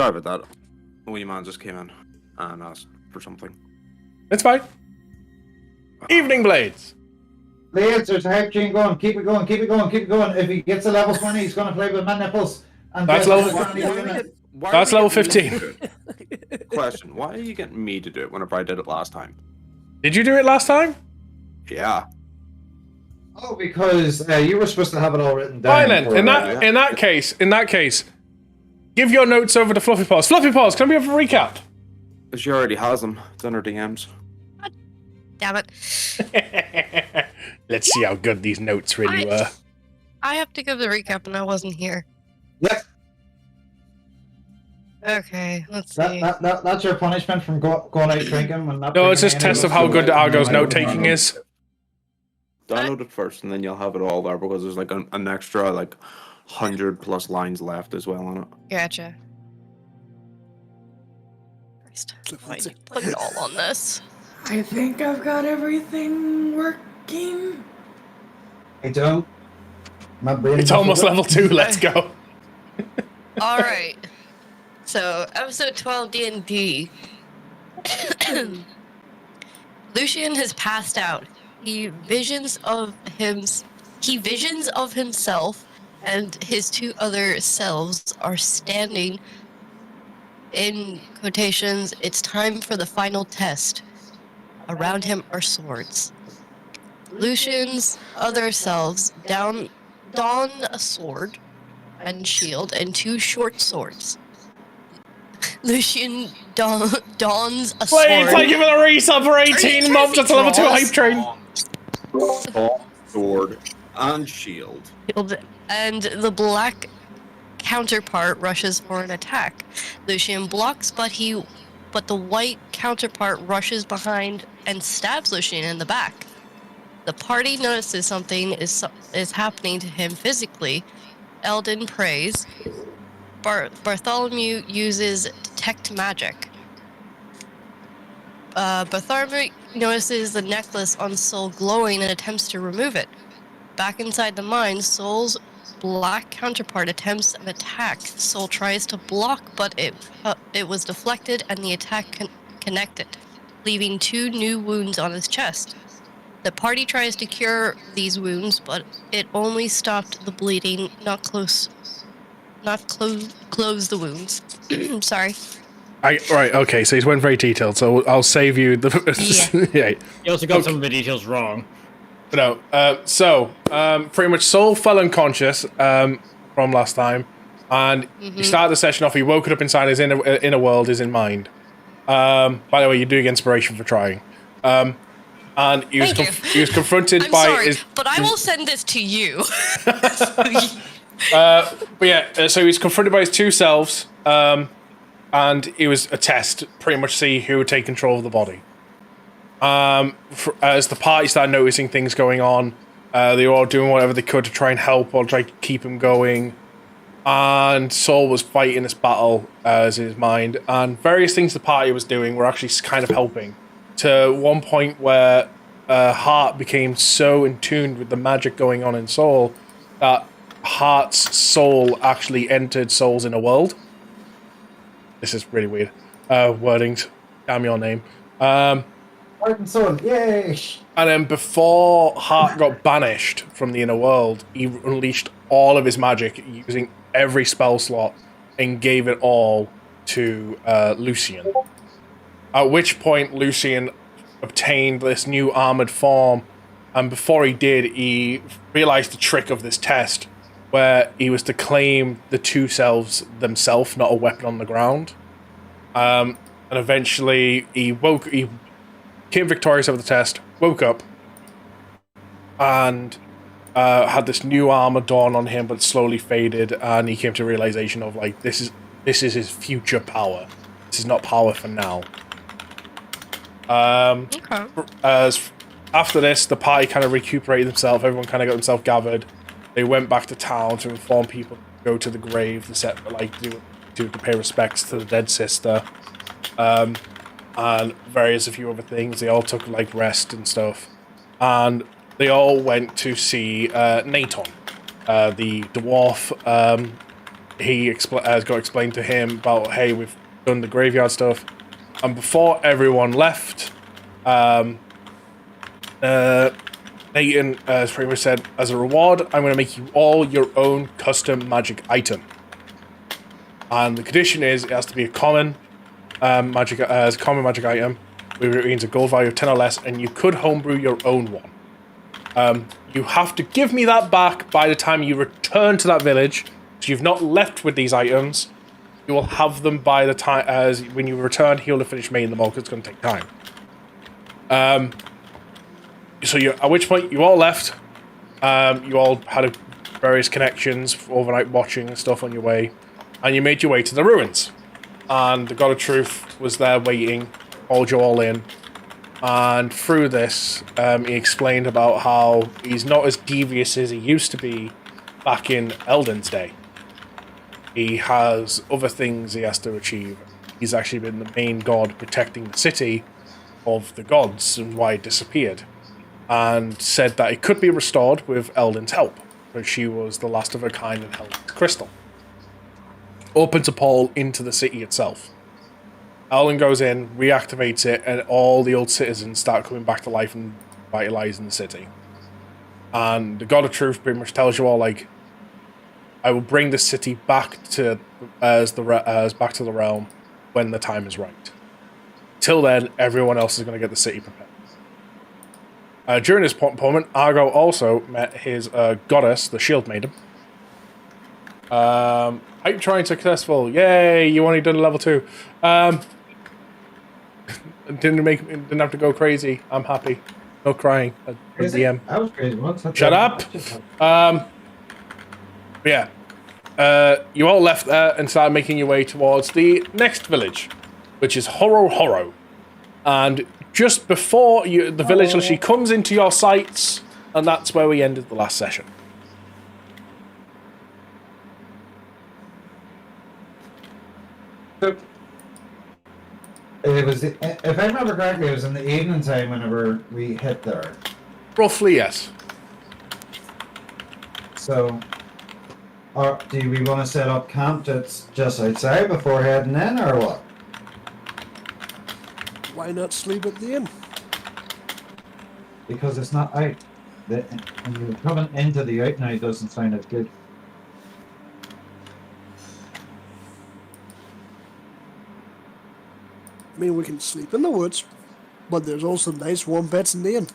Sorry about that. A wee man just came in and asked for something. It's fine. Evening Blades. Blades, there's a hype train going. Keep it going, keep it going, keep it going. If he gets to level 20, he's going to play with my nipples. And That's level. That's level 15. Question: why are you getting me to do it whenever I did it last time? Did you do it last time? Yeah. Oh, because you were supposed to have it all written down. Fine then. In that case, give your notes over to Fluffy Paws. Fluffy Paws, can we have a recap? She already has them. It's in her DMs. Damn it. Let's see how good these notes really were. I have to give the recap and I wasn't here. Yep. Okay, let's see. That's your punishment from going out drinking. When not No, it's just a test of how good Argo's note-taking is. Download it first and then you'll have it all there because there's like an extra like 100+ lines left as well on it. Gotcha. Put it all on this. I think I've got everything working. I don't. My brain. It's almost level 2. Let's go. All right. So, episode 12 D&D. Lucian has passed out. He visions of himself and his two other selves are standing in quotations. It's time for the final test. Around him are swords. Lucian's other selves don a sword and shield and two short swords. Lucian dons a sword. Wait, thank you for the resub for 18 months to level 2 hype train. Sword and shield. And the black counterpart rushes for an attack. Lucian blocks, but the white counterpart rushes behind and stabs Lucian in the back. The party notices something is happening to him physically. Eldon prays. Bartholomew uses detect magic. Bartholomew notices the necklace on Soul glowing and attempts to remove it. Back inside the mine, Soul's black counterpart attempts an attack. Soul tries to block, but it was deflected and the attack connected, leaving 2 new wounds on his chest. The party tries to cure these wounds, but it only stopped the bleeding, not close the wounds. Sorry. Right, okay, so he's went very detailed, so I'll save you the... Yeah. You also got some of the details wrong. No, pretty much Soul fell unconscious from last time, and he started the session off, he woke it up inside his inner world, his in mind. By the way, you're doing inspiration for trying. And he was confronted by... I'm sorry, but I will send this to you. But yeah, so he was confronted by his two selves, and it was a test, pretty much see who would take control of the body. As the party started noticing things going on, they were all doing whatever they could to try and help or try to keep him going. And Saul was fighting this battle as in his mind, and various things the party was doing were actually kind of helping. To one point where Heart became so in tune with the magic going on in Soul that Heart's soul actually entered Soul's inner world. This is really weird. Wordings. Damn your name. Heart and Soul, yay! And then before Heart got banished from the inner world, he unleashed all of his magic using every spell slot and gave it all to Lucian. At which point Lucian obtained this new armored form, and before he did, he realized the trick of this test, where he was to claim the two selves themselves, not a weapon on the ground. And eventually he came victorious over the test, woke up, and had this new armor dawn on him, but slowly faded, and he came to a realization of, like, this is his future power. This is not power for now. Okay. As after this, the party kind of recuperated themselves. Everyone kind of got themselves gathered. They went back to town to inform people to go to the grave to pay respects to the dead sister, and a few other things. They all took like rest and stuff, and they all went to see Naton, the dwarf he has got explained to him about, hey, we've done the graveyard stuff. And before everyone left, Nathan has pretty much said, as a reward, I'm going to make you all your own custom magic item. And the condition is it has to be a common magic item, which means a gold value of 10 or less, and you could homebrew your own one. You have to give me that back by the time you return to that village. So you've not left with these items. You will have them by the time when you return. He'll have finished making them all because it's going to take time. So at which point you all left. You all had various connections, overnight watching and stuff on your way, and you made your way to the ruins. And the God of Truth was there waiting, hauled you all in. And through this, he explained about how he's not as devious as he used to be back in Elden's day. He has other things he has to achieve. He's actually been the main god protecting the city of the gods and why it disappeared. And said that it could be restored with Elden's help, because she was the last of her kind and held the crystal. Opens a portal into the city itself. Elden goes in, reactivates it, and all the old citizens start coming back to life and vitalizing the city. And the God of Truth pretty much tells you all, like, I will bring the city back to the realm when the time is right. Till then, everyone else is going to get the city prepared. During this moment, Argo also met his goddess, the Shield Maiden. Hype trying successful. Yay, you only done level 2. Didn't have to go crazy. I'm happy. No crying. DM. I was crazy once. Shut up. Yeah. You all left there and started making your way towards the next village, which is Horo. And just before the village literally comes into your sights, and that's where we ended the last session. So, it was, if I remember correctly, it was in the evening time whenever we hit there. Roughly, yes. So, do we want to set up camp that's just outside before heading in, or what? Why not sleep at the inn? Because it's not out. When you're coming into the out now, it doesn't sound as good. I mean, we can sleep in the woods, but there's also nice warm beds in the inn.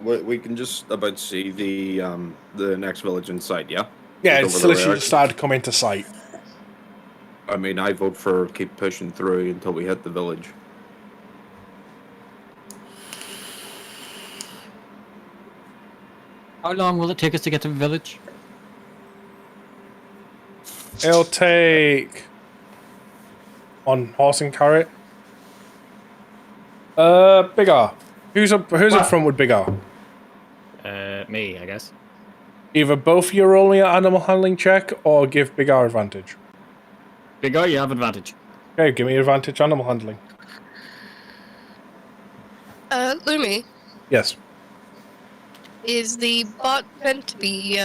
We can just about see the next village in sight, yeah? Yeah, Just it's over the literally road. started to come into sight. I mean, I vote for keep pushing through until we hit the village. How long will it take us to get to the village? It'll take on horse and carrot. Bigger. Who's up front with Bigger? Me, I guess. Either both of you roll me an animal handling check or give Bigger advantage. Big guy, you have advantage. Okay, give me advantage animal handling. Lumi, Yes. is the bot meant to be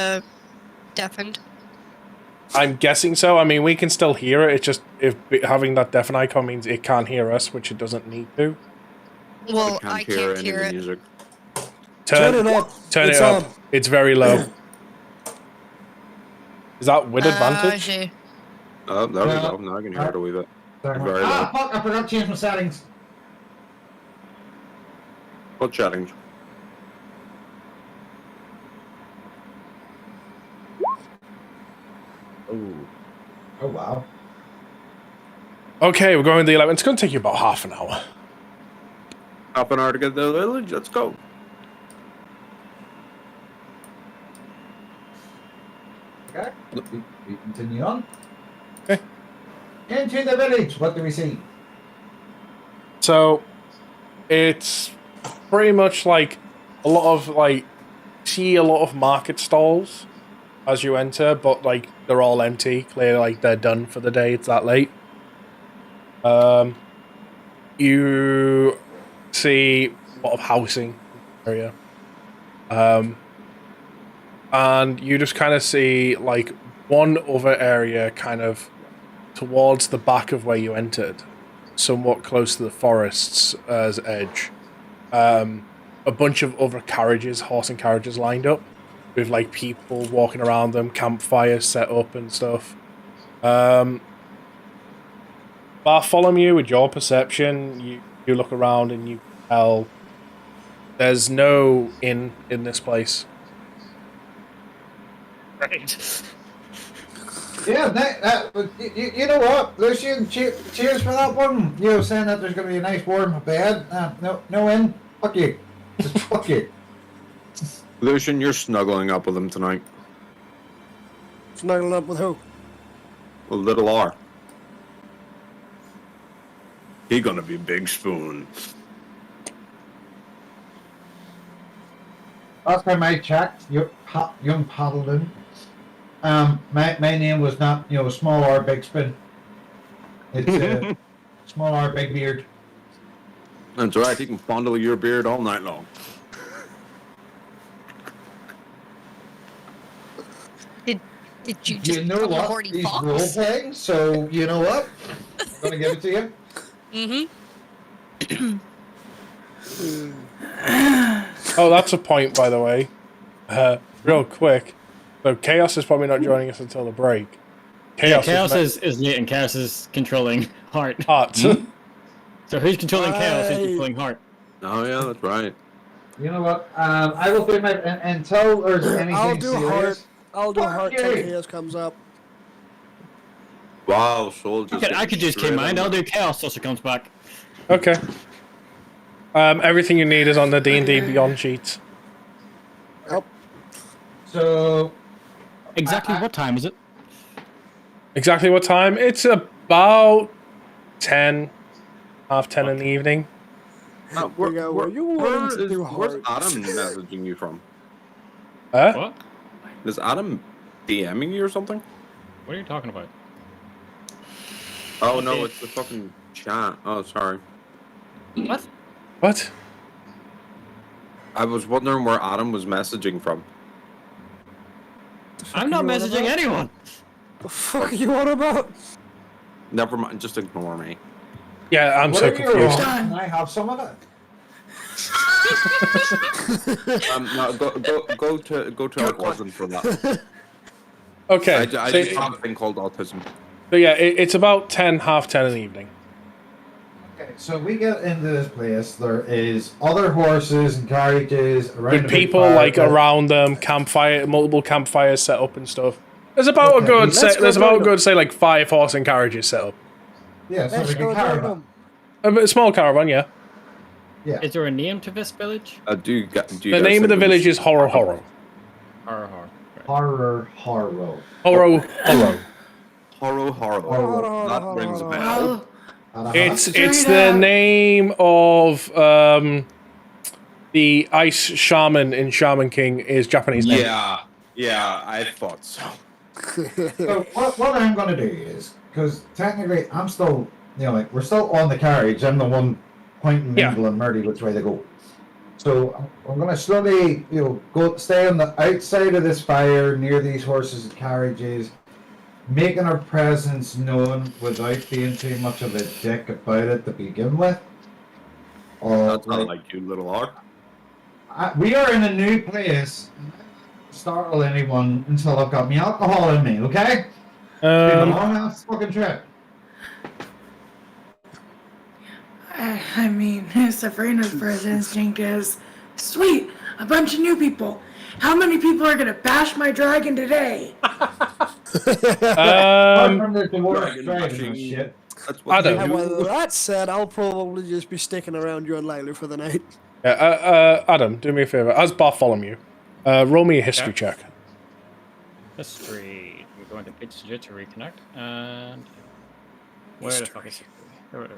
deafened? I'm guessing so. I mean, we can still hear it. It's just if having that deafen icon means it can't hear us, which it doesn't need to. Well, I can't any hear of the it. music. Turn it up. Turn It's it up. on. It's very low. Is that with advantage? J'ai- Oh, there we Yeah. go. Now I can hear it a wee bit. Sorry. Very low. Fuck, I forgot to change my settings. What challenge? Oh, wow. Okay, we're going to the 11. It's going to take you about half an hour. Half an hour to get to the village? Let's go. Okay. We continue on. Okay. Into the village. What do we see? So, it's pretty much like a lot of see a lot of market stalls as you enter, but like they're all empty. Clearly, like they're done for the day. It's that late. You see a lot of housing area. And you just kind of see like one other area kind of towards the back of where you entered, somewhat close to the forest's edge. A bunch of other carriages, horse and carriages lined up with like people walking around them, campfires set up and stuff. Bartholomew, with your perception, you look around and you tell there's no inn in this place. Right. Yeah, you know what, Lucian? Cheers for that one. You know, saying that there's going to be a nice warm bed. No in. Fuck you. Just fuck you. Lucian, you're snuggling up with him tonight. Snuggling up with who? With little R. He gonna be Big Spoon. Last time I checked, young paladin. My name was not, small R big spoon. It's small R big beard. That's right, he can fondle your beard all night long. Did you just You know become a what? horny He's fox? role playing, so you know what? I'm gonna give it to you. Oh, that's a point, by the way. Real quick. So Chaos is probably not joining us until the break. Chaos is late and Chaos is controlling Heart. Heart. So who's controlling Chaos? Who's controlling Heart? Oh yeah, that's right. You know what? I will do my until there's anything I'll do serious. Heart. I'll do Fuck Heart you. till Chaos comes up. Wow, Soul just. I could just keep mine. I'll do Chaos till she comes back. Okay. Everything you need is on the D&D Beyond sheets. Yep. So Exactly what time is it? Exactly what time? It's about 10, half 10 in the evening. Where you wanted to do where's Heart? Adam messaging you from? What? Is Adam DMing you or something? What are you talking about? Oh no, it's the fucking chat. Oh, sorry. What? What? I was wondering where Adam was messaging from. I'm not you on messaging about? anyone. The fuck are you on about? Never mind, just ignore me. Yeah, I'm so whatever you're confused. on, can I have some of it? No, go to it wasn't for that. Okay. I so, just have a thing called autism. so yeah, it's about 10, half 10 in the evening. Okay, so we get into this place. There is other horses and carriages around With the big people fire like pit. around them, multiple campfires set up and stuff. There's about Okay, a good let's say, go there's about a join good say like 5 horse and carriages set up. Yeah, so Let's there's go a join caravan. them. A small caravan, yeah. Yeah. Is there a name to this village? Do you The guys name of the think we village should- is Horror Horror. Right. Horror. Horror Horror. Horror. That rings a bell. It's the name of the ice shaman in Shaman King is Japanese name. Yeah, I thought so. So what I'm going to do is, because technically I'm still, we're still on the carriage. I'm the one pointing Yeah. Mingle and Murdy which way they go. So I'm going to slowly, stay on the outside of this fire near these horses and carriages, making our presence known without being too much of a dick about it to begin with. That's not like you, little R. We are in a new place. Startle anyone until I've got my alcohol in me, okay? It's been a long ass fucking trip. I mean, Sabrina's first instinct is, sweet, a bunch of new people. How many people are gonna bash my dragon today? Apart from the Dragon dwarf dragon and bashing. shit. That's what Adam. they And do. with that said, I'll probably just be sticking around you and Lila for the night. Adam, do me a favor. As Bartholomew, roll me a history check. History. We're going to pitch to reconnect. And where the fuck is history? There we go.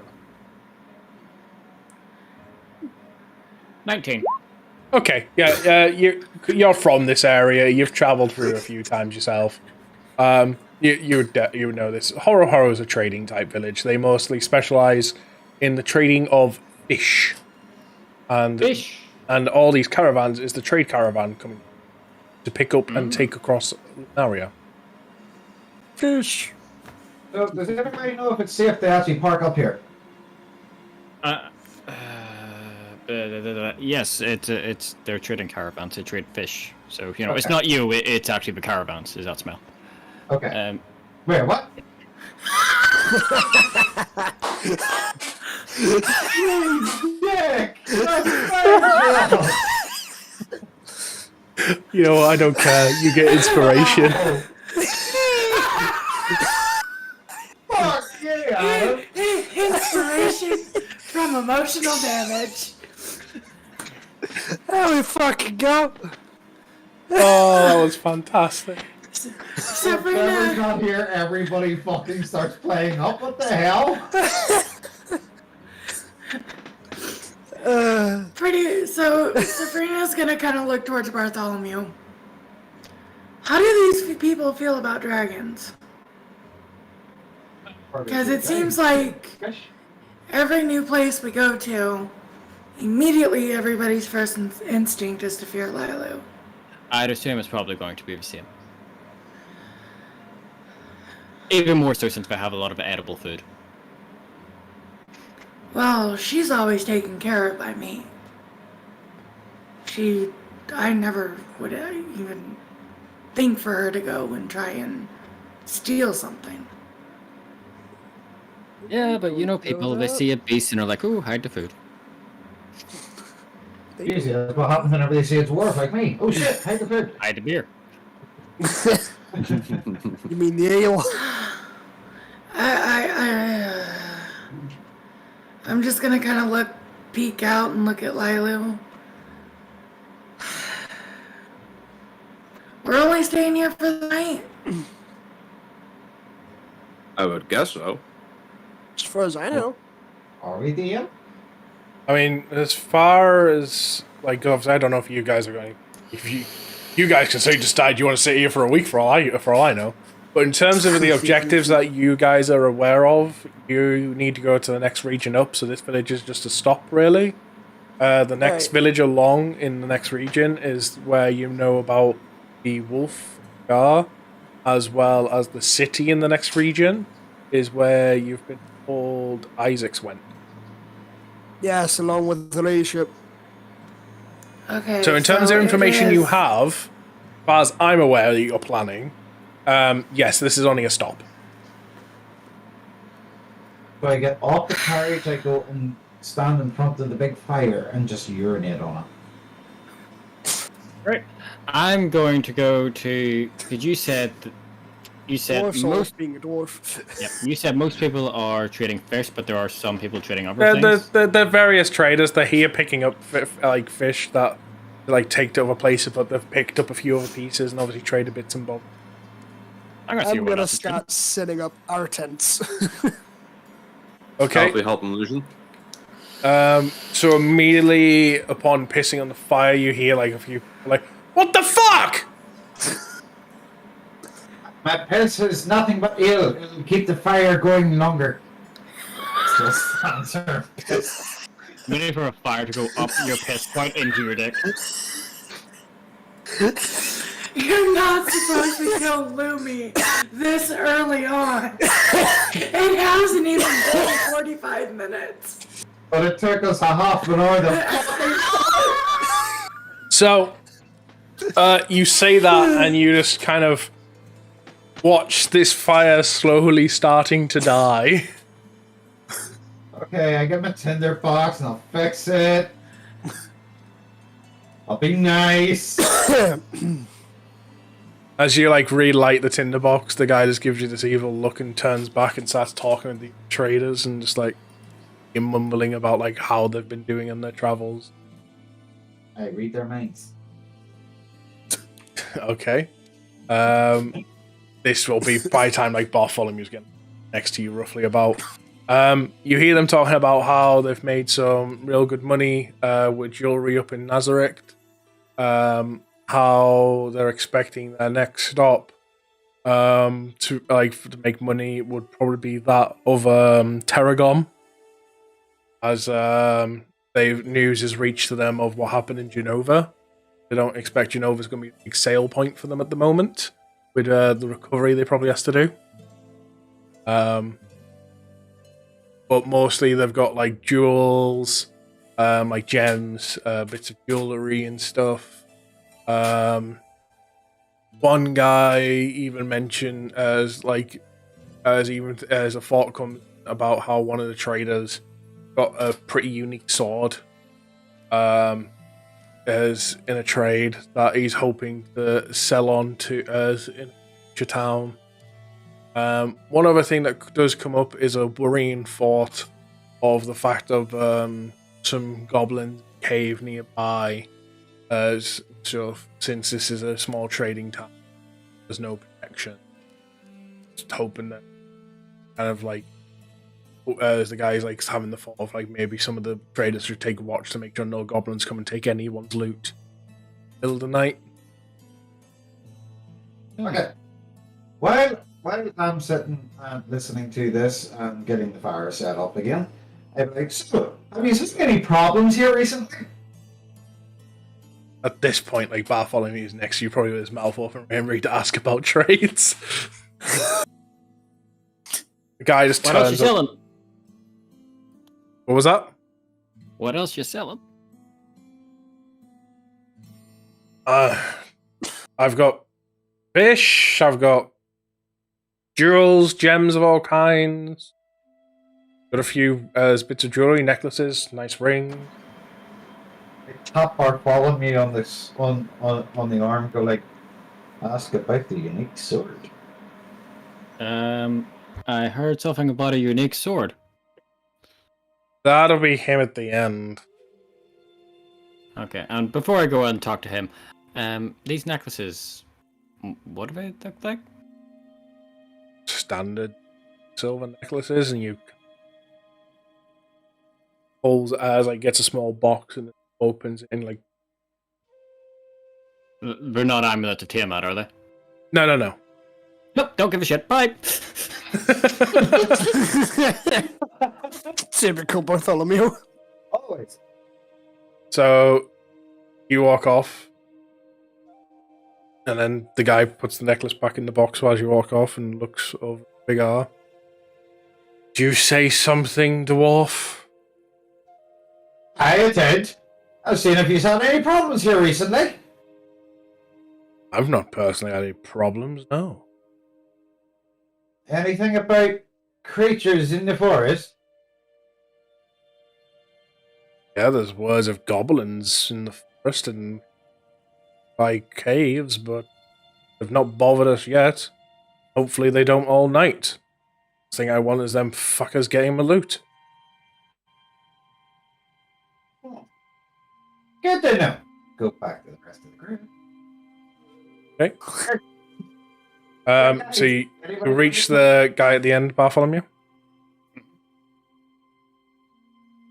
19. Okay, yeah, you're from this area. You've travelled through a few times yourself. You would know this. Horror is a trading type village. They mostly specialize in the trading of fish, and all these caravans is the trade caravan coming to pick up and take across Lunaria. fish. So, does anybody know if it's safe to actually park up here? Yes, it's they're trading caravans. They trade fish. So you know, it's Okay. not you. It's actually the caravans. Is that smell? Okay. Wait, what? Dick! You know what? I don't care. You get inspiration. Fuck yeah! Inspiration from emotional damage. There we fucking go. Oh, that was fantastic. Trevor's Sabrina, not here, everybody fucking starts playing up. What the hell? so Sabrina's gonna kind of look towards Bartholomew. How do these people feel about dragons? Because it seems like every new place we go to, immediately everybody's first instinct is to fear Lilu. I'd assume it's probably going to be the same. Even more so since we have a lot of edible food. Well, she's always taken care of by me. I never would even think for her to go and try and steal something. Yeah, but you know people, they see a beast and are like, ooh, hide the food. Easy, that's what happens whenever they see a dwarf like me. Oh shit, hide the food. Hide the beer. You mean the ale? I'm just gonna kind of peek out and look at Lilu. We're only staying here for the night. I would guess so. As far as I know. Are we DM? I mean, as far as like, obviously, I don't know if you guys are going. If you guys can say decide you want to sit here for a week for all I know. But in terms of the objectives that you guys are aware of, you need to go to the next region up. So this village is just a stop, really. The next village along in the next region is where you know about the wolf gar, as well as the city in the next region is where you've been told Isaacs went. Yes, along with the leadership. Okay. So in terms of information you have, as far as I'm aware that you're planning, yes, this is only a stop. So I get off the carriage, I go and stand in front of the big fire and just urinate on it. Right. I'm going to go to. Because you said Dwarf's always most. being a dwarf. Yeah, you said most people are trading fish, but there are some people trading other things. The various traders, they're here picking up like fish that like take to other places, but they've picked up a few other pieces and obviously traded bits and bobs. I'm gonna see I'm what gonna else is trading. start setting up our tents. Okay. Hopefully help illusion. So immediately upon pissing on the fire, you hear like a few like, "What the fuck?" My piss is nothing but ill. It'll keep the fire going longer. Just answer. Piss. I'm waiting for a fire to go up your piss point into your dick. You're not supposed to kill Lumi this early on. It hasn't even been 45 minutes. But it took us a half an hour to So, you say that, and you just kind of watch this fire slowly starting to die. Okay, I get my tinder box and I'll fix it. I'll be nice. As you like relight the tinderbox, the guy just gives you this evil look and turns back and starts talking to the traders and just like mumbling about like how they've been doing on their travels. I read their minds. Okay. This will be by the time like Bartholomew's getting next to you roughly about. You hear them talking about how they've made some real good money with jewelry up in Nazareth. How they're expecting their next stop to make money would probably be that of Terragom, as news has reached to them of what happened in Genova. They don't expect Genova's going to be a big sale point for them at the moment with the recovery they probably has to do. But mostly they've got like jewels, like gems, bits of jewelry and stuff. One guy even mentioned as a thought comes about how one of the traders got a pretty unique sword. As in a trade that he's hoping to sell on to as in a future town. One other thing that does come up is a worrying thought of the fact of some goblin cave nearby, as since this is a small trading town, there's no protection. Just hoping that kind of like as the guy's like having the thought of like maybe some of the traders should take a watch to make sure no goblins come and take anyone's loot. Middle of the night. Okay. While I'm sitting and listening to this and getting the fire set up again, I'm like, so, have you seen any problems here recently? At this point, like Bartholomew's next to you, probably with his mouth open, remembering to ask about trades. The guy just What else you turns up. selling? What was that? What else you selling? I've got fish. I've got jewels, gems of all kinds. Got a few bits of jewelry, necklaces, nice rings. I tap Bartholomew on this on the arm, go like, ask about the unique sword. I heard something about a unique sword. That'll be him at the end. Okay, and before I go and talk to him, these necklaces, what do they look like? Standard silver necklaces, and you pulls as like gets a small box and it opens in like. They're not amulet to Tiamat, are they? No. Nope, don't give a shit. Bye. Typical Bartholomew. Always. So you walk off, and then the guy puts the necklace back in the box as you walk off and looks over Big R. Do you say something, dwarf? I did. I've seen if you've had any problems here recently. I've not personally had any problems, no. Anything about creatures in the forest? Yeah, there's words of goblins in the forest and by caves, but they've not bothered us yet. Hopefully they don't all night. The thing I want is them fuckers getting my loot. Good to know. Go back to the rest of the group. Okay. So you reach the guy at the end, Bartholomew?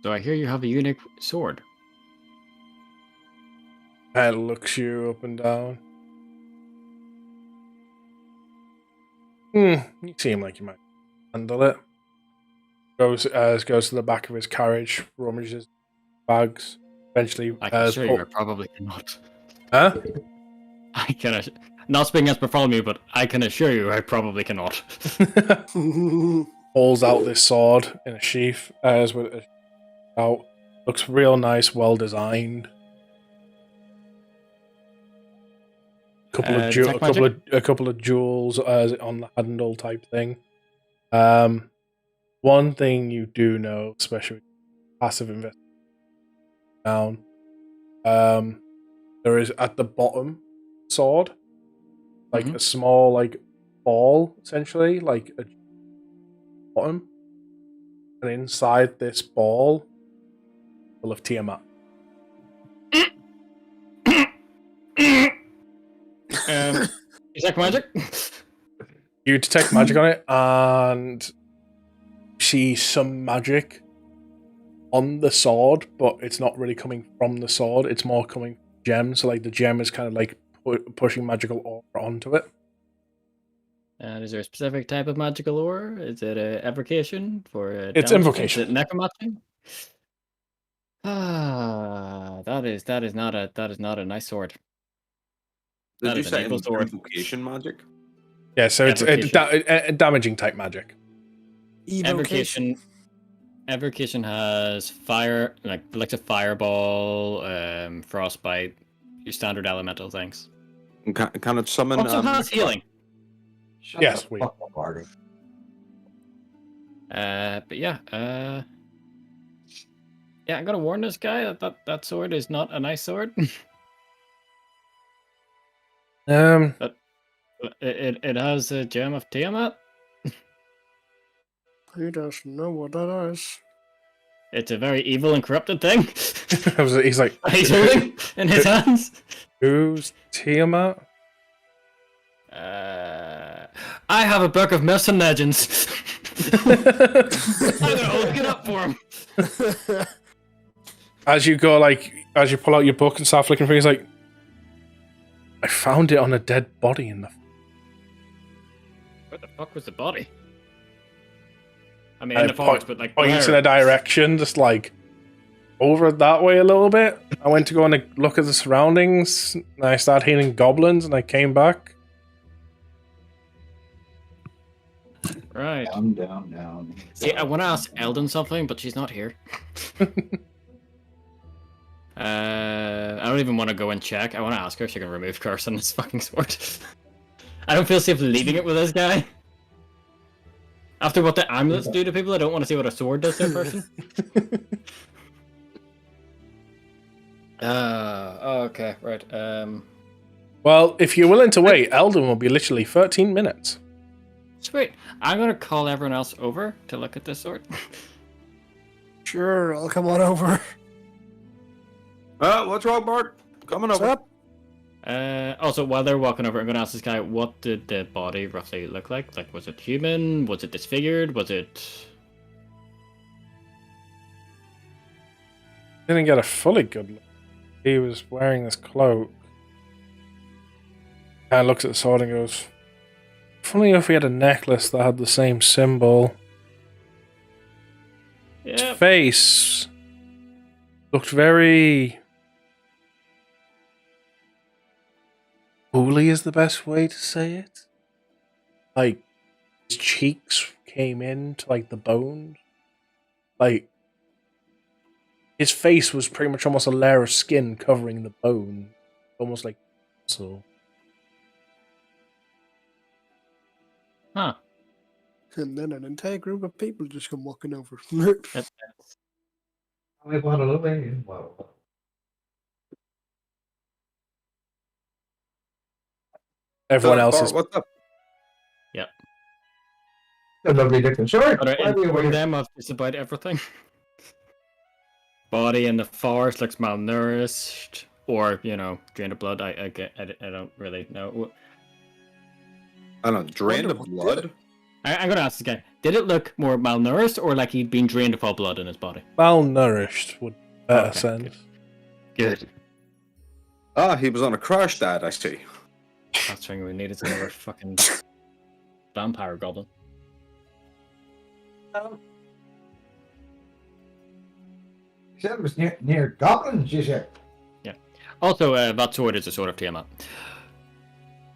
So I hear you have a unique sword. And looks you up and down. You seem like you might handle it. Goes to the back of his carriage, rummages bags. Eventually, I can assure you I probably cannot. Huh? I can not speaking as Bartholomew, but I can assure you I probably cannot. Pulls out this sword in a sheath, as with it out. Looks real nice, well designed. A couple of jewels on the handle type thing. One thing you do know, especially with passive investment down, there is at the bottom sword, like a small like ball, essentially, like a bottom, and inside this ball, full of Tiamat. Detect magic? You detect magic on it, and see some magic on the sword, but it's not really coming from the sword. It's more coming from gems. So, like, the gem is kind of like pushing magical aura onto it. And is there a specific type of magical aura? Is it a evocation for? It's invocation. Is it necromancy? Ah, that is not a nice sword. Did That you is an say evil sword. invocation magic? Yeah, so it's Evocation. damaging type magic. Evocation. Evocation has fire, like a fireball, frostbite, your standard elemental things. Can it summon? Also has healing. Shut Yes, the we- fuck up, Artie. But yeah, yeah, I'm gonna warn this guy that sword is not a nice sword. It has a gem of Tiamat. Who doesn't know what that is? It's a very evil and corrupted thing. He's like, He's holding in his hands. who's Tiamat? I have a book of myths and legends. I'm gonna look it up for him. As you pull out your book and start flicking through, he's like, I found it on a dead body in the. Where the fuck was the body? I mean, in the forest, but like points in where? a direction, just like over that way a little bit. I went to go and look at the surroundings, and I started hearing goblins, and I came back. Right. Down. See, I want to ask Eldon something, but she's not here. I don't even want to go and check. I want to ask her if she can remove curse on this fucking sword. I don't feel safe leaving it with this guy. After what the amulets do to people, I don't want to see what a sword does to a person. Okay, right. Well, if you're willing to wait, Eldon will be literally 13 minutes. Sweet. I'm gonna call everyone else over to look at this sword. Sure, I'll come on over. What's wrong, Bart? Coming What's over. up? Also, while they're walking over, I'm gonna ask this guy, what did the body roughly look like? Like, was it human? Was it disfigured? Was it... Didn't get a fully good look. He was wearing this cloak. And looks at the sword and goes, funny if he had a necklace that had the same symbol. His Yeah. face looked very... woolly is the best way to say it. Like, his cheeks came into, like, the bones. Like, his face was pretty much almost a layer of skin covering the bone. Almost like so. Huh. And then an entire group of people just come walking over. Everyone else Bart, is... what's up? A lovely different story. But I Why do you inform wait? them of just about everything. Body in the forest looks malnourished, or drained of blood. I don't really know. I don't know, drained of Wonder what did blood? I'm gonna ask this guy: did it look more malnourished, or like he'd been drained of all blood in his body? malnourished would better Okay, sense. Good. Ah, he was on a crash diet, I see. That's why we needed another fucking vampire goblin. You said it was near goblins, you said. Also, that sword is a sword of Tiamat.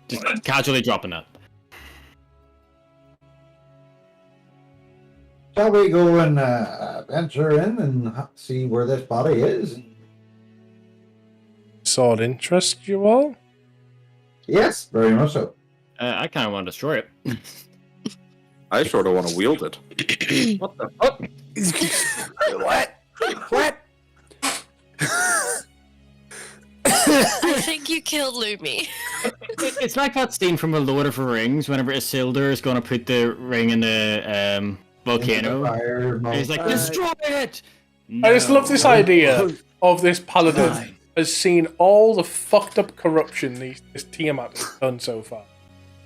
Just casually dropping that. Shall we go and venture in and see where this body is? Sword interest you all? Yes, very much so. I kind of want to destroy it. I sort of want to wield it. What the fuck? What? What? I think you killed Lumi. It's like that scene from The Lord of the Rings whenever Isildur is going to put the ring in the volcano. Fire, And he's like, fire. destroy it! I just love this idea of this paladin Fine. has seen all the fucked up corruption this Tiamat has done so far.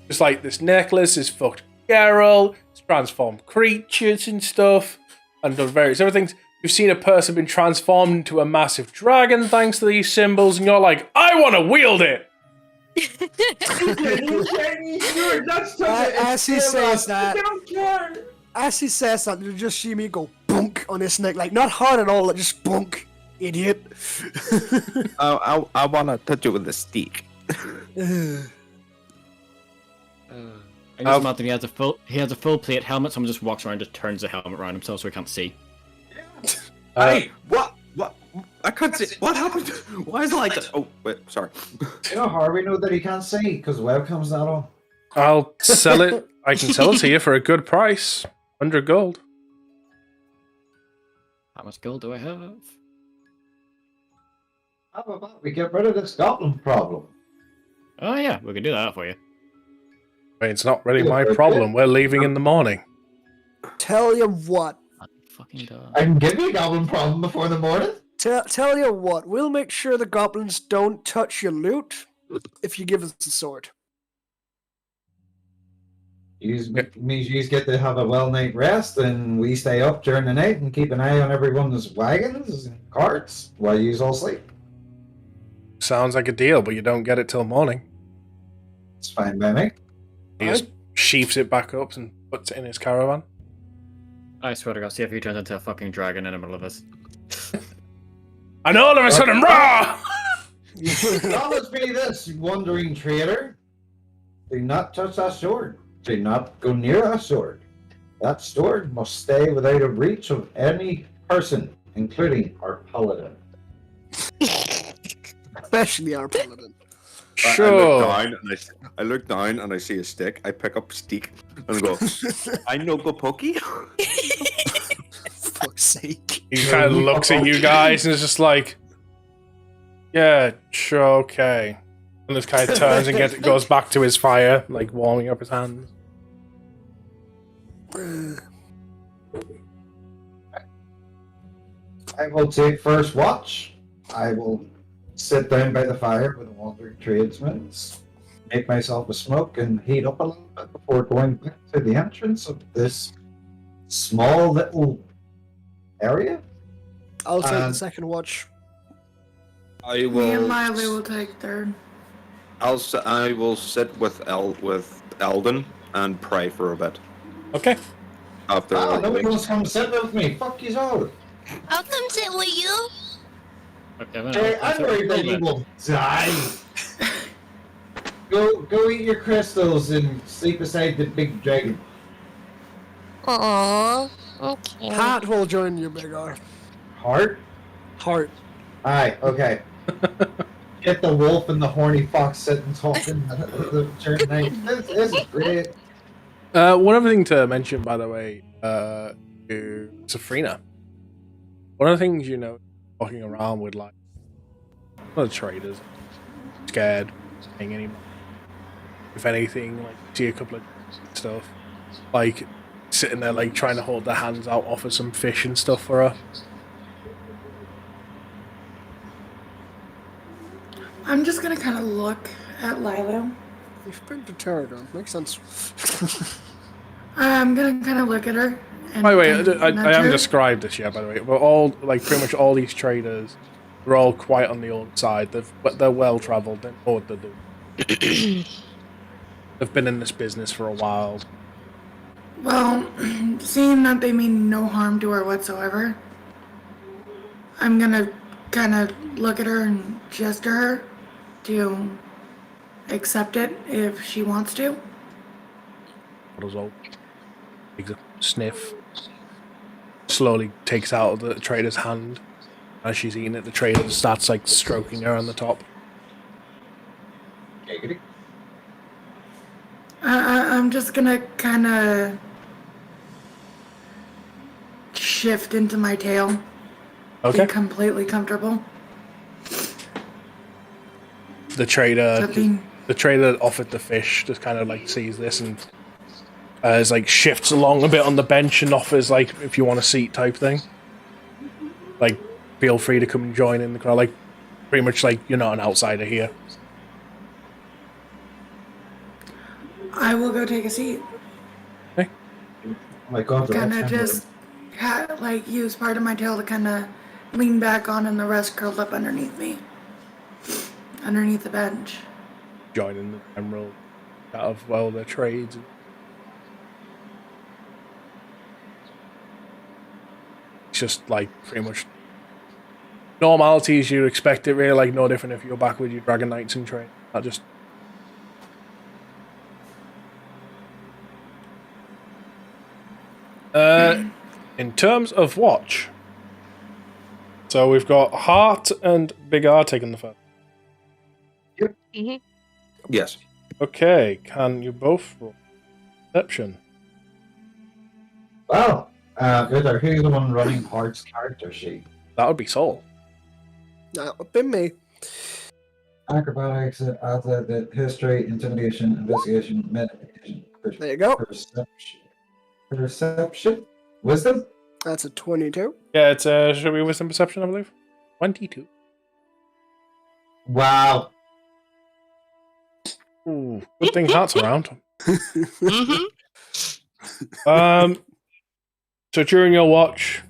Just like this necklace is fucked Geralt, it's transformed creatures and stuff, and done various other things. You've seen a person been transformed into a massive dragon thanks to these symbols, and you're like, I want to wield it! As he says that, you just see me go bunk on his neck, like not hard at all, like just bunk, idiot. I want to touch it with a stick. I just imagine he has a full plate helmet. Someone just walks around, just turns the helmet around himself so he can't see. Hey, what? I can't see. What happened? Why is it like that? Oh, wait, sorry. You know how we know that he can't see? Because the webcam's not on. I'll sell it. I can sell it to you for a good price. 100 gold. How much gold do I have? How about we get rid of this goblin problem? Oh yeah, we can do that for you. I mean, it's not really my problem. We're leaving in the morning. Tell you what. Fucking dog. I can give you a goblin problem before the morning. Tell you what. We'll make sure the goblins don't touch your loot if you give us the sword. Means you get to have a well night rest, and we stay up during the night and keep an eye on everyone's wagons and carts while you all sleep. Sounds like a deal, but you don't get it till morning. It's fine by me. He just sheaves it back up and puts it in his caravan. I swear to God, see if he turns into a fucking dragon in the middle of this. And all of a sudden, rah! Promise me this, you wandering trader. Do not touch that sword. Do not go near that sword. That sword must stay without a reach of any person, including our paladin. Especially our paladin. Sure. I look down and I see a stick. I pick up a stick and I go, I know go pokey. Fuck's sake. He kind of looks at you guys and is just like, yeah, sure, okay. And just kind of turns and goes back to his fire, like warming up his hands. I will take first watch. I will sit down by the fire with the wandering tradesmen, make myself a smoke and heat up a little bit before going back to the entrance of this small little area. I'll take the second watch. I will. Me and Miley will take third. I will sit with Eldon and pray for a bit. Okay. After. Nobody wants to come sit with me. Fuck you all. I'll come sit with you. Okay, well, Hey, I'll I'm take worried that gold you then. will die. Go eat your crystals and sleep beside the big dragon. Aww. Okay. Hat will join you, big R. Heart? Heart. Aye, okay. Get the wolf and the horny fox sitting talking during night. This is great. One other thing to mention, by the way, to Safrina. One of the things, walking around with, like, one of the traders, scared, saying any. If anything, like, see a couple of stuff, like, sitting there, like, trying to hold their hands out, offer some fish and stuff for her. I'm just gonna kind of look at Lilo. You've been deterred on. Makes sense. I'm gonna kind of look at her. And By the way, and I nudge haven't her. described this yet, by the way, but all, like, pretty much all these traders, they're all quite on the old side, but they're well-travelled, they know what they're doing. They've been in this business for a while. Well, seeing that they mean no harm to her whatsoever, I'm gonna kind of look at her and gesture her to accept it if she wants to. Bottles all takes a sniff, slowly takes out of the trader's hand. As she's eating it, the trader starts, like, stroking her on the top. Giggity. I'm just gonna kind of shift into my tail. Okay. Be completely comfortable. The trader Nothing. the trader that offered the fish just kind of, like, sees this and is, like, shifts along a bit on the bench and offers, like, if you want a seat type thing. Like, feel free to come and join in the crowd. Like, pretty much, like, you're not an outsider here. I will go take a seat. Okay. Oh my god, Kind of just like use part of my tail to kind of lean back on, and the rest curled up underneath me, underneath the bench. Joining the general out of, well, their trades. It's just, like, pretty much normalities you'd expect it, really, like, no different if you're back with your Dragon Knights and train. Not just In terms of watch, so we've got Heart and Big R taking the first. Yes. Okay, can you both roll perception? Well, Victor, who's the one running Heart's character sheet? That would be Soul. That would be me. Acrobatics, the history, intimidation, investigation, meditation, There you go. perception, wisdom. That's a 22. Yeah, it's should be wisdom perception, I believe. 22. Wow. Ooh, good thing Heart's around. Mm-hmm. So during your watch,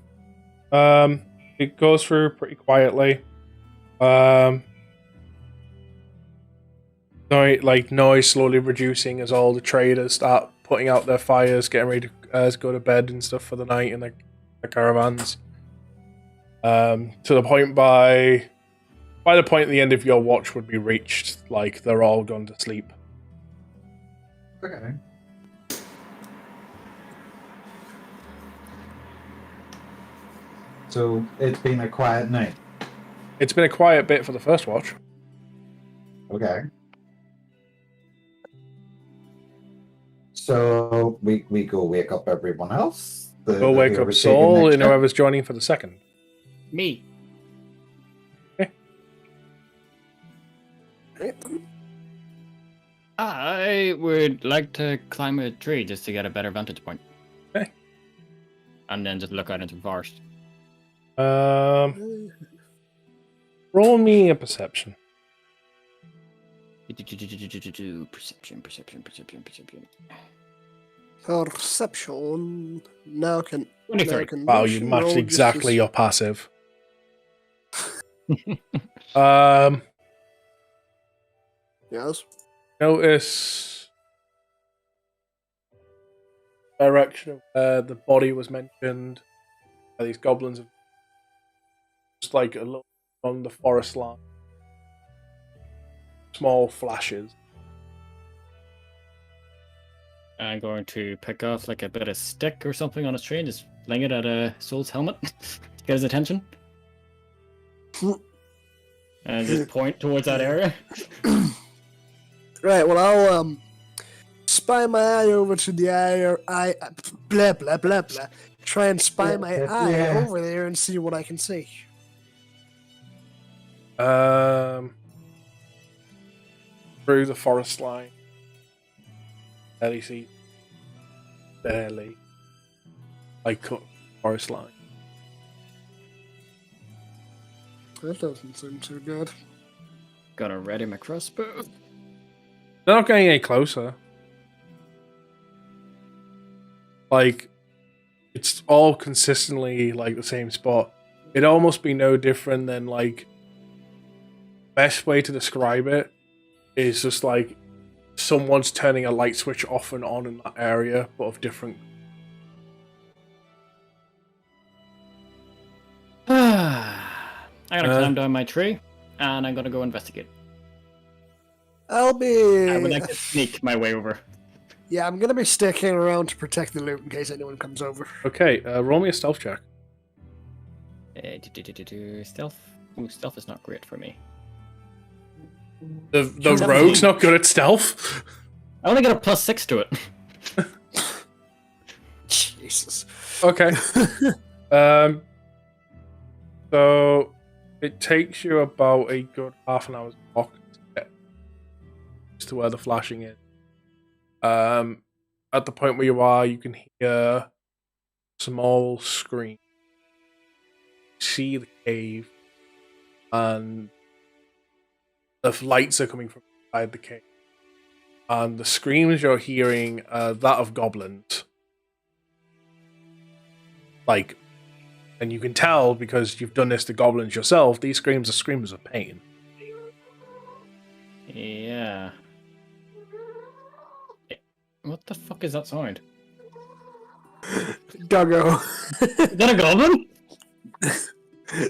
it goes through pretty quietly. Noise slowly reducing as all the traders start putting out their fires, getting ready to go to bed and stuff for the night in the caravans. To the point by the point the end of your watch would be reached, like they're all gone to sleep. Okay. So it's been a quiet night. It's been a quiet bit for the first watch. Okay. So we go wake up everyone else. Go wake up Saul and whoever's joining for the second. Me. I would like to climb a tree just to get a better vantage point. Okay. And then just look out into the forest. Roll me a perception. Perception. Perception. Now can. 23. Wow, you matched roll exactly just your passive. Yes. Notice direction of where the body was mentioned. These goblins have just like a little on the forest line. Small flashes. I'm going to pick off like a bit of stick or something on a tree and just fling it at a Soul's helmet to get his attention. And just point towards that area. Right, well, I'll spy my eye over to the eye, blah, blah, blah, blah. Try and spy my eye over there and see what I can see. Through the forest line. Barely see. Barely. Like cut forest line. That doesn't seem too good. Gonna ready my crossbow. They're not getting any closer. Like, it's all consistently like the same spot. It'd almost be no different than like. Best way to describe it is just like someone's turning a light switch off and on in that area, but of different. I'm gonna climb down my tree and I'm gonna go investigate. I'll be. I would like to sneak my way over. Yeah, I'm gonna be sticking around to protect the loot in case anyone comes over. Okay, roll me a stealth check. Stealth. Ooh, stealth is not great for me. The rogue's not good at stealth. I only got a +6 to it. Jesus. Okay. So it takes you about a good half an hour's walk to get to where the flashing is. At the point where you are, you can hear a small scream. See the cave, and the lights are coming from inside the cave. And the screams you're hearing are that of goblins. Like, and you can tell because you've done this to goblins yourself, these screams are screams of pain. Yeah. What the fuck is that sound? Doggo. Is that a goblin?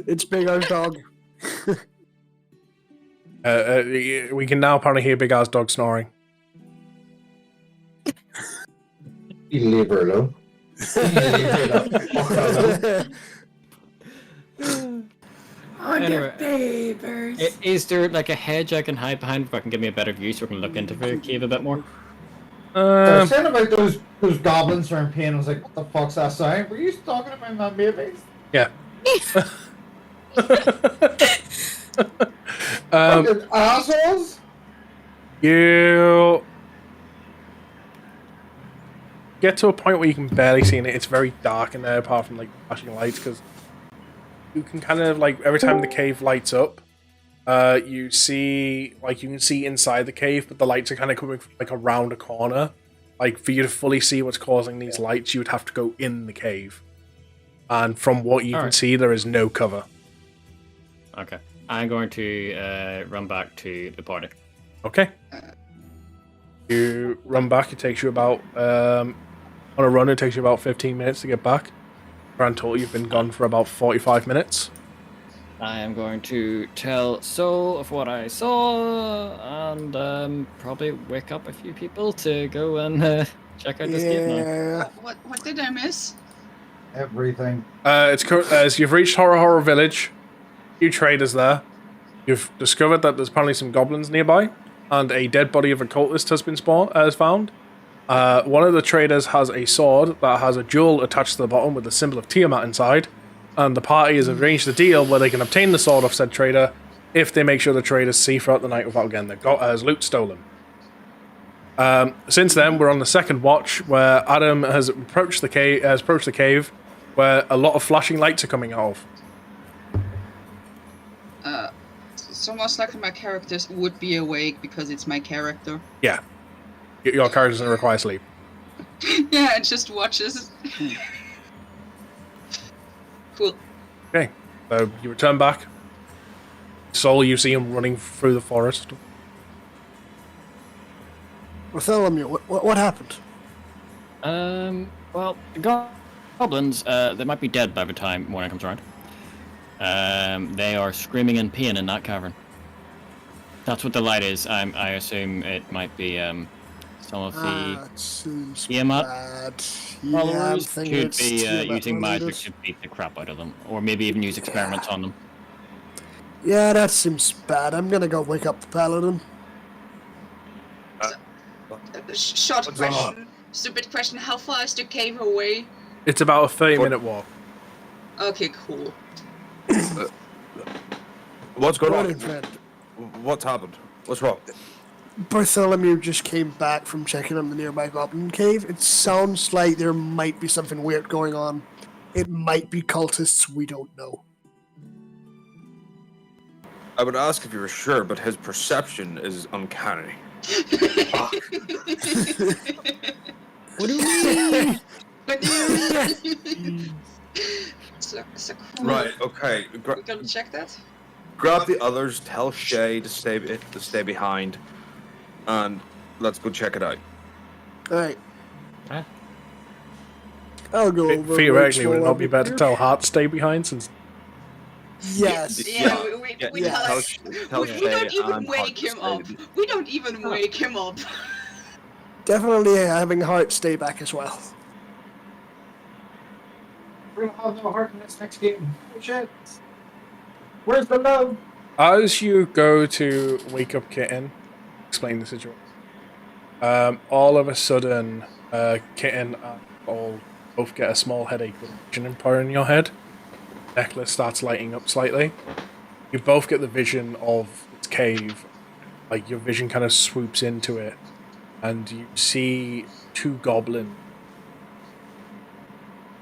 It's Big R's dog. We can now apparently hear Big R's dog snoring. You leave her alone. On Anyway. your papers. Is there like a hedge I can hide behind if I can give me a better view so we can look into the cave a bit more? I was saying about those goblins around pain. I was like, what the fuck's that sound? Were you talking about my babies? Yeah. Fucking assholes! You get to a point where you can barely see it. It's very dark in there, apart from like flashing lights, because you can kind of like every time the cave lights up, you see like you can see inside the cave, but the lights are kind of coming from, like around a corner. Like for you to fully see what's causing these lights, you would have to go in the cave, and from what you can see, there is no cover. Okay, I'm going to run back to the party. Okay. You run back. It takes you about on a run. It takes you about 15 minutes to get back. Grand total, you've been gone for about 45 minutes. I am going to tell Soul of what I saw and probably wake up a few people to go and check out this cave now. What did I miss? Everything. As you've reached Horror Village, few traders there. You've discovered that there's apparently some goblins nearby, and a dead body of a cultist has been found. One of the traders has a sword that has a jewel attached to the bottom with the symbol of Tiamat inside, and the party has arranged a deal where they can obtain the sword off said trader if they make sure the traders see throughout the night without getting their loot stolen. Since then, we're on the second watch, where Adam has approached the cave, where a lot of flashing lights are coming out of. So most likely my characters would be awake because it's my character. Yeah. Your character doesn't require sleep. Yeah, it just watches. Cool. Okay. So you return back. Soul, you see him running through the forest. Bartholomew, what happened? Well, the goblins, they might be dead by the time morning comes around. They are screaming in pain in that cavern. That's what the light is. I assume it might be some of the Tiamat followers could be using magic to beat the crap out of them, or maybe even use experiments on them. Yeah, that seems bad. I'm gonna go wake up the paladin. Short question, stupid question. How far is the cave away? It's about a 30-minute walk. Okay, cool. What's going on? Morning, friend. What's happened? What's wrong? Bartholomew just came back from checking on the nearby goblin cave. It sounds like there might be something weird going on. It might be cultists, we don't know. I would ask if you were sure, but his perception is uncanny. What do you mean? So cool. Right. Okay. We can check that. Grab the others. Tell Shay to stay behind, and let's go check it out. Alright. Huh? I'll go over. Theoretically, would it not be better to tell Hart to stay behind, since... Yes. Yeah, we Tell we don't Shay even and wake Hart him to up. stay- We don't even wake him up. Definitely having Heart stay back as well. We're gonna have no heart in this next game. Oh shit. Where's the love? As you go to wake up Kitten, explain the situation. All of a sudden, Kitten and all both get a small headache with vision empire in your head. Neckless starts lighting up slightly. You both get the vision of its cave. Like, your vision kind of swoops into it, and you see two goblins.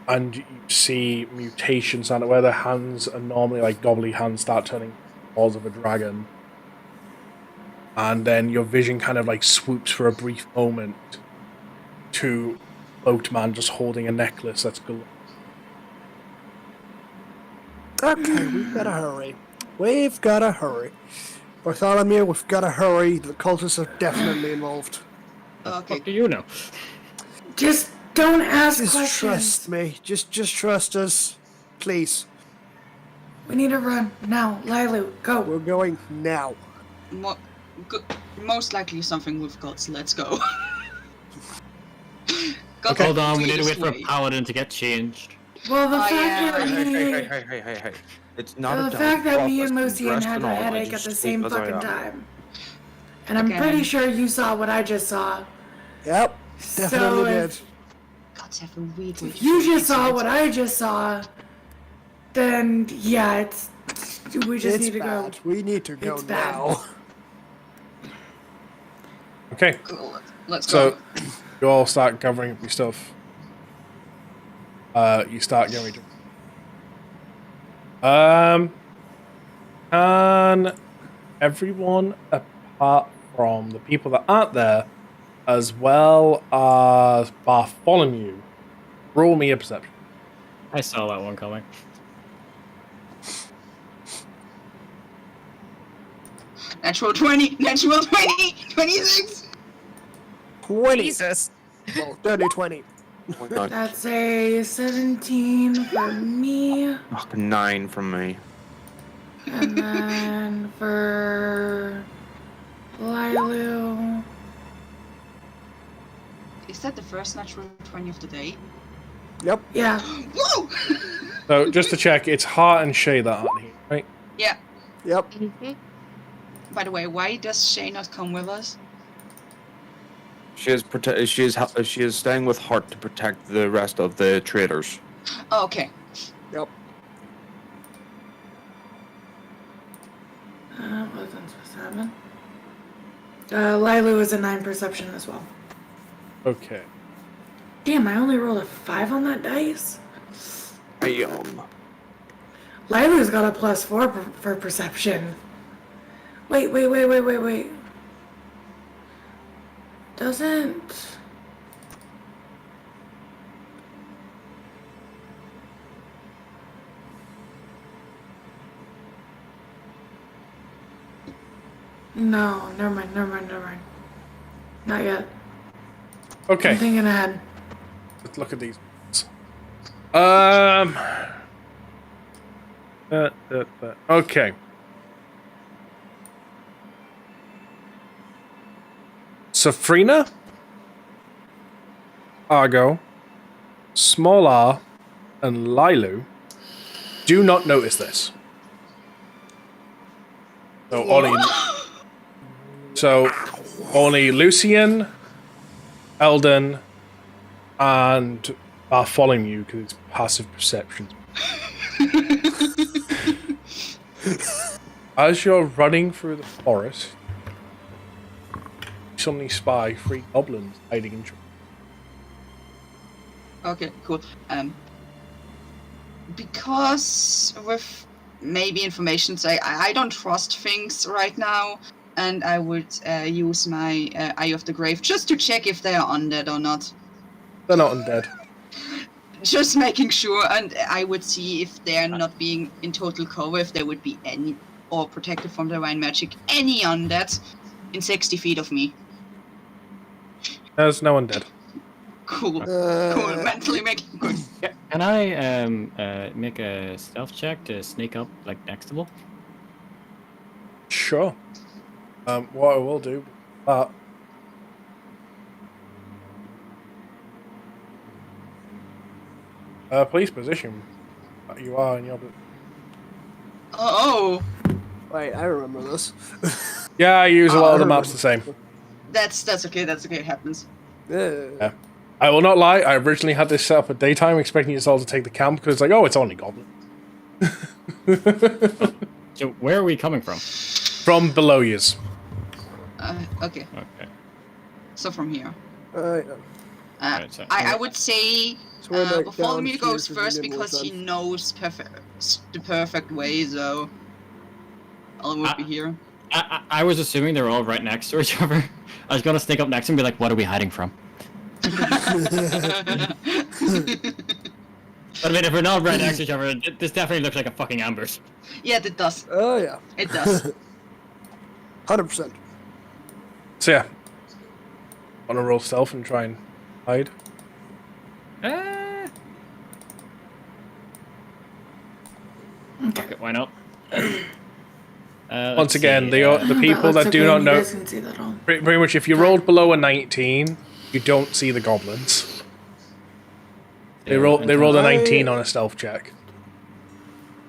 And you see mutations on it, where their hands are normally like gobbly hands start turning paws of a dragon. And then your vision kind of like swoops for a brief moment to Boatman just holding a necklace that's glowing. Okay, we've gotta hurry. We've gotta hurry. Bartholomew, we've gotta hurry. The cultists are definitely involved. Okay. What do you know? Just don't ask Just questions. trust me. Just trust us. Please. We need to run now. Lilu, go. We're going now. Most likely something with gods. Let's go. got Hold on, we need to weirdest wait for way. Paladin to get changed. Well, the Oh, fact yeah. that Hey. It's not the a fact that me and prophecy, Lucian dressed had and a all, I headache at just the sleep same as I fucking am. time. And I'm Again. pretty sure you saw what I just saw. Yep, definitely So did. Gods have a weird way if to you show just saw insights. what I just saw, then yeah, we just It's need to bad. go. We need to go It's bad. now. Okay, Cool. Let's so go. you all start covering up your stuff. You start going. Can everyone apart from the people that aren't there, as well as Bartholomew, roll me a perception. I saw that one coming. Natural 20, natural 20, 26. 20. Jesus. Well, dirty 20. Oh my God. That's a 17 for me, Fuck, 9 from me. and then for Lilu. Is that the first natural 20 of the day? Yep. Yeah. Whoa! So just to check, it's Hart and Shay that aren't here, right? Yeah. Yep. By the way, why does Shay not come with us? She is staying with Hart to protect the rest of the traders. Oh, okay. Yep. Wasn't for 7. Lilu is a 9 perception as well. Okay. Damn, I only rolled a 5 on that dice. Bam. Lilu's got a +4 for perception. Wait. Doesn't... No, never mind. Not yet. I'm Okay. thinking ahead. Let's look at these. Okay. Safrina, Argo, Small R, and Lilu do not notice this. So only Lucian, Eldon, and Bartholomew, because it's passive perception. As you're running through the forest, you suddenly spy 3 goblins hiding in trees. Okay, cool. Because with maybe information, I don't trust things right now, and I would use my Eye of the Grave just to check if they are undead or not. They're not undead. Just making sure, and I would see if they're not being in total cover, if there would be any, or protected from divine magic, any undead in 60 feet of me. There's no undead. Cool. Cool. Mentally making good. Can I make a stealth check to sneak up like next to them? Sure. What I will do, please position. You are in your. Oh, Wait, I remember this. Yeah, I use a lot of the I maps the same. that's okay. That's okay. It happens. Yeah. I will not lie. I originally had this set up at daytime, expecting us all to take the camp because it's like, oh, it's only goblin. So where are we coming from? From below yous. Okay. Okay. So from here. Yeah. Right, so- I would say So we're like Bartholomew down goes here first we didn't because work he on. knows the perfect way. So I would be here. I was assuming they were all right next to each other. I was gonna sneak up next and be like, "What are we hiding from?" But I mean, if we're not right next to each other, this definitely looks like a fucking ambush. Yeah, it does. Oh yeah. It does. 100%. So yeah, want to roll stealth and try and hide. Okay, why not? Once again, the people that do not You know, guys can see that all. pretty much, if you rolled below a 19, you don't see the goblins. They rolled a 19 on a stealth check.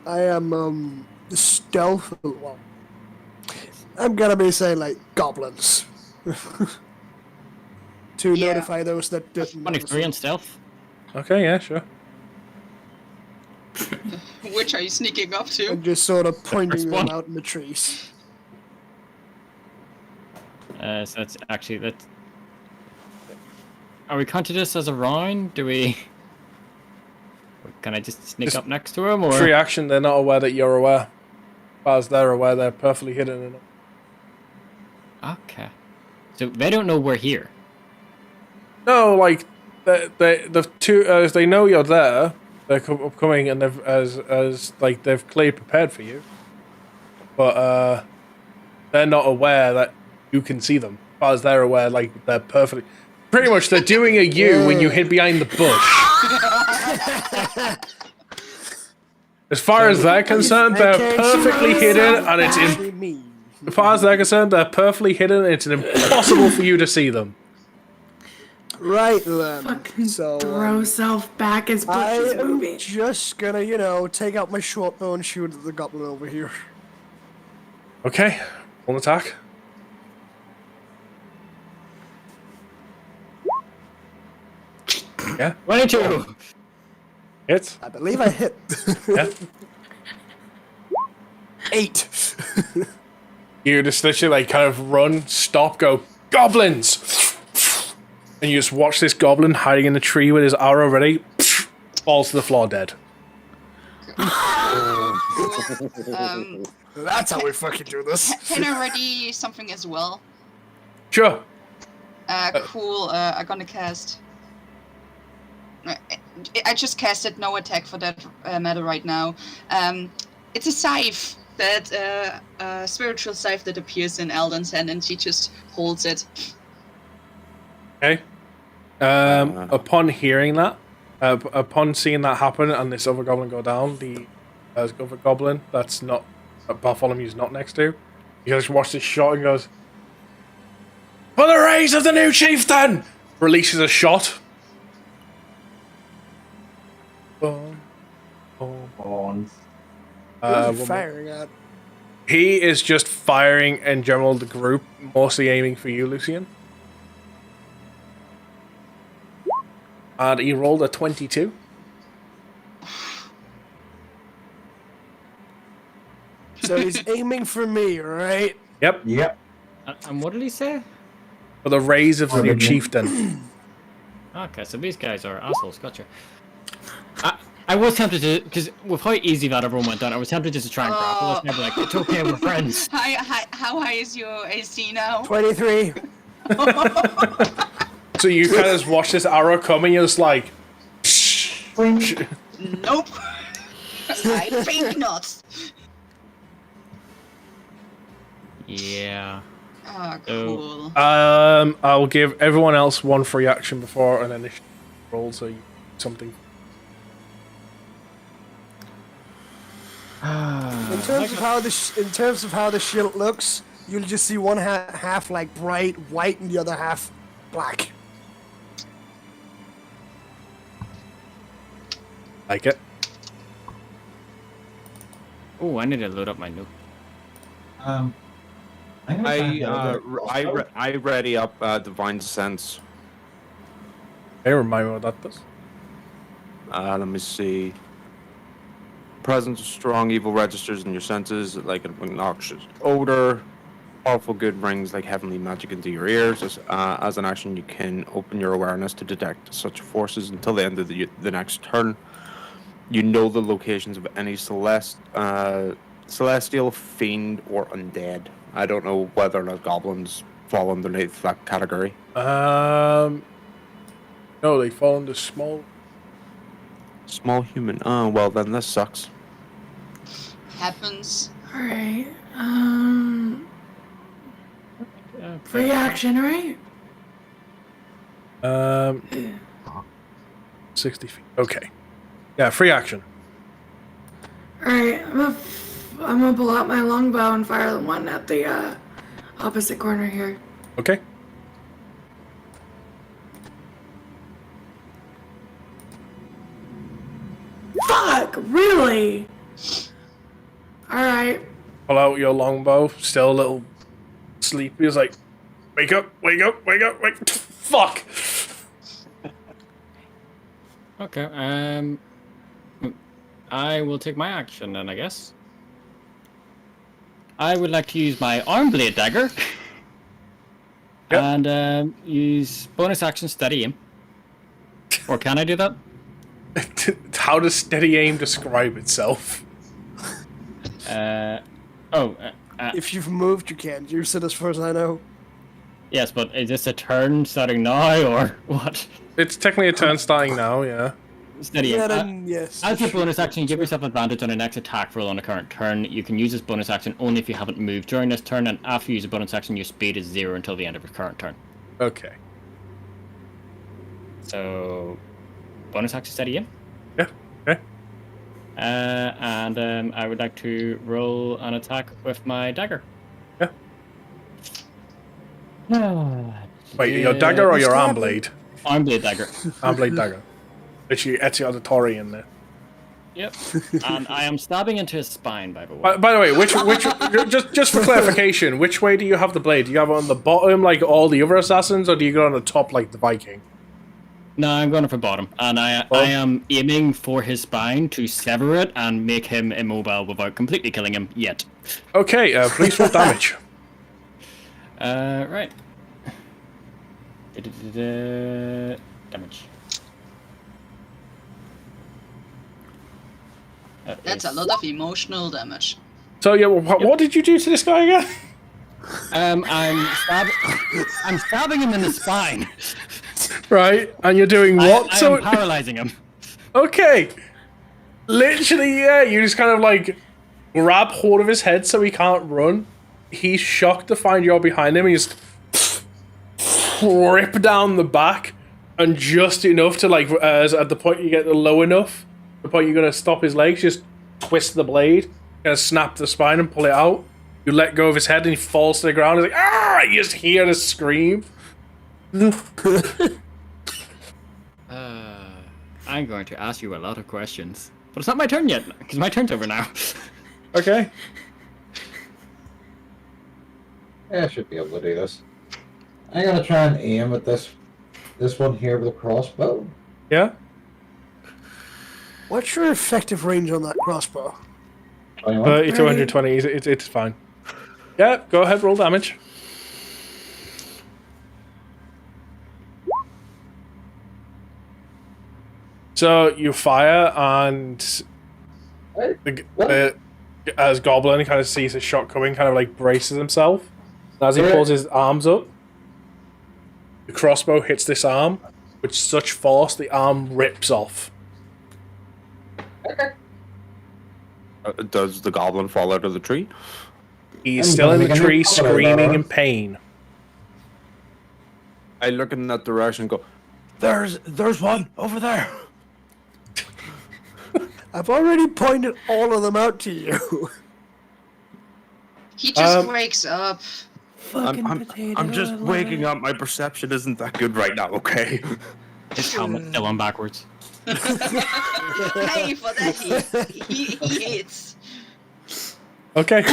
I am stealth. Well, I'm gonna be saying like goblins to Yeah. notify those that didn't. 23 on stealth. Okay, yeah, sure. Which are you sneaking up to? And just sort of pointing them one. out in the trees. So that's actually that. Are we counting this as a round? Do we? Can I just sneak Just up next to him, or? Free action, they're not aware that you're aware. As far as they're aware, they're perfectly hidden in it. Okay. So they don't know we're here. No, like, the two, as they know you're there, they're coming and they've, as like, they've clearly prepared for you. But, they're not aware that you can see them. As far as they're aware, like, they're perfectly... Pretty much, they're doing a you when you hid behind the bush. As far as they're concerned, they're perfectly hidden, and it's as far as they're concerned, they're perfectly hidden. It's impossible for you to see them. Right then. Fucking So throw self back as I Butch's am movie. just gonna, take out my short bow and shoot at the goblin over here. Okay, one attack. Yeah, 22. hits. I believe I hit. Yeah. 8. You just literally like kind of run, stop, go, goblins! And you just watch this goblin hiding in the tree with his arrow ready, falls to the floor dead. That's how we fucking do this. Can I ready something as well? Sure. Cool. I'm gonna cast. I just casted no attack for that matter right now. It's a scythe that spiritual scythe that appears in Elden's hand, and she just holds it. Okay. Upon hearing that, upon seeing that happen and this other goblin go down, the other goblin that's not Bartholomew's not next to, you guys watch this shot and goes, "For the rays of the new chieftain!" Releases a shot. Boom. Boom. On. Who's he firing at? He is just firing in general the group, mostly aiming for you, Lucian. And he rolled a 22. So he's aiming for me, right? Yep. Yep. And what did he say? For the rays of the new chieftain. Okay, so these guys are assholes. Gotcha. I was tempted to, because with how easy that everyone went down, I was tempted just to try and grapple us. And I'd be like, it's okay, we're friends. How high is your AC now? 23. So you kind of watch this arrow come and you're just like... Nope. I think not. Yeah. Oh, cool. I'll give everyone else one free action before an initiative roll, so you something. In terms of how the shield looks, you'll just see one half like bright white and the other half black. Like it. Oh, I need to load up my note. I ready up Divine Sense. Hey, remind me what that does. Let me see. Presence of strong evil registers in your senses, like an obnoxious odor. Powerful good rings like heavenly magic into your ears. As an action, you can open your awareness to detect such forces until the end of the next turn. You know the locations of any celestial, fiend, or undead. I don't know whether or not goblins fall underneath that category. No, they fall into small. Small human. Oh, well then this sucks. Happens. Alright, free action, right? 60 feet. Okay. Yeah, free action. Alright, I'm gonna pull out my longbow and fire the one at the opposite corner here. Okay. Fuck, really? Alright. Pull out your longbow, still a little sleepy. He's like, wake up, wake up, wake up, wake up. Fuck! Okay, I will take my action then, I guess. I would like to use my arm blade dagger. Yep. And use bonus action steady aim. Or can I do that? How does steady aim describe itself? If you've moved, you can use it as far as I know. Yes, but is this a turn starting now, or what? It's technically a turn starting now, yeah. Steady Yeah, aim. then, yes. As a bonus action, give yourself advantage on your next attack roll on a current turn. You can use this bonus action only if you haven't moved during this turn, and after you use a bonus action, your speed is 0 until the end of your current turn. Okay. So, bonus action steady aim. Yeah, okay. And I would like to roll an attack with my dagger. Yeah. Wait, your dagger or your arm blade? Arm blade dagger. Arm blade dagger. Literally, Ezio Auditore in there. Yep. And I am stabbing into his spine, by the way. By the way, which just for clarification, which way do you have the blade? Do you have it on the bottom like all the other assassins, or do you go on the top like the Viking? No, I'm going for bottom, and I am aiming for his spine to sever it and make him immobile without completely killing him yet. Okay, please roll damage. Right. Damage. That's a lot of emotional damage. So yeah, what did you do to this guy again? I'm stabbing him in the spine. Right, and you're doing what? I am paralyzing him. Okay. Literally, yeah, you just kind of like grab hold of his head so he can't run. He's shocked to find you're behind him, and you just rip down the back, and just enough to like, as at the point you get low enough, the point you're gonna stop his legs, just twist the blade, kind of snap the spine and pull it out. You let go of his head and he falls to the ground. He's like, ah! You just hear the scream. I'm going to ask you a lot of questions, but it's not my turn yet because my turn's over now. Okay. Yeah, I should be able to do this. I'm gonna try and aim at this one here with a crossbow. Yeah. What's your effective range on that crossbow? 30 to 120. It's fine. Yeah, go ahead. Roll damage. So you fire, and as Goblin kind of sees a shot coming, kind of like braces himself. And as he pulls his arms up, the crossbow hits this arm with such force the arm rips off. Does the goblin fall out of the tree? He's still in the tree, screaming in pain. I look in that direction and go, there's one over there. I've already pointed all of them out to you. He just wakes up. I'm just waking up. My perception isn't that good right now, okay? His helmet still on backwards. Hey, for that he hits. Okay.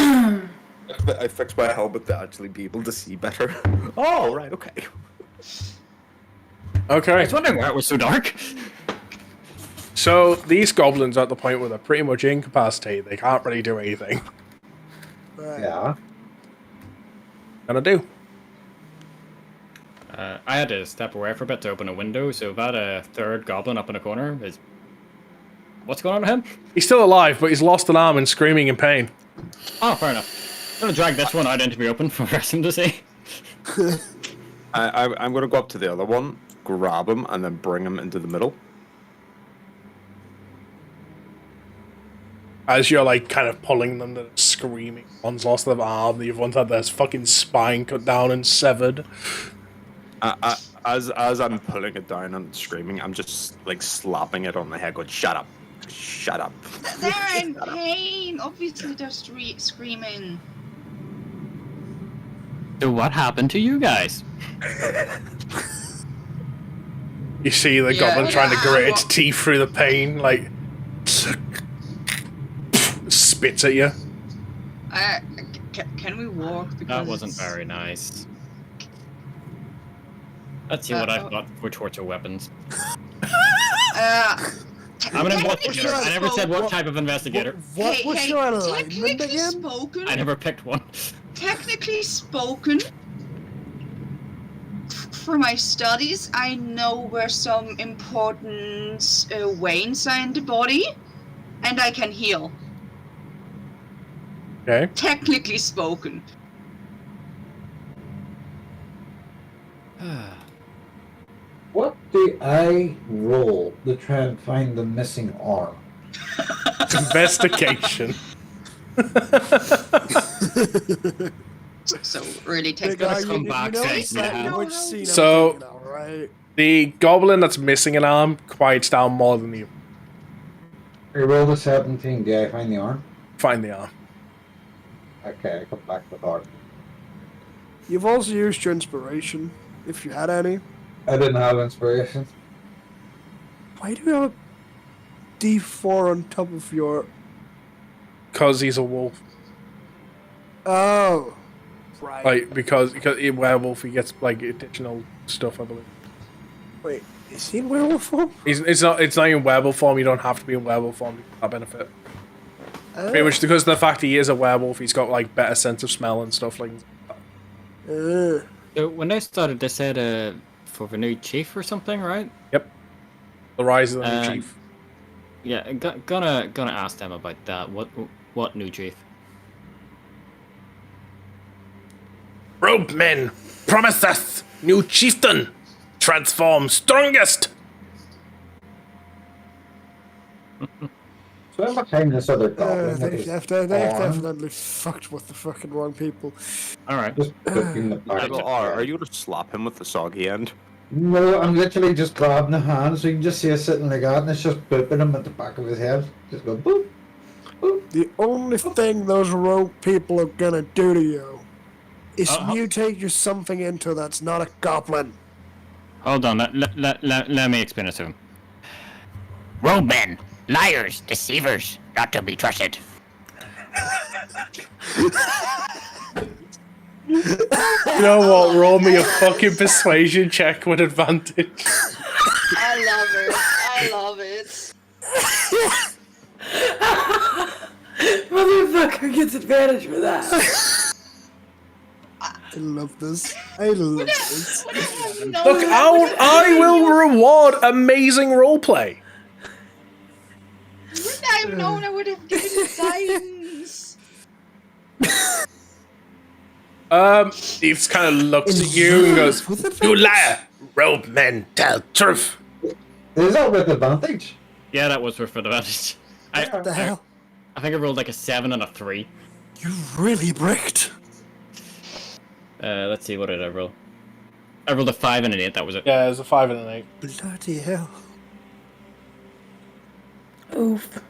I fixed my helmet to actually be able to see better. Oh, right, okay. Okay. I was wondering why it was so dark. So these goblins are at the point where they're pretty much incapacitated. They can't really do anything. Right. Yeah. Gonna do. I had to step away for a bit to open a window, so that third goblin up in the corner is... What's going on with him? He's still alive, but he's lost an arm and screaming in pain. Oh, fair enough. I'm gonna drag this one out into the open for the rest of them to see. I'm gonna go up to the other one, grab him, and then bring him into the middle. As you're like kind of pulling them, they're screaming. One's lost their arm, the other one's had their fucking spine cut down and severed. As I'm pulling it down and screaming, I'm just like slapping it on the head, going, "Shut up, shut up." They're in pain. Obviously, they're screaming. So what happened to you guys? You see the goblin trying to grit its teeth through the pain, like... spits at you. Can we walk? Because That wasn't it's- very nice. Let's see what I've got for torture weapons. I'm an investigator. I never said what type of investigator. What was your alignment technically again? spoken, I never picked one. technically spoken, for my studies, I know where some important veins are in the body, and I can heal. Okay. Technically spoken. What do I roll to try and find the missing arm? Investigation. So really Big technical. guy, come back know saying, exactly yeah. which scene I'm So- thinking of, right? The goblin that's missing an arm quiets down more than you I rolled a 17. Do I find the arm? find the arm. Okay, I come back with arm. You've also used your inspiration, if you had any. I didn't have inspiration. Why do you have a D4 on top of your... Because he's a wolf. Oh. Right. Like, because a werewolf, he gets, like, additional stuff, I believe. Wait, is he in werewolf form? It's not in werewolf form, you don't have to be in werewolf form to get that benefit. Pretty much because of the fact he is a werewolf, he's got, like, better sense of smell and stuff like that. So when they started, they said for the new chief or something, right? Yep. The rise of the new chief. Yeah, gonna ask them about that. What new chief? Robe men, promise us, new chieftain, transform strongest. So I'm behind this other goblin. with They've his definitely fucked with the fucking wrong people. All right. Just putting the back. Are you gonna slap him with the soggy end? No, I'm literally just grabbing the hand, so you can just see it sitting like that, and it's just booping him at the back of his head. Just go boop, boop. The only thing those rogue people are gonna do to you is mutate you something into that's not a goblin. Hold on. Let me explain it to him. Rogue men, liars, deceivers, not to be trusted. You know what? Roll me a fucking persuasion check with advantage. I love it. I love it. Motherfucker gets advantage for that. I love this. I love this. Look, I will reward amazing roleplay. Wouldn't I have known I would have given you guidance? He just kind of looks at you and goes, "You liar! Robe men, tell truth." Is that with advantage? Yeah, that was for advantage. What the hell? I think I rolled like a 7 and a 3. You really bricked. Let's see, what did I roll? I rolled a 5 and an 8. That was it. Yeah, there's a 5 and an 8. Bloody hell. Oof.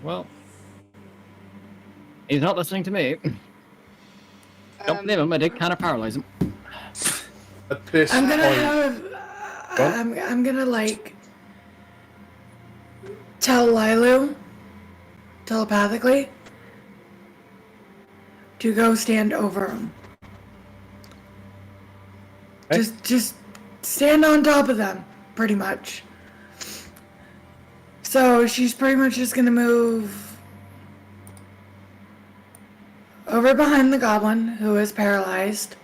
Well, he's not listening to me. Don't blame him. I did kind of paralyze him. At this I'm gonna point, have. I'm gonna like tell Lilu telepathically to go stand over him. Okay. Just stand on top of them, pretty much. So she's pretty much just gonna move over behind the goblin who is paralyzed.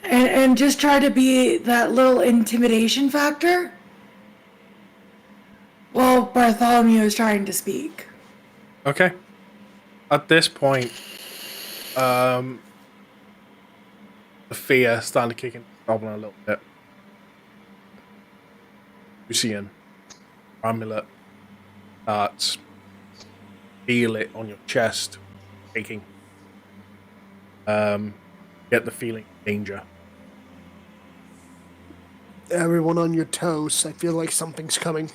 And just try to be that little intimidation factor while Bartholomew is trying to speak. okay. At this point, the fear starting to kick in the goblin a little bit. Lucian, amulet starts, feel it on your chest, shaking. Get the feeling of danger. Everyone on your toes. I feel like something's coming.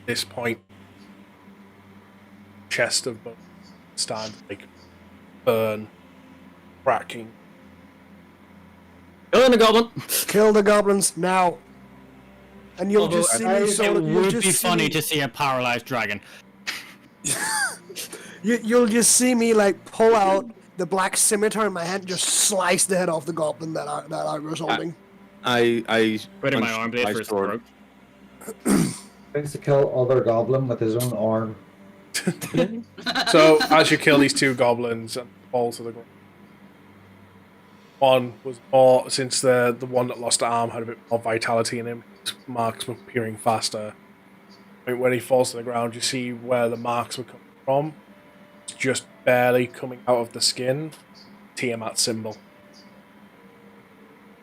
This point, chest of bones start to like burn, cracking. Killing the goblin. Kill the goblins now. And you'll Although just see me it sort of. You'll would just be see funny me, to see a paralyzed dragon. you'll just see me like pull out the black scimitar in my hand, and just slice the head off the goblin that I was holding. I Put in my punched arm blade my for his sword. throat. Tries to kill other goblin with his own arm. So as you kill these two goblins and fall to the ground, one was more, since the one that lost the arm had a bit more vitality in him, his marks were appearing faster. When he falls to the ground, you see where the marks were coming from. It's just barely coming out of the skin. Tiamat symbol.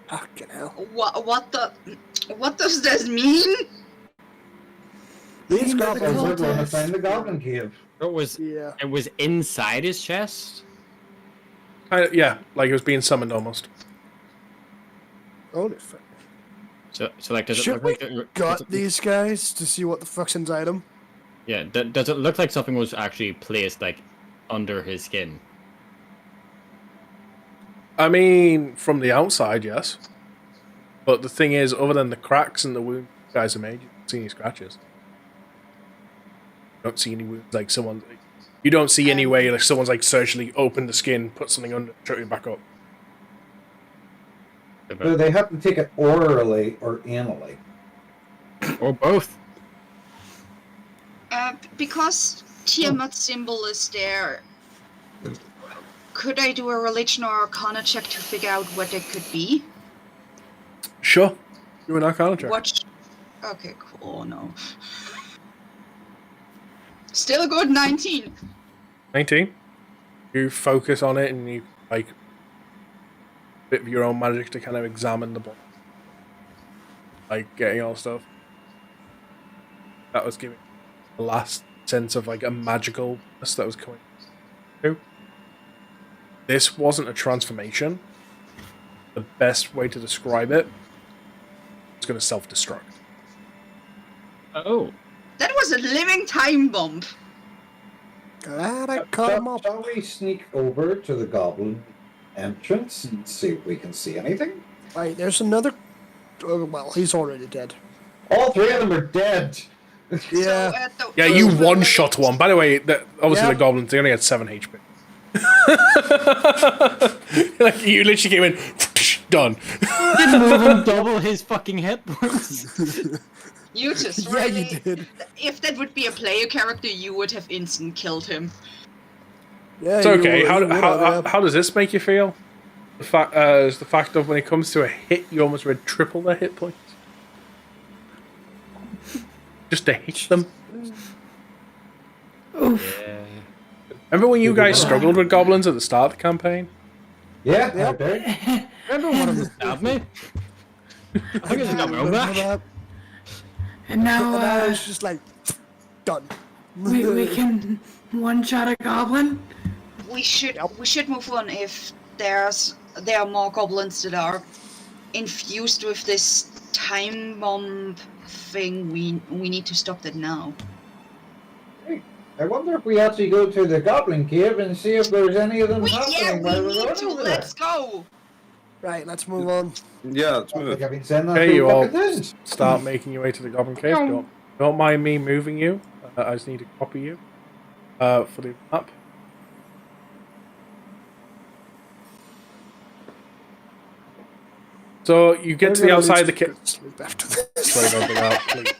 Fucking hell. What does this mean? These Into the goblins We're are going to cultists. find the goblin cave. It was Yeah. it was inside his chest. Yeah, like it was being summoned almost. Holy fuck. So like, does it Should look like does Got it- these guys to see what the fuck's inside them. Yeah, does it look like something was actually placed like under his skin? I mean, from the outside, yes. But the thing is, other than the cracks and the wounds you guys have made, you don't see any scratches. You don't see any wounds like someone. You don't see any way like someone's like surgically opened the skin, put something under, shut it back up. Do they have to take it orally or anally? Or both. Because Tiamat symbol is there, could I do a religion or arcana check to figure out what it could be? Sure. Do an arcana check. What? Okay, cool. Oh, no. Still a good 19. 19. You focus on it and you like a bit of your own magic to kind of examine the body. Like getting all stuff. That was giving the last sense of like a magicalness that was coming through. This wasn't a transformation. The best way to describe it is going to self-destruct. Oh. That was a living time bomb. Glad I cut him up. Shall we sneak over to the goblin entrance and see if we can see anything? Right, there's another. Oh, well, he's already dead. All three of them are dead. Yeah. Yeah, you one-shot one. By the way, obviously Yeah. the goblins, they only had 7 HP. Like, you literally came in, done. Didn't move him double his fucking hit points. You just Yeah, really, you did. If that would be a player character, you would have instant killed him. Yeah, It's you okay. would- How, you would how, have, how, how does this make you feel? The fact is the fact of when it comes to a hit, you almost read triple their hit points. Just to hit them. Remember when you guys struggled with goblins at the start of the campaign? Yeah, Yep. okay. Remember one of them? Stab me. I think it's got my own back. And And now now it's just like done. we can one-shot a goblin. We should move on if there are more goblins that are infused with this time bomb thing. We need to stop that now. I wonder if we actually go to the goblin cave and see if there's any of them We happening while we're need going to. over Let's go. Right, let's move on. Yeah, let's there. move. Like I've been saying that Okay, for you a all couple of days. start making your way to the goblin cave. Don't mind me moving you. I just need to copy you for the map. So you get to the outside of the cave. Sleep after this. Sorry, don't bring out, please.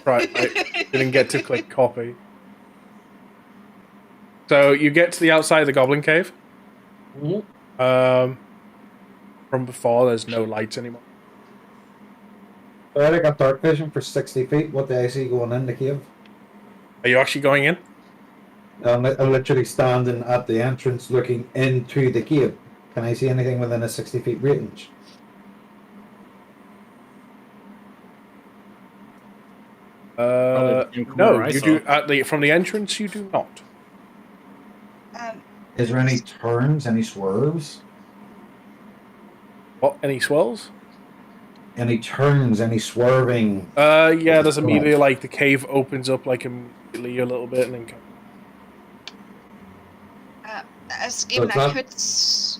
Right, I didn't get to click copy. So you get to the outside of the goblin cave. Mhm. From before, there's no lights anymore. Alright, I got dark vision for 60 feet. What do I see going in the cave? Are you actually going in? I'm literally standing at the entrance looking into the cave. Can I see anything within a 60 feet range? Probably the same No, corner I you saw. do from the entrance. You do not. Is there any turns, any swerves? What? Any swells? Any turns, any swerving? Yeah. There's immediately like the cave opens up like immediately a little bit and then. As given, So I it's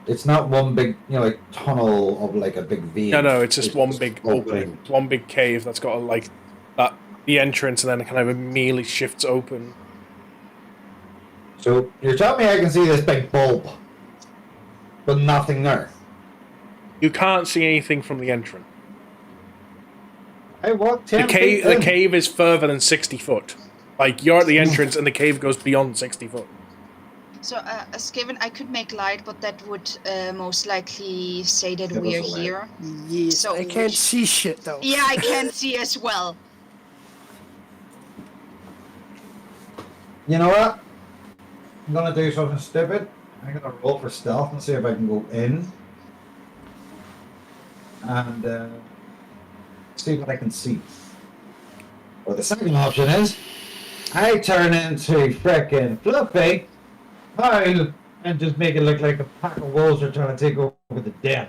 could. It's not one big, like tunnel of like a big vein. No, it's just one big opening. It's one big cave that's got like that the entrance, and then it kind of immediately shifts open. So you're telling me I can see this big bulb, but nothing there. You can't see anything from the entrance. I walked The 10 feet in. cave is further than 60 foot. Like, you're at the entrance and the cave goes beyond 60 foot. So, Skaven, I could make light, but that would most likely say that Give us we're a light. here. Yes, So I can't we- see shit though. Yeah, I can't see as well. You know what? I'm gonna do something stupid. I'm gonna roll for stealth and see if I can go in. And see what I can see. Or the second option is, I turn into frickin' Fluffy, Kyle, and just make it look like a pack of wolves are trying to take over the den.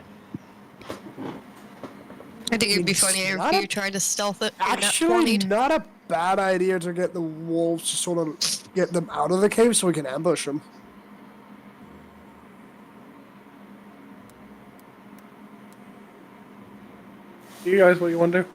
I think it'd be funnier if you tried to stealth it in that 20. Not a bad idea to get the wolves to sort of get them out of the cave so we can ambush them. You guys, what you want to do?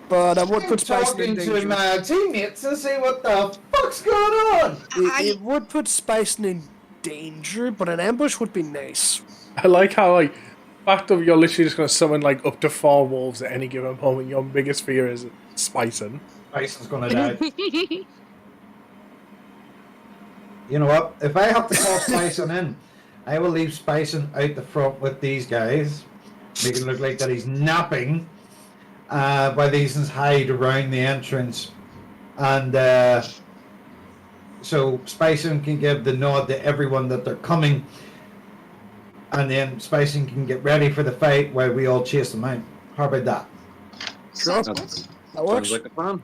But I would I'm put Spicing in talking to danger. my teammates and see what the fuck's going on. It would put Spicing in danger, but an ambush would be nice. I like how, like, fact of you're literally just going to summon, like, up to 4 wolves at any given moment. Your biggest fear is spicing. Bison's gonna die. You know what? If I have to call Spicing in, I will leave Spicing out the front with these guys, make it look like that he's napping, while these things hide around the entrance, and so Spicing can give the nod to everyone that they're coming, and then Spicing can get ready for the fight while we all chase them out. How about that? Sounds Sure. good. That works. Sounds like a plan.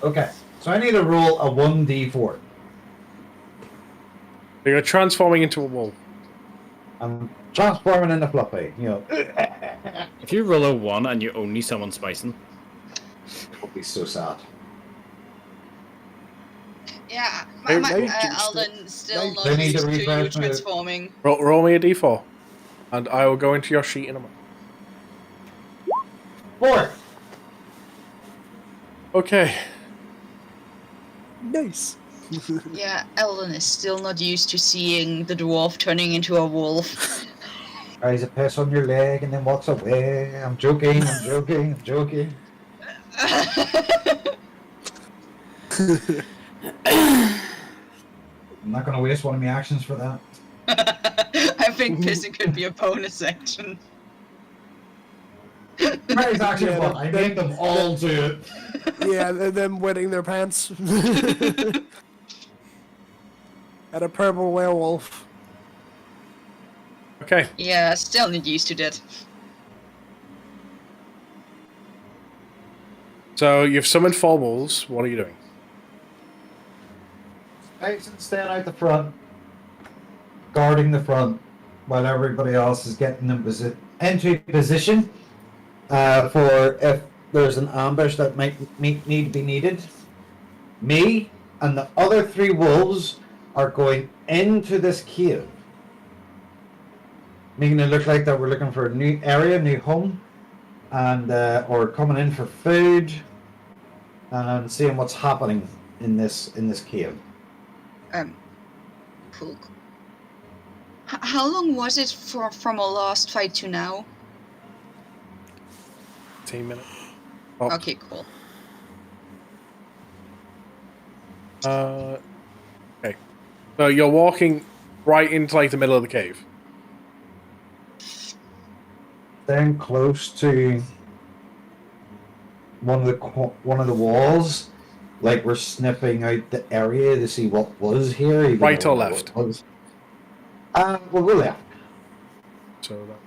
Okay, so I need to roll a 1d4. You're transforming into a wolf. I'm transforming into Fluffy, If you roll a 1 and you only summon Spicing, It would be so sad. Yeah, Maybe jinxed Alden still Maybe- not They need used to to refresh my- transforming. Roll me a d4, and I will go into your sheet in a moment. 4. Okay. Nice. Yeah, Alden is still not used to seeing the dwarf turning into a wolf. Tries a piss on your leg and then walks away. I'm joking, I'm joking, I'm joking. I'm not gonna waste one of my actions for that. I think pissing could be a bonus action. That is actually Yeah, fun. I made them all do it. Yeah, and them wetting their pants. And a purple werewolf. Okay. Yeah, still not used to that. So you've summoned 4 wolves. What are you doing? Tyson staying out the front, guarding the front, while everybody else is getting into position for if there's an ambush that might need to be needed. Me and the other 3 wolves are going into this cave, making it look like that we're looking for a new area, new home, and or coming in for food, and seeing what's happening in this cave. Cool. How long was it from our last fight to now? 10 minutes. Oh. Okay, cool. Okay. So you're walking right into like the middle of the cave. Staying close to one of the walls, like we're sniffing out the area to see what was here. even Right though or we know left? what was. We'll go left. So that.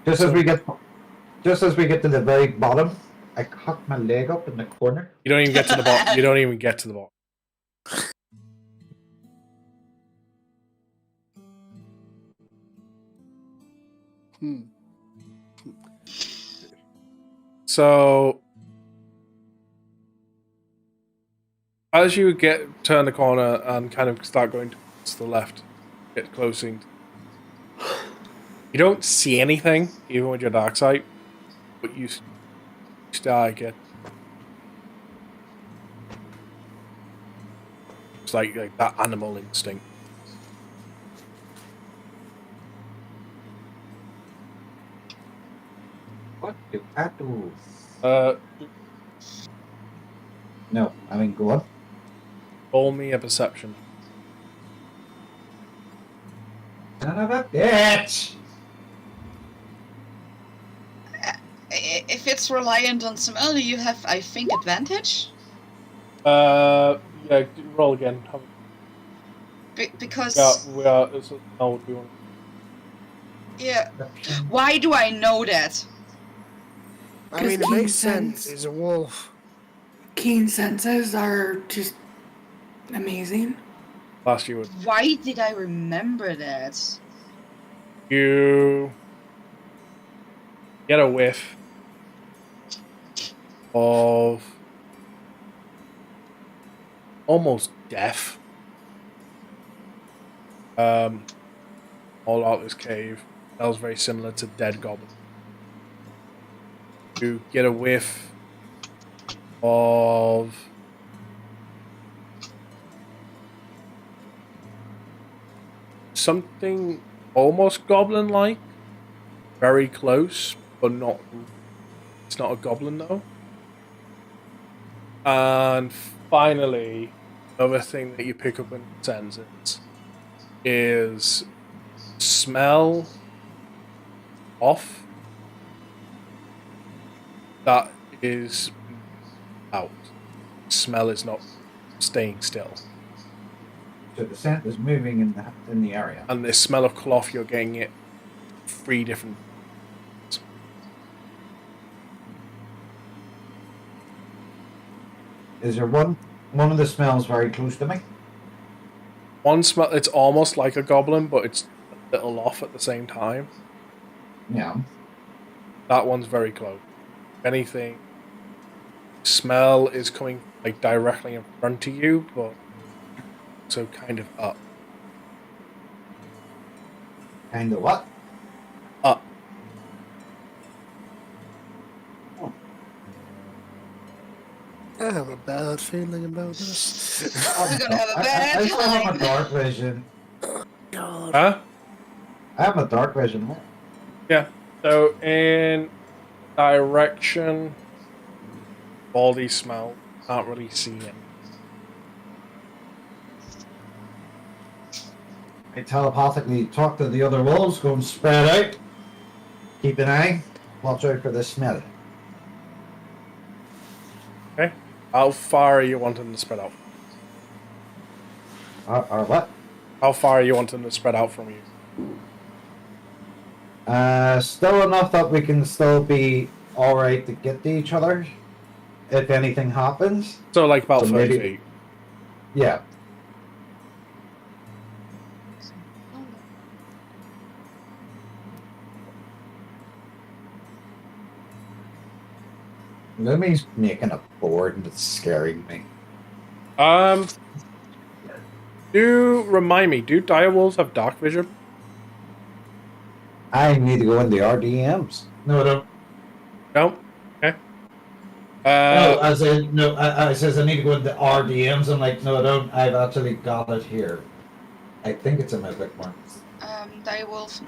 Just as we get to the very bottom, I cock my leg up in the corner. You don't even get to the bottom. You don't even get to the bottom. So As you turn the corner and kind of start going to the left, get closing, you don't see anything, even with your dark sight, but you start get. It's like that animal instinct. What do I do? No, I mean, go on. Roll me a perception. Son of a bitch! If it's reliant on smell, you have, I think, advantage. Yeah, roll again. Because No, do you want? yeah, why do I know that? I mean, it Keen makes sense. sense. He's a wolf. Keen senses are just amazing. Last you would. Why did I remember that? You get a whiff of almost death. All out this cave. Smells very similar to dead goblin. You get a whiff of something almost goblin-like, very close, but not. It's not a goblin though. And finally, another thing that you pick up in senses is smell off. That is out. Smell is not staying still. So the scent is moving in the area. And the smell of cloth, you're getting it 3 different. Is there one of the smells very close to me? One smell, it's almost like a goblin, but it's a little off at the same time. Yeah. That one's very close. If anything, smell is coming like directly in front of you, but so kind of up. Kind of what? Up. I have a bad feeling about this. We're gonna have a bad I still have time. a dark vision. God. Huh? I have a dark vision. Yeah. So in direction, all these smell, can't really see it. I telepathically talk to the other wolves, go and spread out. Keep an eye. Watch out for the smell. Okay. How far are you wanting to spread out? Or what? How far are you wanting to spread out from you? Still enough that we can still be alright to get to each other if anything happens. So like about So 30 maybe- feet. Yeah. Lumi's making a board and it's scaring me. Do remind me, do direwolves have dark vision? I need to go in the RDMs. No, I don't. No? Okay. No, as in, no, I says I need to go into RDMs. I'm like, no, I don't. I've actually got it here. I think it's a mythic one. Direwolf.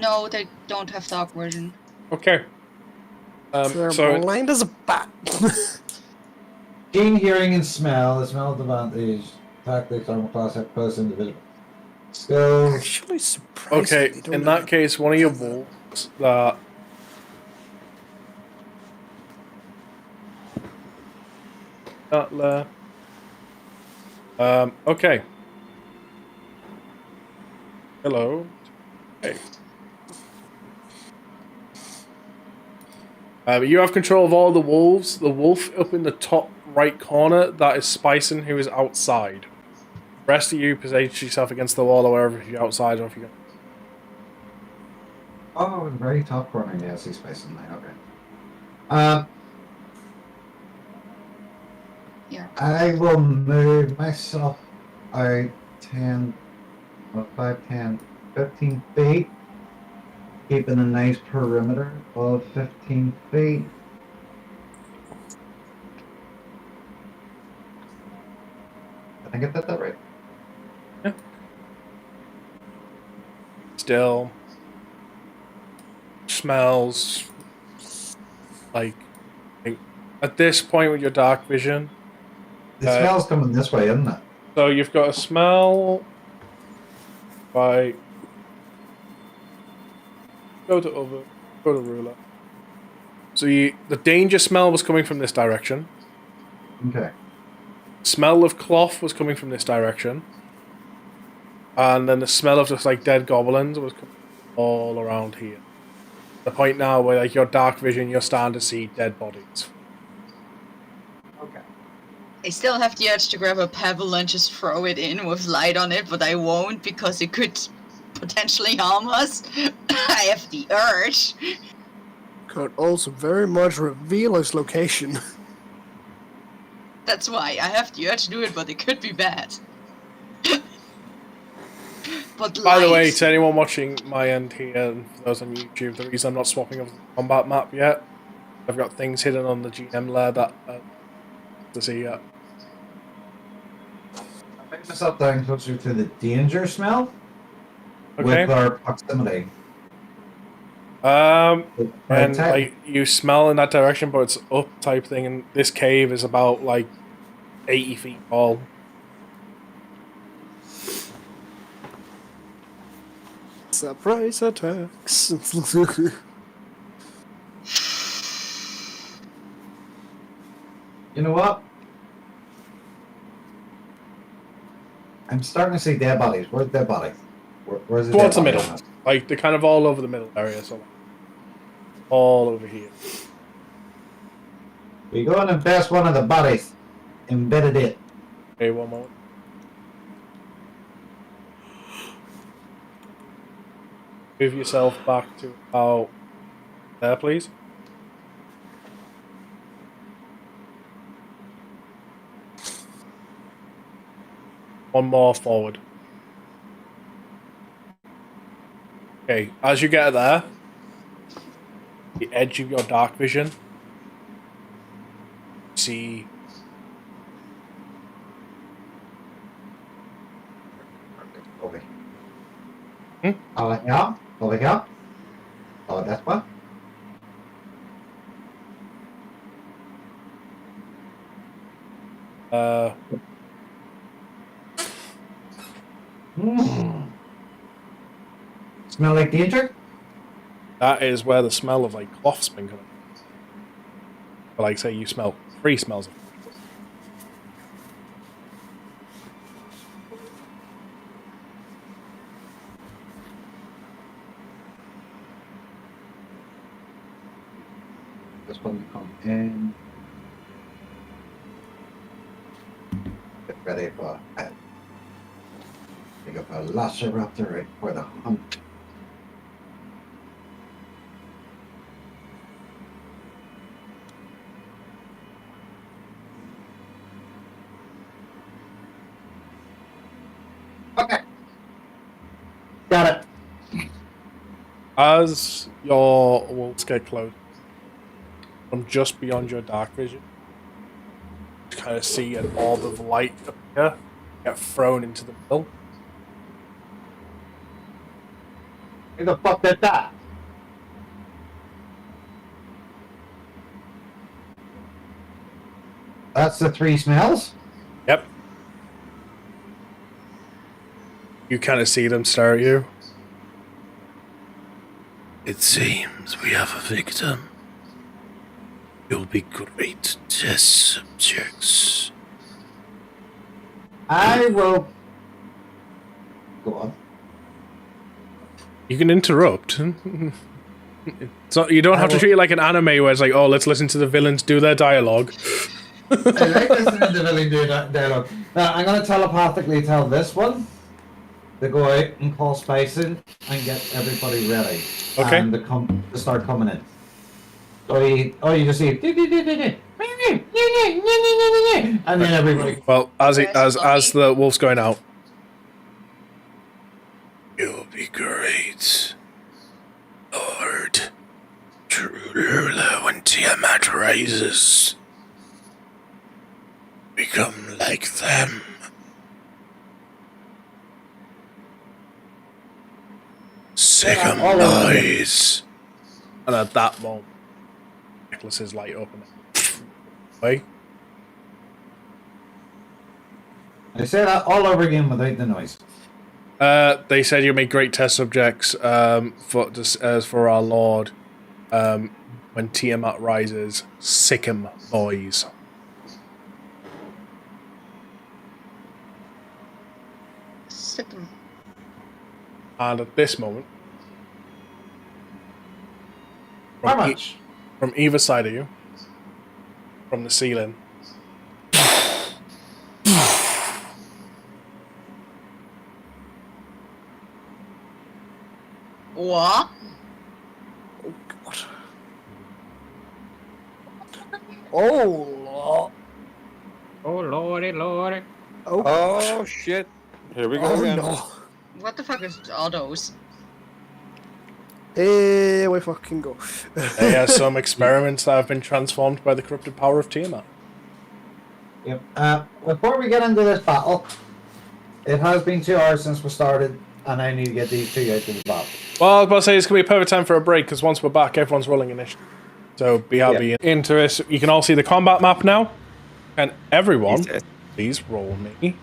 No, they don't have dark vision. Okay. They're So blind as a bat. Keen hearing and smell. The smell advantage. Tactics, armor class, plus individual. Skills. Actually, surprisingly, okay, don't in that have- case, one of your wolves that Cutler. Okay. Hello. Hey. You have control of all the wolves. The wolf up in the top right corner, that is Spicing, who is outside. The rest of you position yourself against the wall or wherever, if you're outside or if you're... Oh, very top corner. Yeah, I see space in there. Okay. here. I will move myself out 10, 5, 10, 15 feet, keeping a nice perimeter of 15 feet. I think I did that right. Still smells like at this point with your dark vision. The smell's coming this way, isn't it? So you've got a smell by go to ruler. So the danger smell was coming from this direction. Okay. Smell of cloth was coming from this direction. And then the smell of just like dead goblins was coming all around here. The point now where like your dark vision, you're starting to see dead bodies. Okay. I still have the urge to grab a pebble and just throw it in with light on it, but I won't because it could potentially harm us. I have the urge. Could also very much reveal its location. That's why I have the urge to do it, but it could be bad. But By the way, light. to anyone watching my end here, and for those on YouTube, the reason I'm not swapping over the combat map yet, I've got things hidden on the GM layer that to see yet. I make myself down closer to the danger smell Okay. with our proximity. And Right, like you smell in that direction, but it's up type thing, and this cave is about like 80 feet tall. Surprise attacks. You know what? I'm starting to see dead bodies. Where's dead bodies? Where's the Towards dead the body middle. on us? Like they're kind of all over the middle area, so like, all over here. We go and invest one of the bodies. Embedded it. Okay, one moment. Move yourself back to about there, please. One more forward. Okay, as you get there, the edge of your dark vision, see Over. Hmm? Over here. Over here. Oh, that's one. Smell like danger? that is where the smell of like cloth's been coming. But like say you smell 3 smells of This one to come in. Get ready for a pick up a Velociraptor right for the hunt. Okay. Got it. as your wolves get close from just beyond your dark vision. You kind of see an orb of light appear, get thrown into the middle. Who the fuck did that? That's the 3 smells? Yep. You kind of see them stare at you. It seems we have a victim. You'll be great test subjects. I will go on. You can interrupt. So you don't have to treat it like an anime where it's like, oh, let's listen to the villains do their dialogue. I like listening to the villain do that dialogue. Now, I'm going to telepathically tell this one to go out and call spicing and get everybody ready. Okay. And to start coming in. So you just see. And then everybody. Well, as the wolf's going out, You'll be great, Lord. Truly, when Tiamat rises, become like them. Second noise. and at that moment, Neckless's light up and away. I say that all over again without the noise. They said you make great test subjects for our Lord. When Tiamat rises, sick 'em, boys. Sick 'em. And at this moment, How from, much? from either side of you, from the ceiling, What? Oh, Oh lordy, lordy. Oh shit! Here we go oh again. no. What the fuck is all those? Here we fucking go. they are some experiments that have been transformed by the corrupted power of Tiamat. Yep. Before we get into this battle, it has been 2 hours since we started, and I need to get these two out of the battle. Well, I was about to say it's going to be a perfect time for a break, because once we're back, everyone's rolling initiative. So, BRB into it. You can all see the combat map now. And everyone, please roll me.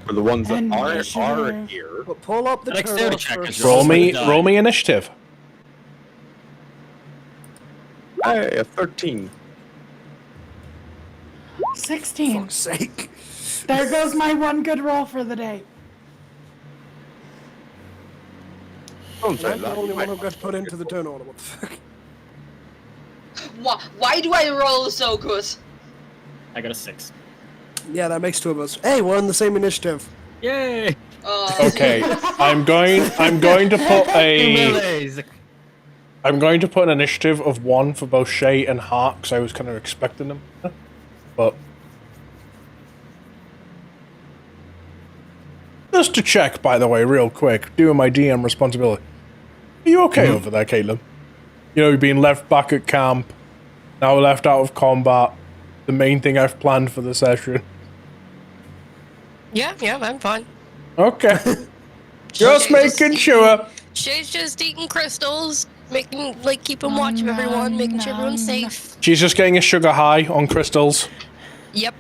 For the ones that are Initiative. here. But pull up the Dexterity turtle check first. is Roll me initiative. Hey, a 13. 16. Fuck's sake. There goes my one good roll for the day. Don't say I'm the that. only one who got put into the turn order. What the fuck? Why do I roll so good? I got a 6. Yeah, that makes 2 of us. Hey, we're on the same initiative. Yay! Okay, I'm going to put an initiative of 1 for both Shay and Hart, because I was kind of expecting them. But just to check, by the way, real quick, doing my DM responsibility. Are you okay over there, Caitlin? You know, you're being left back at camp, now left out of combat. The main thing I've planned for the session. Yeah, I'm fine. Okay. Just making sure. Shay's just eating crystals, keeping watch of everyone, making sure everyone's safe. She's just getting a sugar high on crystals. Yep.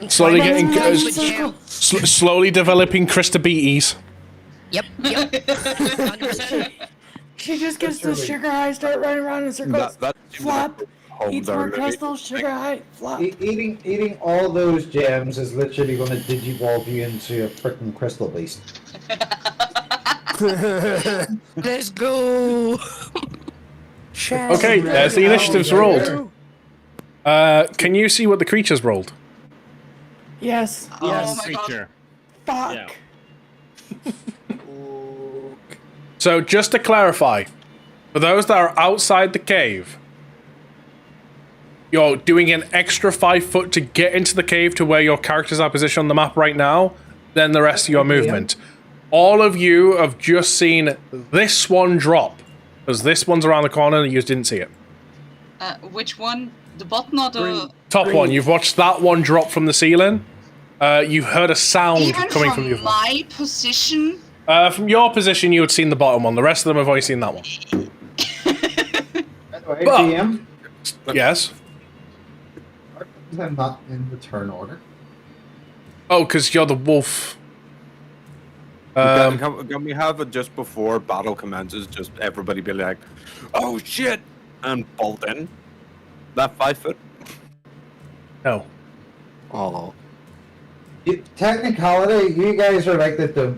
Slowly Finding getting some jam. slowly developing Christabetes. Yep. 100%. She just gets the sugar high, start running around in circles. Flop. Eats more crystals, sugar high, flop. Eating all those gems is literally going to digivolve you into a freaking crystal beast. Let's go. Okay, there's the initiatives rolled. Can you see what the creatures rolled? Yes. Oh my god. Creature. Fuck. Yeah. So just to clarify, for those that are outside the cave, you're doing an extra 5 foot to get into the cave to where your characters are positioned on the map right now, then the rest of your movement. All of you have just seen this one drop, because this one's around the corner and you just didn't see it. Which one? The button or the... Top one, you've watched that one drop from the ceiling. You heard a sound Even coming from from your... my position? From your position, you had seen the bottom one. The rest of them have only seen that one. By the way, But- DM, Yes? I'm not in the turn order. Oh, because you're the wolf. Can we have it just before battle commences? Just everybody be like, "Oh shit!" and bolt in. That 5 foot. No. Oh. Technicality, you guys are like the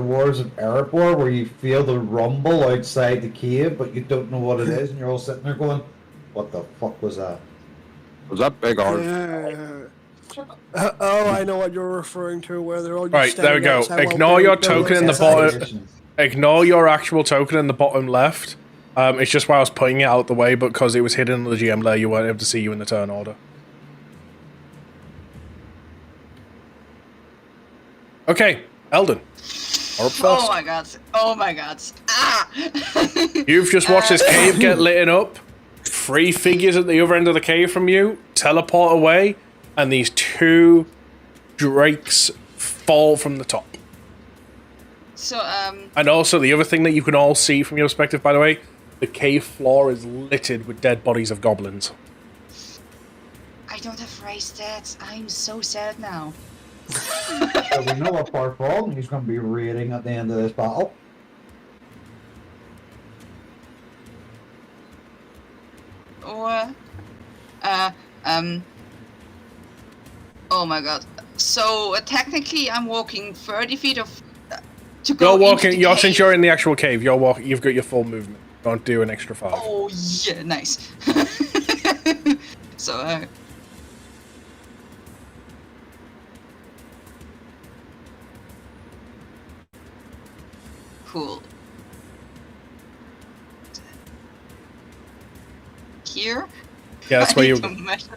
Wars of Erebor, where you feel the rumble outside the cave, but you don't know what it is, and you're all sitting there going, "What the fuck was that?" Was that big hard? Oh, I know what you're referring to, where they're all just Right, there we standing go. outside while Ignore your building token in the outside. bottom. Ignore your actual token in the bottom left. It's just why I was putting it out the way, but because it was hidden in the GM layer, you weren't able to see you in the turn order. Okay, Eldon. You're up first. Oh my god. Oh my god. Ah! You've just watched this cave get lit up. 3 figures at the other end of the cave from you teleport away, and these 2 drakes fall from the top. So, And also, the other thing that you can all see from your perspective, by the way, the cave floor is littered with dead bodies of goblins. I don't have raised stats. I'm so sad now. So we know what Farfall he's going to be raiding at the end of this battle. Or, oh my god. So, technically, I'm walking 30 feet of... to go You're into walking. the Since cave. you're in the actual cave, you're walking. You've got your full movement. Don't do an extra 5. Oh, yeah, nice. So, cool. Here? Yeah, that's where I you. don't measure.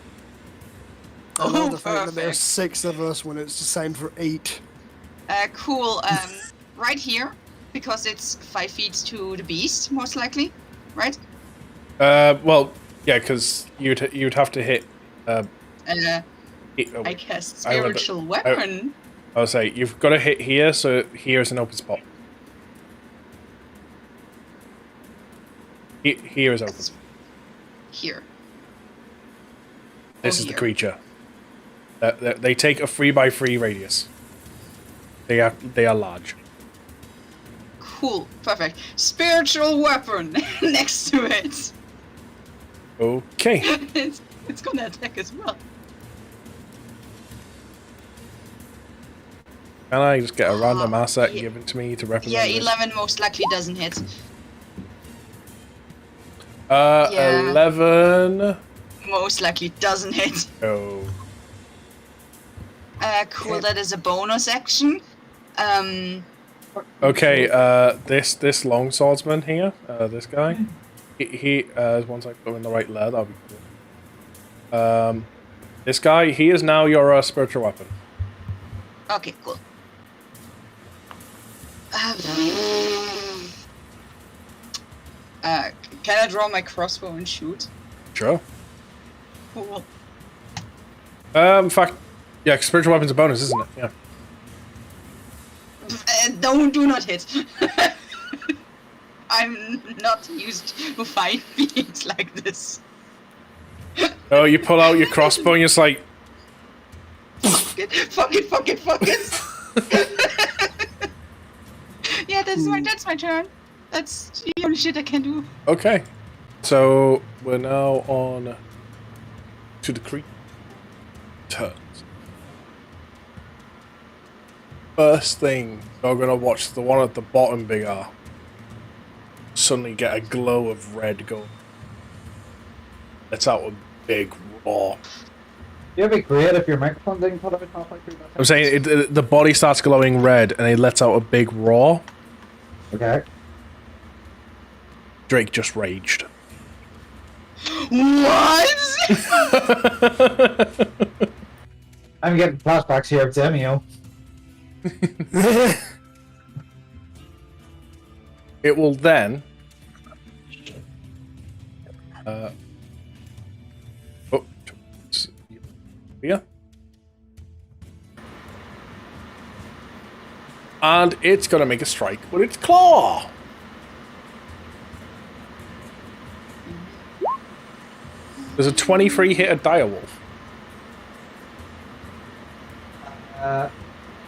I love Oh, the fact that there's perfect. 6 of us when it's designed for 8. Cool. Right here, because it's 5 feet to the beast, most likely, right? Well, yeah, because you'd have to hit. I I cast I would- spiritual weapon. I'll say you've got to hit here, so here's an open spot. Here is open. Here. This Oh, is the here. creature. They take a 3x3 radius. They are large. Cool. Perfect. Spiritual weapon next to it. Okay. It's gonna attack as well. Can I just get a random Oh, asset yeah. given to me to represent Yeah, this? 11 most likely doesn't hit. Yeah. 11. Most likely doesn't hit. Oh. Cool. That is a bonus action. Okay, this long swordsman here, this guy, he once I put him in the right layer, that'll be cool. This guy, he is now your spiritual weapon. Okay, cool. Can I draw my crossbow and shoot? Sure. Cool. In fact, yeah, spiritual weapon's a bonus, isn't it? Yeah. Do not hit. I'm not used to fight beings like this. Oh, you pull out your crossbow and you're just like, Fuck it. Yeah, that's my turn. That's the only shit I can do. okay. So we're now on to the creep turns. First thing, you're gonna watch the one at the bottom big R suddenly get a glow of red go. Let's out a big roar. It'd be great if your microphone didn't cut out halfway through that. I'm saying the body starts glowing red and it lets out a big roar. Okay. Drake just raged. What? I'm getting flashbacks here of Demio. It will then. Oh, here. And it's gonna make a strike with its claw. There's a 23 hit a direwolf.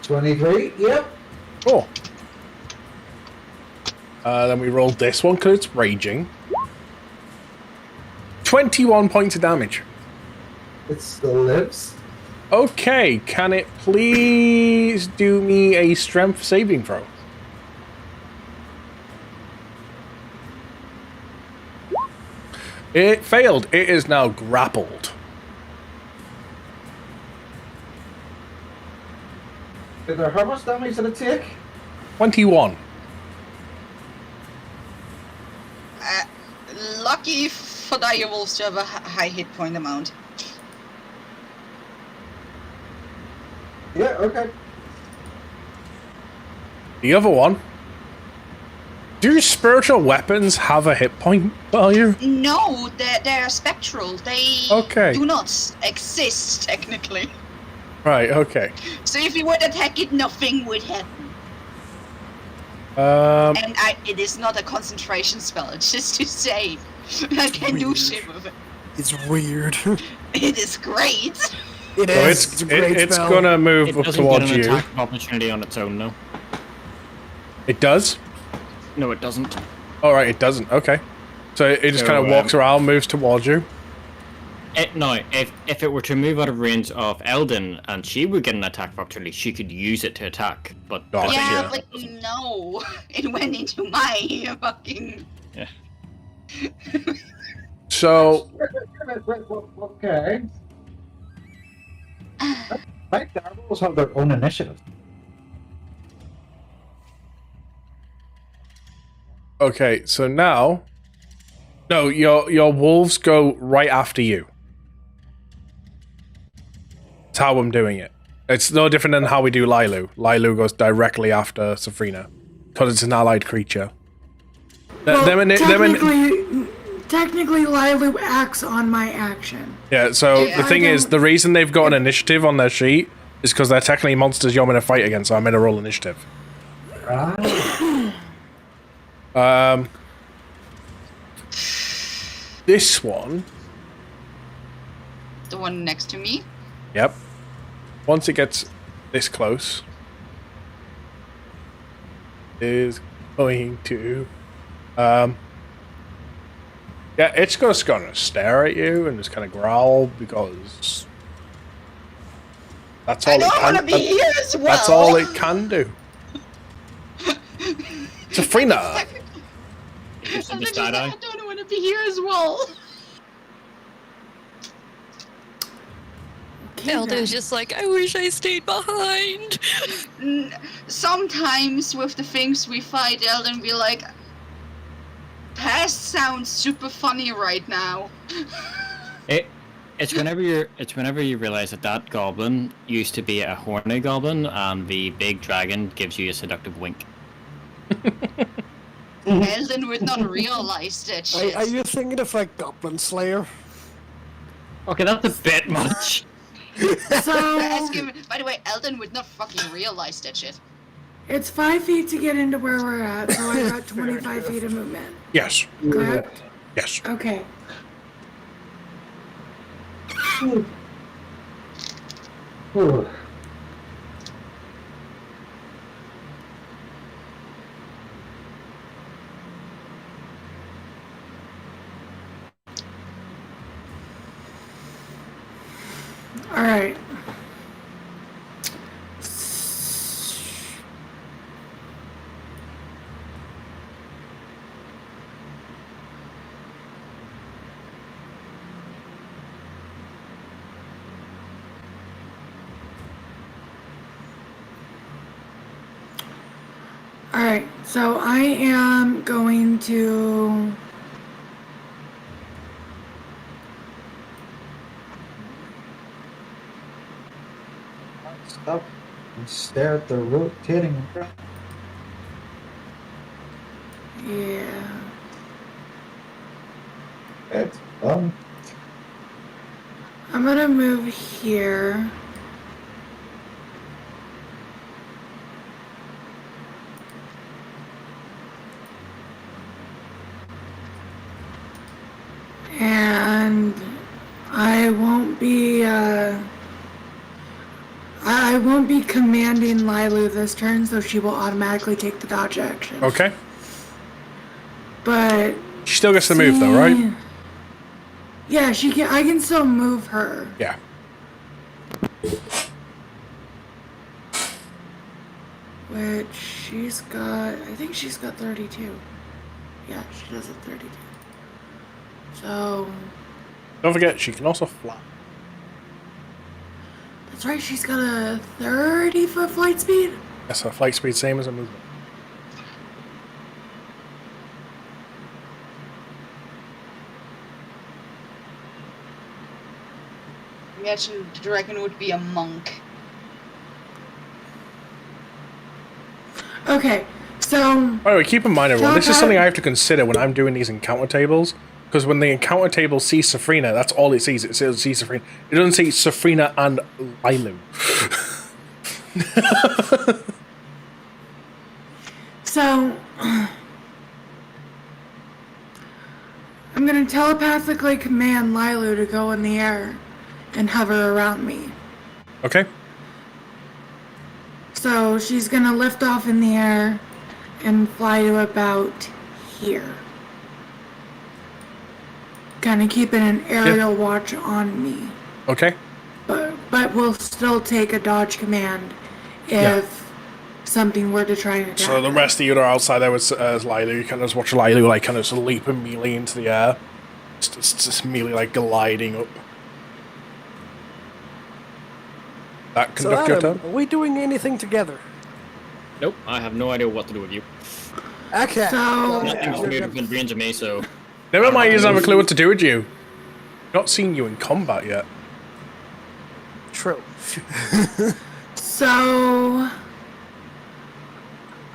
23. Yep. Cool. Then we rolled this one because it's raging. 21 points of damage. It still lives. Okay, can it please do me a strength saving throw? It failed. It is now grappled. How much damage did it take? 21. Lucky for direwolves to have a high hit point amount. Yeah. Okay. The other one. Do spiritual weapons have a hit point value? No, they're spectral. They do not exist technically. Right. Okay. So if you would attack it, nothing would happen. And it is not a concentration spell. It's just to say, I can do shit with it. It's weird. It is great. It So is. it's a great it's spell. gonna move It up doesn't towards get an you. attack opportunity on its own, though. It does? No, it doesn't. All right, it doesn't. Okay. So it just So, kind of walks around, moves towards you. No, if it were to move out of range of Eldon and she would get an attack opportunity, she could use it to attack. But Yeah, but no, it went into my fucking. Yeah. So. Okay. Like the rebels have their own initiative. Okay, so now. No, your wolves go right after you. That's how I'm doing it. It's no different than how we do Lilu. Lilu goes directly after Safrina because it's an allied creature. Well, technically, Lilu acts on my action. Yeah, so the thing is, the reason they've got an initiative on their sheet is because they're technically monsters you're going to fight against, so I'm going to roll initiative. This one. The one next to me? Yep. Once it gets this close, is going to, yeah, it's just gonna stare at you and just kind of growl because that's all I don't want to be here as well. That's all it can do. Safrina. I don't want to be here as well. Eldon's just like, I wish I stayed behind. Sometimes with the things we fight, Eldon be like, past sounds super funny right now. It's whenever you realize that goblin used to be a horny goblin and the big dragon gives you a seductive wink. Eldon would not realize that shit. Are you thinking of like Goblin Slayer? Okay, that's a bit much. So Ask him, by the way, Eldon would not fucking realize that shit. it's 5 feet to get into where we're at, so I got 25 feet of movement. Yes. Correct? Yes. Okay. All right. All right. So I am going to Stop and stare at the rotating. yeah. It's fun. I'm gonna move here. And I won't be commanding Lilu this turn, so she will automatically take the dodge action. Okay. But She still gets to move though, right? yeah, she can. I can still move her. Yeah. Which she's got. I think she's got 32. Yeah, she does have 32. So Don't forget, she can also fly. that's right. She's got a 30-foot flight speed. Yes, her flight speed same as her movement. Imagine the dragon would be a monk. Okay, so By the way, keep in mind, everyone, this is something I have to consider when I'm doing these encounter tables. Because when the encounter table sees Safrina, that's all it sees. It sees Safrina. It doesn't see Safrina and Lilu. So, I'm gonna telepathically command Lilu to go in the air and hover around me. Okay. So she's gonna lift off in the air and fly to about here. Kind of keeping an aerial watch on me. Okay. But we'll still take a dodge command if something were to try to attack. So the rest of you are outside there with Lilu. You can just watch Lilu like kind of just leap immediately into the air. Just immediately like gliding up. That So conduct your Adam, turn? are we doing anything together? Nope, I have no idea what to do with you. Okay. So Nothing's moved within range of me, so... Never mind, he doesn't have a clue what to do with you. Not seen you in combat yet. True. So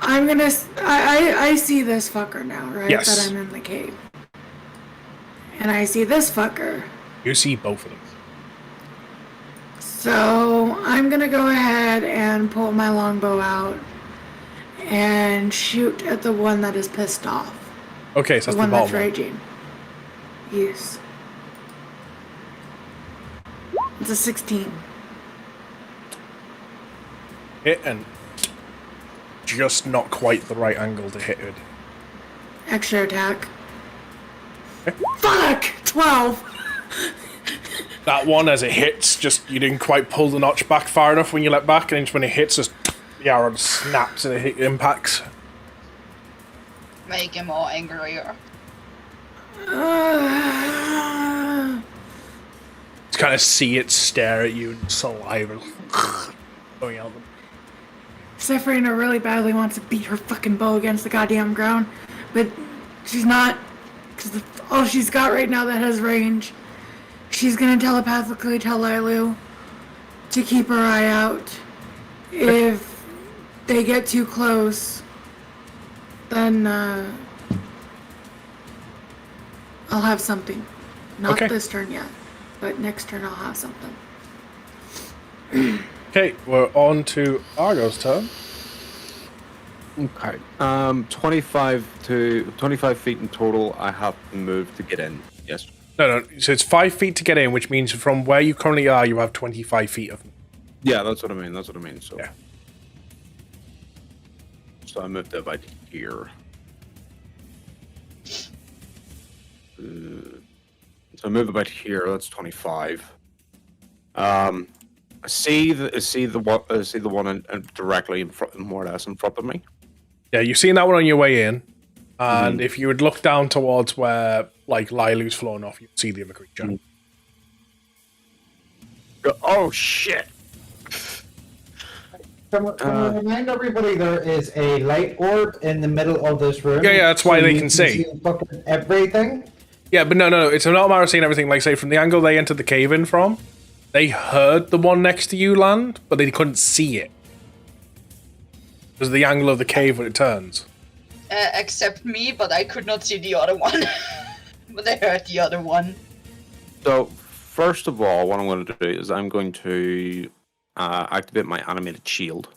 I'm gonna. I see this fucker now, right? Yes. That I'm in the cave, and I see this fucker. You see both of them. So I'm gonna go ahead and pull my longbow out and shoot at the one that is pissed off. Okay, so The that's one the that's bottom one. raging. Yes. It's a 16. Hit and just not quite the right angle to hit it. Extra attack. Fuck! 12! That one, as it hits, just you didn't quite pull the notch back far enough when you let back, and then just when it hits, just the arrow just snaps and it impacts. Make him more angrier. Just kind of see it stare at you and saliva going out. Safrina really badly wants to beat her fucking bow against the goddamn ground, but she's not, because all she's got right now that has range. She's gonna telepathically tell Lilu to keep her eye out. If they get too close, then I'll have something. Not Okay. this turn yet, but next turn I'll have something. Okay, we're on to Argo's turn. Okay. 25 feet in total. I have to move to get in. Yes. No, so it's 5 feet to get in, which means from where you currently are, you have 25 feet of. Yeah, that's what I mean. So. Yeah. So I moved about here. So I move about here. That's 25. I see the one directly in front, more or less in front of me. Yeah, you've seen that one on your way in, and if you would look down towards where like Lilu's flown off, you'd see the other creature. Oh shit! Can we remind everybody there is a light orb in the middle of this room? Yeah, that's why they you can see. Fucking everything. Yeah, but no, it's not a matter of seeing everything. Like, say, from the angle they entered the cave in from, they heard the one next to you land, but they couldn't see it. Because the angle of the cave when it turns. Except me, but I could not see the other one. But I heard the other one. So first of all, what I'm going to do is I'm going to activate my animated shield.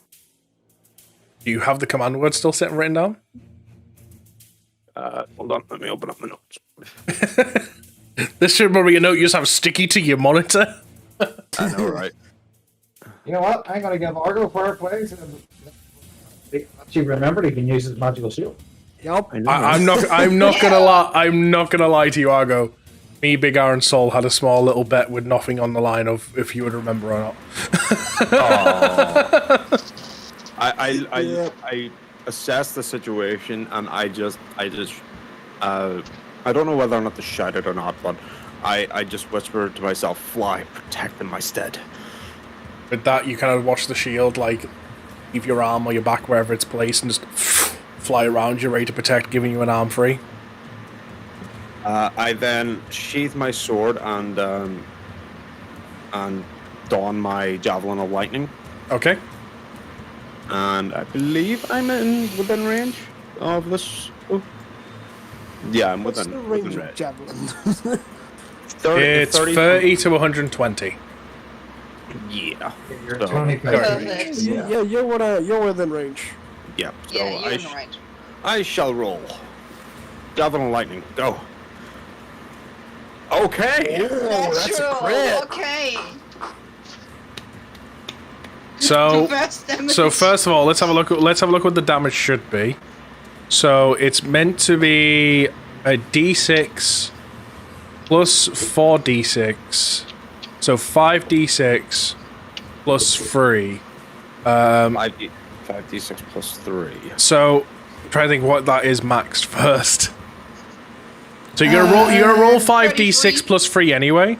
Do you have the command word still sitting written down? Hold on, let me open up my notes. This should be a note you just have sticky to your monitor. I know, right? You know what? I'm gonna give Argo fireplace. Actually, remember he can use his magical shield. Yep. I'm not gonna lie. I'm not gonna lie to you, Argo. Me, Big Aaron Soul had a small little bet with nothing on the line of if you would remember or not. I assessed the situation and I don't know whether or not to shout it or not, but I just whispered to myself, "Fly, protect in my stead." With that, you kind of watch the shield like leave your arm or your back wherever it's placed and just fly around you, ready to protect, giving you an arm free. I then sheath my sword and don my javelin of lightning. Okay. And I believe I'm within range of this. Oh. Yeah, I'm What's within the range within of range. javelin? 30, It's 30 to 120. Yeah. You're So, 25 Perfect. feet. Yeah, you're within range. yeah. So Yeah, you're I, in the right. I shall roll. Javelin lightning, go. Okay. Natural. Okay. So, First damage. so first of all, let's have a look. Let's have a look what the damage should be. So it's meant to be a d6 plus 4d6, so 5d6 plus 3. 5d6 plus 3. So try to think what that is maxed first. So you're gonna roll. You're gonna roll 5d6 33. plus 3 anyway.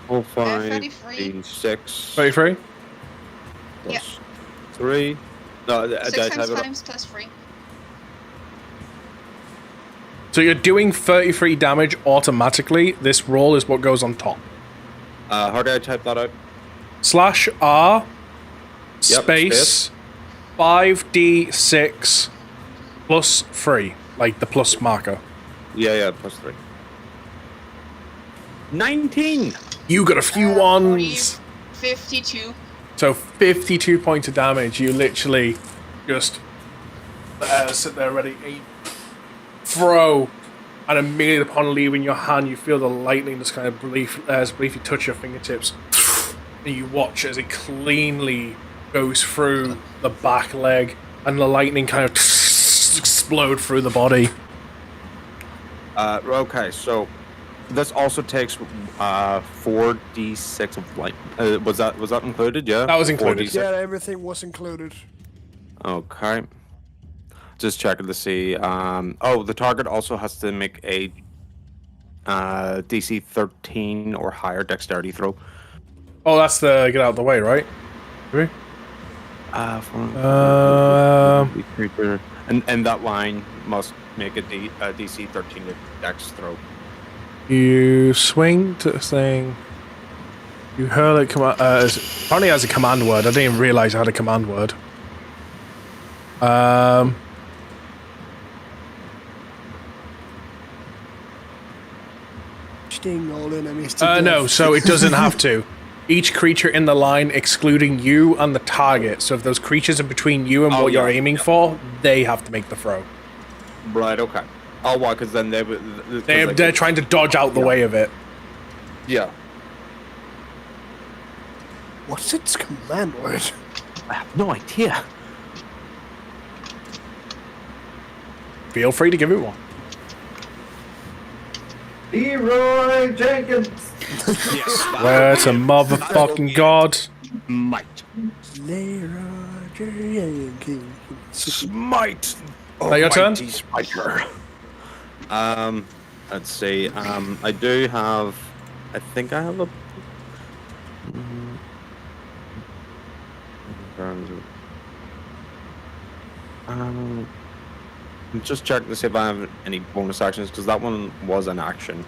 Oh, 5 33. d6 33. plus 3. No, I 6 have times it. 5 plus 3. So you're doing 33 damage automatically. This roll is what goes on top. How do I type that out? /R Yep, space 5d6 plus 3, like the plus marker. Yeah, plus 3. 19. You got a few ones. 52. So 52 points of damage. You literally just sit there ready, aim, throw, and immediately upon leaving your hand, you feel the lightning just kind of briefly touch your fingertips. And you watch as it cleanly goes through the back leg, and the lightning kind of explode through the body. Okay, so this also takes 4d6 of light. Was that included? Yeah. That was included. 4d6. Yeah, everything was included. Okay. Just checking to see. Oh, the target also has to make a DC 13 or higher dexterity throw. Oh, that's the get out of the way, right? Agree? Creature, and that line must make a DC 13 dex throw. You swing to the thing. You hurl it. Apparently has a command word. I didn't even realize it had a command word. Sting all enemies to No, death. so it doesn't have to. Each creature in the line, excluding you and the target. So if those creatures are between you and what you're aiming for, they have to make the throw. Right. Okay. Oh, why? Because then they would. They're trying to dodge out the way of it. Yeah. What's its command word? I have no idea. Feel free to give it one. Leroy Jenkins. Where's a motherfucking god? Might. Leroy Jenkins. Smite. That your turn? Spider. Let's see. I do have. I think I have a. I'm just checking to see if I have any bonus actions because that one was an action.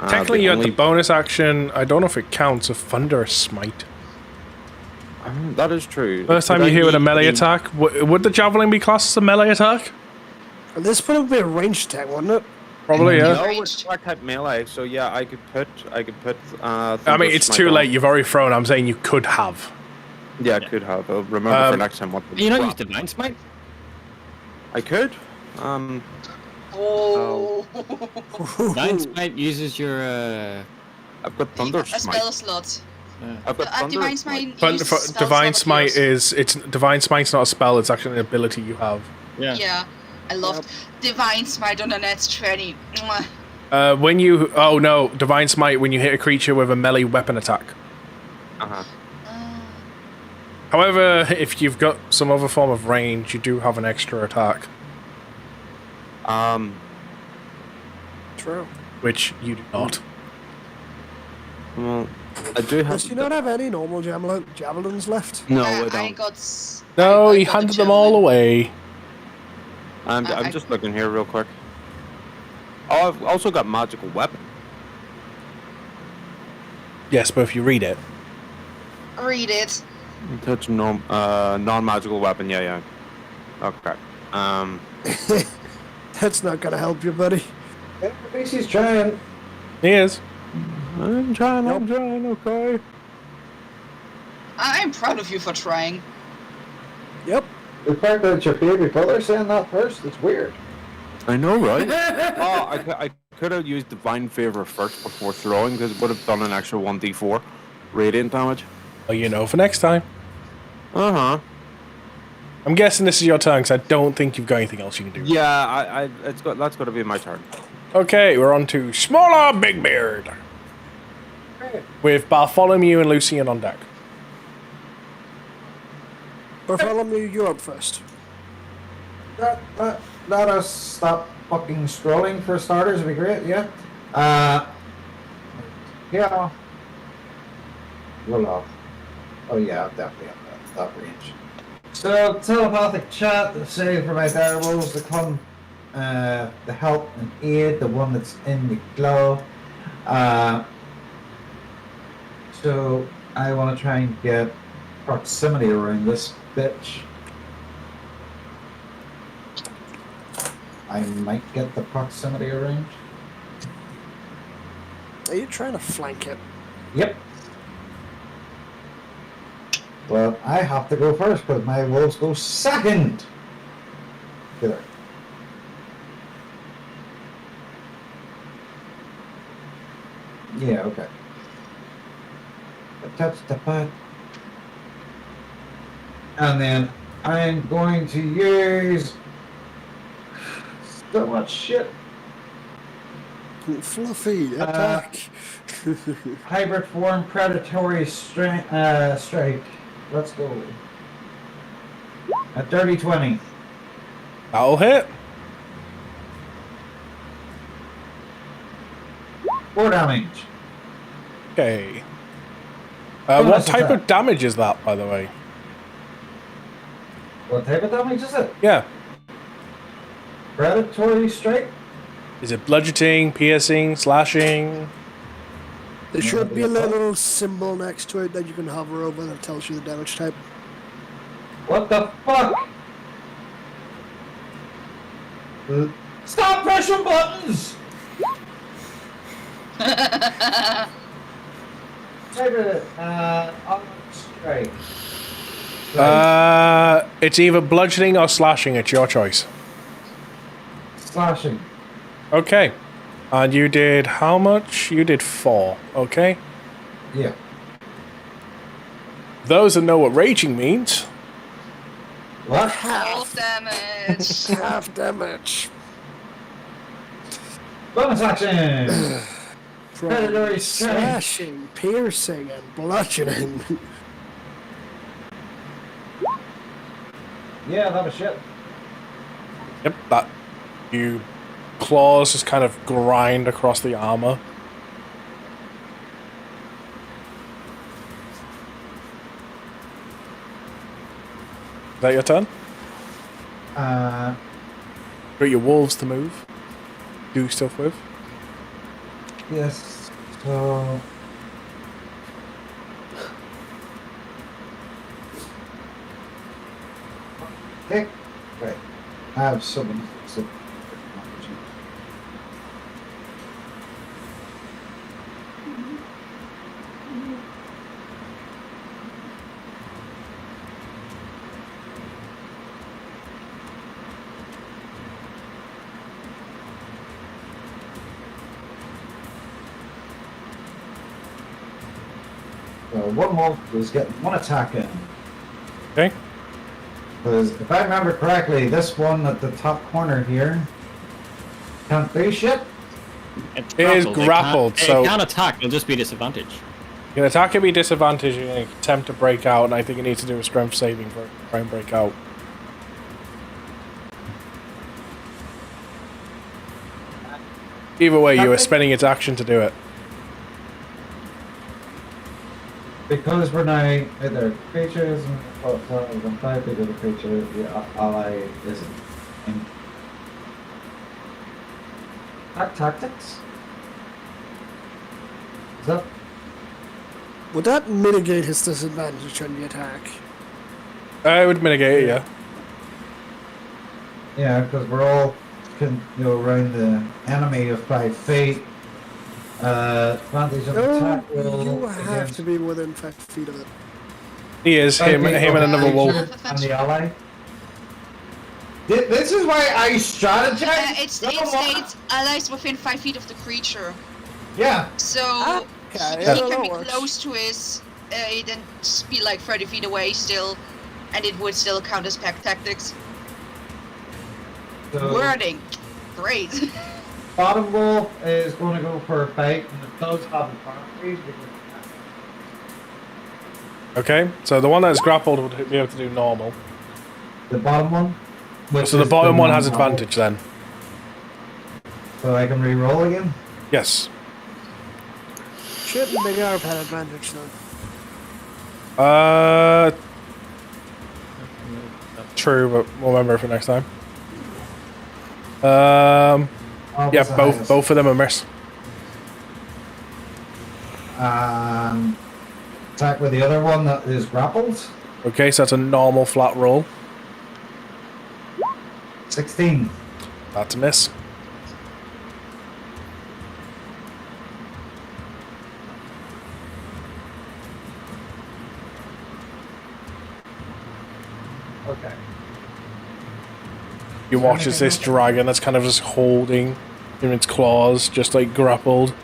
Technically, you had the only- bonus action. I don't know if it counts. A thunderous smite. That is true. First time Did you I hear with a need melee any- attack. Would the javelin be classed as a melee attack? This would have been a ranged attack, wouldn't it? Probably, yeah. No, it's attack type melee. So yeah, I could put. I mean, Thunder it's Smite too on. late. You've already thrown. I'm saying you could have. Yeah, I could have. I'll remember for next time what. the You not crap- use Divine Smite? I could. Oh. Divine Smite uses your. I've got Thunder A Smite. spell slot. I've got Thunder Divine Smite. Smite. But uses for spell divine slot of smite yours. it's divine smite's not a spell. It's actually an ability you have. Yeah. Yeah, I loved Divine Smite on the net 20. Mwah. When you divine smite when you hit a creature with a melee weapon attack. However, if you've got some other form of range, you do have an extra attack, True. which you do not. Well, I do have. Does you not have any normal javelins left? No, I I don't. got. No, I he got the handed them all javelin. away. I'm I- just looking here real quick. Oh, I've also got magical weapon. Yes, but if you read it, Read it. Touch non-magical weapon. Yeah. Okay. That's not gonna help you, buddy. At least he's trying. He is. I'm trying. Okay. I'm proud of you for trying. Yep. The fact that it's your baby brother saying that first, it's weird. I know, right? I could have used Divine Favor first before throwing because it would have done an extra 1d4 radiant damage. Well, you know, for next time. Uh-huh. I'm guessing this is your turn because I don't think you've got anything else you can do. Yeah, that's got to be my turn. Okay, we're on to Smaller Big Beard. With Bartholomew and Lucian on deck. Bartholomew, you're up first. Let us stop fucking scrolling for starters. Would be great. Yeah. Yeah. Roll off. Oh yeah, definitely at that range. So telepathic chat, say for my dire wolves to come, the help and aid, the one that's in the glow. So I want to try and get proximity around this bitch. I might get the proximity around. Are you trying to flank it? Yep. Well, I have to go first because my wolves go second. There. Yeah, okay. Touch the butt. And then I'm going to use so much shit. Fluffy, attack. Hybrid form, predatory strike. Let's go. A dirty 20. That'll hit. 4 damage. Okay. Oh, What that's type attack. of damage is that, by the way? What type of damage is it? Yeah. Predatory strike? Is it bludgeoning, piercing, slashing? There should be a little symbol next to it that you can hover over that tells you the damage type. What the fuck? Stop pressing buttons! Strike. It's either bludgeoning or slashing. It's your choice. Slashing. Okay. And you did how much? You did 4. Okay. Yeah. Those that know what raging means. What? Half damage. Half damage. Bonus action! From Predatory strike. slashing, piercing, and bludgeoning. Yeah, that was shit. Yep. That you claws just kind of grind across the armor. Is that your turn? Got your wolves to move. Do stuff with. Yes. So. Okay. Right. I have so. One more was getting one attack in. Okay. Because if I remember correctly, this one at the top corner here can't do shit. It's It is grappled, so- it can't attack. It'll just be disadvantage. You can attack and be disadvantaged. You can attempt to break out, and I think it needs to do a strength saving for try and break out. Either way, you are spending its action to do it. Because we're now either creatures and 5 bigger the creature, the ally isn't. In tactics? Is that? Would that mitigate his disadvantage on the attack? I would mitigate it, yeah. Yeah, because we're all around the enemy of 5 feet. Advantage of attack No, roll you have against- to be within 5 feet of it. He is, him Okay, and another okay, wolf. and the ally. This is why I strategize. It states allies within 5 feet of the creature. Yeah. So Okay, he yeah, can that be works. close to his, then be like 30 feet away still, and it would still count as pack tactics. So Wording, great. bottom wolf is going to go for a bite, and it does have advantage. Okay, so the one that's grappled would be able to do normal. The bottom one. which So the is bottom one has non-normal. advantage then. So I can re-roll again. Yes. Shouldn't they have had advantage then? True, but we'll remember for next time. Oh, Yeah, what's the both highest? both of them are miss. Attack with the other one that is grappled. Okay, so that's a normal flat roll. 16. That's a miss. Okay. You watch as this dragon that's kind of just holding in its claws, just like grappled.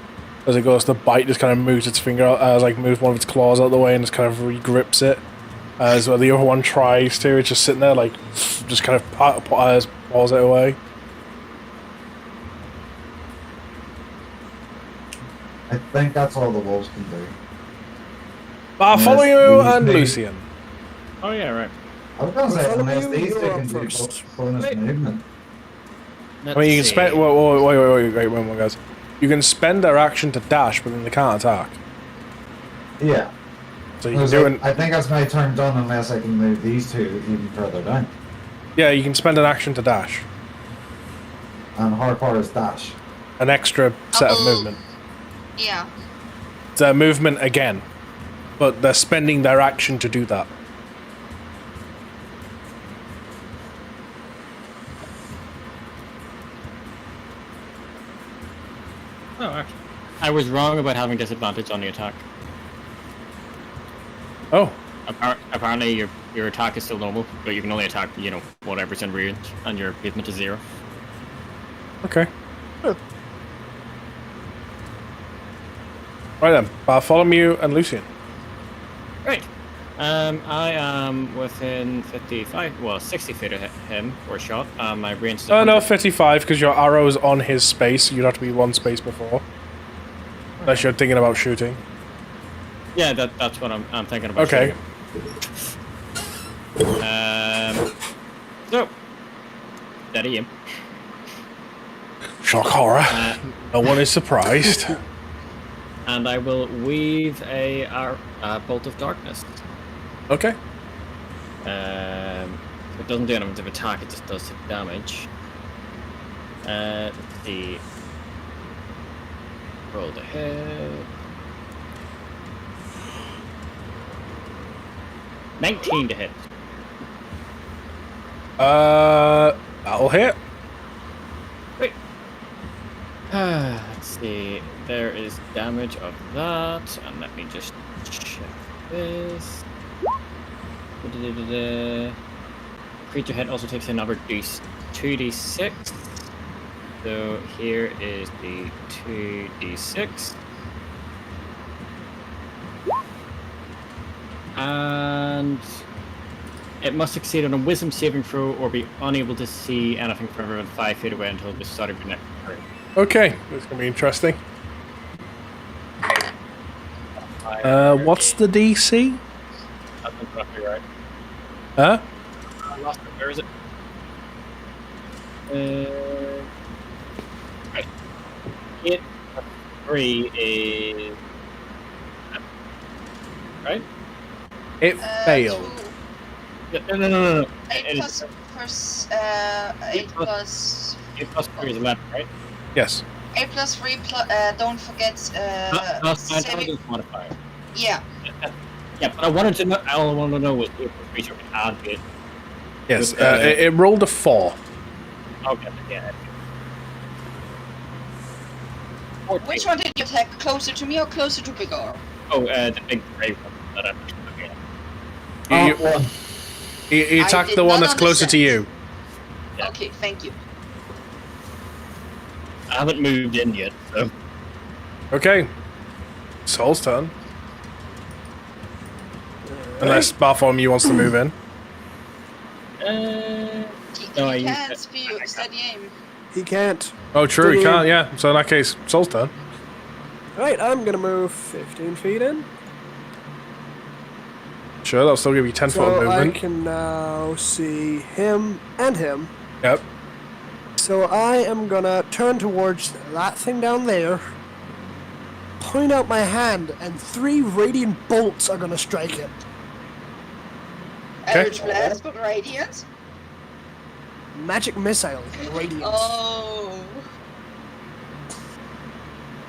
As it goes to bite, just kind of moves its finger out, like moves one of its claws out of the way and just kind of re-grips it. As well, the other one tries to, it's just sitting there, like, just kind of paws it away. I think that's all the wolves can do. Follow Unless you these and may- Lucian. Oh yeah, right. I was gonna say Follow unless you, these two you're can up do first. bonus Wait. movement. I mean, you can spend. Wait, one more, guys. You can spend their action to dash, but then they can't attack. Yeah. So I you can was do like, it. I think that's my turn done unless I can move these two even further down. Yeah, you can spend an action to dash, And how far is dash? an extra set of Oh. movement. Yeah. It's a movement again, but they're spending their action to do that. Oh, actually. I was wrong about having disadvantage on the attack. Oh, Apparently, your attack is still normal, but you can only attack, whatever's in range, and your movement is 0. okay. Right then, Bartholomew and Lucian. Right. I am within 60 feet of him for a shot. My range is Oh no, 100. 55, because your arrow's on his space, so you'd have to be one space before. Unless you're thinking about shooting. Yeah, that's what I'm thinking about. Okay. Shooting. So, steady aim. Shock horror. No one is surprised. And I will weave a bolt of darkness. Okay. It doesn't do anything to attack; it just does some damage. Let's see. Roll the hit. 19 to hit. That'll hit. Wait. Let's see. There is damage of that, and let me just check this. Creature hit also takes another 2d6. So here is the 2d6. And it must succeed on a wisdom saving throw or be unable to see anything further than 5 feet away until the start of your next turn. Okay, that's gonna be interesting. What's the DC? That's roughly right. Huh? I lost it. Where is it? Right. 8 plus 3 is... Right? It failed. No. 8 It plus, is- 8 plus 8 plus 3 is 11, right? Yes. 8 plus 3 don't forget That's my saving. intelligence modifier. Yeah. Yeah, but I wanted to know. All I wanted to know was if the creature could add it. Yes, With, it rolled a 4. Okay, yeah. Which one did you attack? Closer to me or closer to Bigor? Oh, the big grey one that I'm looking at. You I attack did the one not that's closer to you. Yeah. Okay, thank you. I haven't moved in yet, so. Okay. Soul's turn. Unless Bartholomew wants to move in. No, He I can't used be steady aim. He can't. Oh, true, he Did he- can't, yeah. So in that case, Soul's turn. Right, I'm gonna move 15 feet in. Sure, that'll still give you 10 foot So of I movement. can now see him and him. Yep. So I am gonna turn towards that thing down there, point out my hand, and 3 radiant bolts are gonna strike it. Eldritch Blast, but Radiant? Magic missile, radiant. Oh.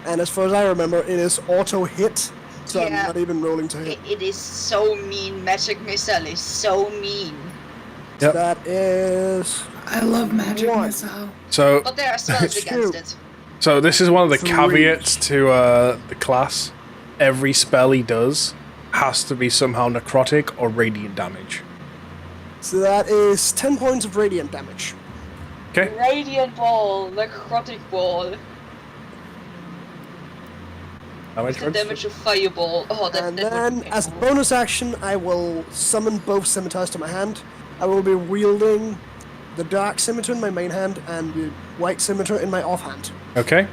And as far as I remember, it is auto hit, so I'm Yeah. not even rolling to hit. It is so mean. Magic Missile is so mean. Yep. That is I love magic 1. missile. So, But there are spells against it. so this is one of the 3. caveats to the class. Every spell he does has to be somehow necrotic or radiant damage. So that is 10 points of radiant damage. Okay. Radiant Ball, Necrotic Ball. Damage The runs? damage of Fireball. Oh, that, And that then, would be as a painful. bonus action, I will summon both scimitars to my hand. I will be wielding the dark scimitar in my main hand and the white scimitar in my offhand. Okay.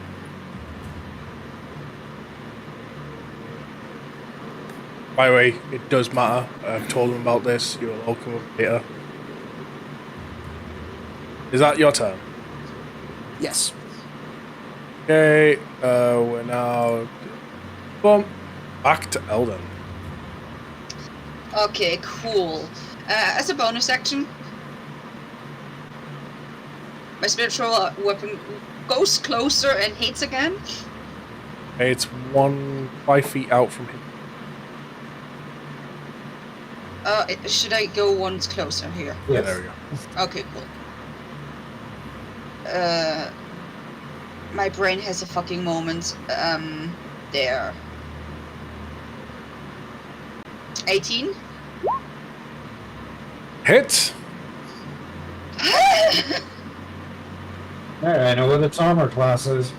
By the way, it does matter. I've told him about this. You will all come up later. Is that your turn? Yes. Okay. We're now... Boom. Back to Eldon. Okay, cool. As a bonus action, my spiritual weapon goes closer and hits again. Okay, it's 5 feet out from him. Should I go once closer here? Yeah, there we go. Okay, cool. My brain has a fucking moment. There. 18? Hit. There, I know what its armor class is.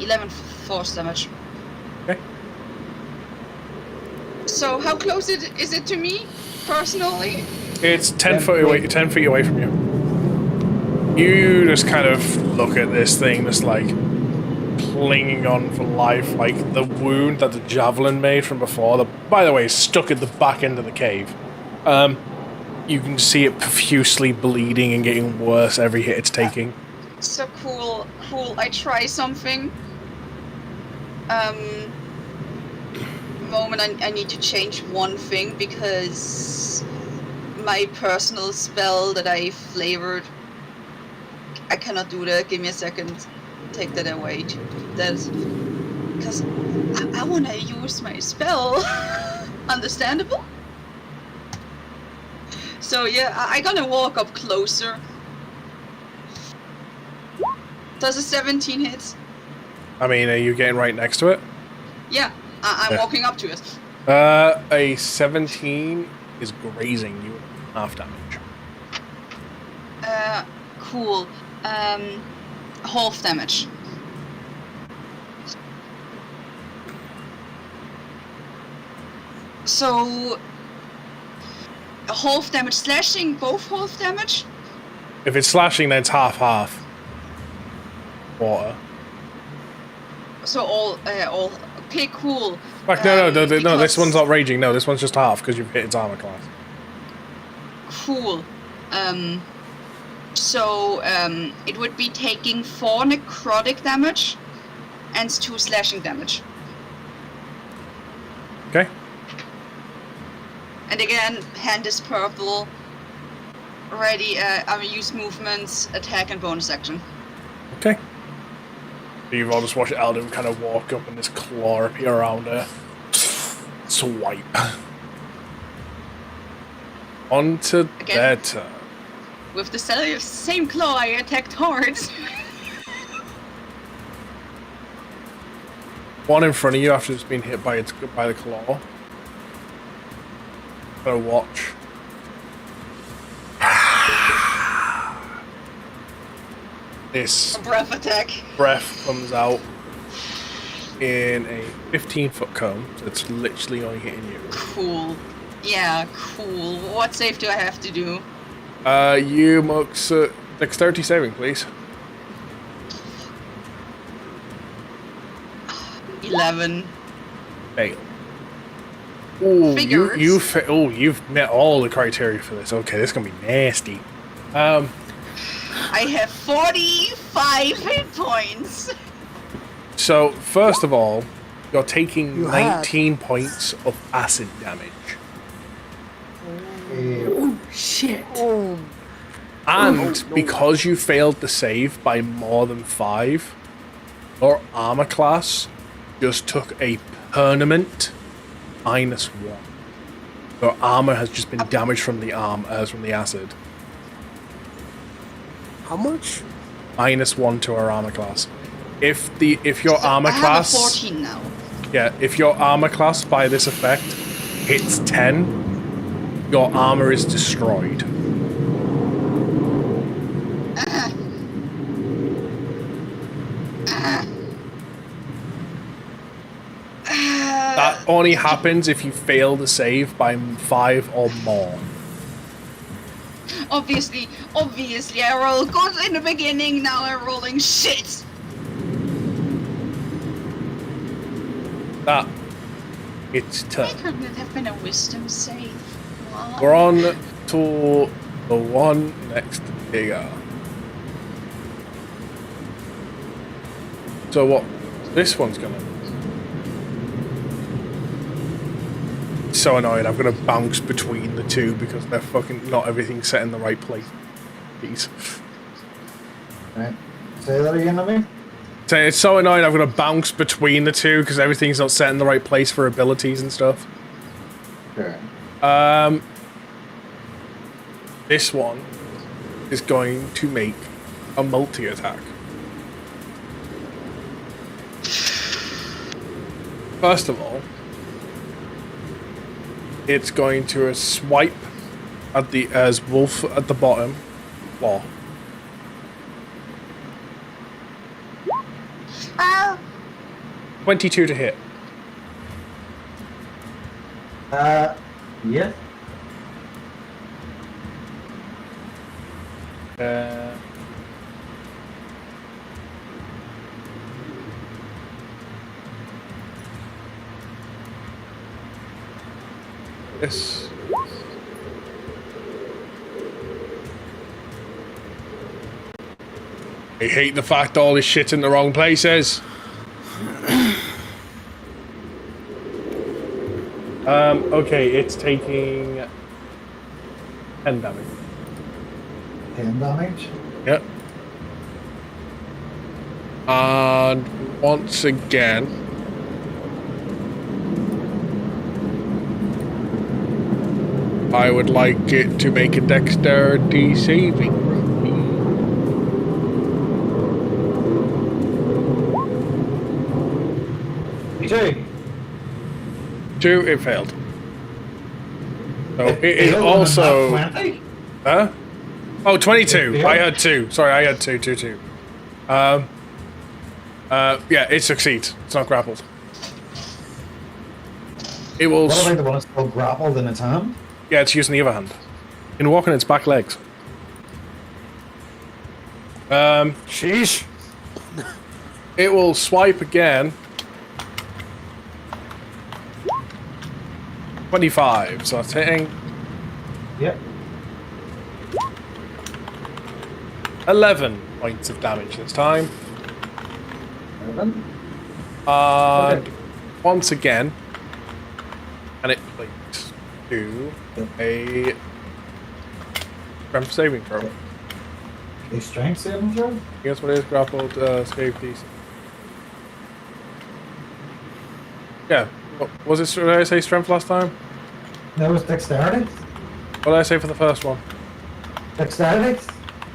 11 force damage. Okay. So how close is it to me, personally? It's 10 foot away. 10 feet away from you. You just kind of look at this thing, just like clinging on for life, like the wound that the javelin made from before. By the way, is stuck at the back end of the cave. You can see it profusely bleeding and getting worse every hit it's taking. So cool. I try something. Moment, I need to change one thing because my personal spell that I flavored, I cannot do that. Give me a second. Take that away. Because I want to use my spell. Understandable? So yeah, I'm gonna walk up closer. Does a 17 hit? I mean, are you getting right next to it? Yeah, I'm Yeah. walking up to it. A 17 is grazing you half damage. Cool. Half damage. So, half damage slashing, both half damage? If it's slashing, then it's half. Water. So all, okay, cool. In fact, no, this because- one's not raging. No, this one's just half because you've hit its armor class. Cool. So, it would be taking 4 necrotic damage and 2 slashing damage. Okay. And again, hand is purple. Ready, I'm gonna use movements, attack, and bonus action. Okay. So you've all just watched Eldon kind of walk up and this claw appear around her. Swipe. On to Again. their turn. With the same claw, I attacked hard. One in front of you after it's been hit by the claw. Gotta watch. This Breath attack. breath comes out in a 15-foot cone. So it's literally only hitting you. Cool. Yeah, cool. What save do I have to do? You must dexterity saving, please. 11. Fail. Ooh, Figures. you've met all the criteria for this. Okay, this is gonna be nasty. I have 45 hit points. So first of all, you're taking You had- 19 points of acid damage, Oh, shit. and because you failed the save by more than 5, your armor class just took a permanent -1. Your armor has just been damaged from the from the acid. How much? -1 to our armor class. If your armor I have class, a 14 now. yeah, if your armor class by this effect hits 10, your armor is destroyed. That only happens if you fail the save by 5 or more. Obviously, I rolled good in the beginning, now I'm rolling shit. It's tough. Why couldn't it have been a wisdom save? What? We're on to the one next bigger. So what? This one's gonna. So annoyed. I'm gonna bounce between the two because they're fucking not everything's set in the right place. Please. Right. Say that again to me. So it's so annoying. I'm gonna bounce between the two because everything's not set in the right place for abilities and stuff. Okay. This one is going to make a multi-attack. First of all, it's going to swipe at the wolf at the bottom. Claw. Ah! 22 to hit. Yeah. This. I hate the fact all this shit's in the wrong places. Okay, it's taking 10 damage. 10 damage. Yep. And once again, I would like it to make a dexterity saving. 2, it failed. So it is also... Huh? Oh, 22. I had 2. Sorry, I had 2. Yeah, it succeeds. It's not grappled. It will... What about the one that's still grappled in its hand? Yeah, it's using the other hand. In walking its back legs. Sheesh. It will swipe again. 25, so that's hitting. Yep. 11 points of damage this time. 11. And once again, and it plays to a strength saving throw. A strength saving throw? Guess what it is? Grappled, escape DC. Yeah. What was it? Did I say strength last time? That was dexterity? What did I say for the first one? Dexterity?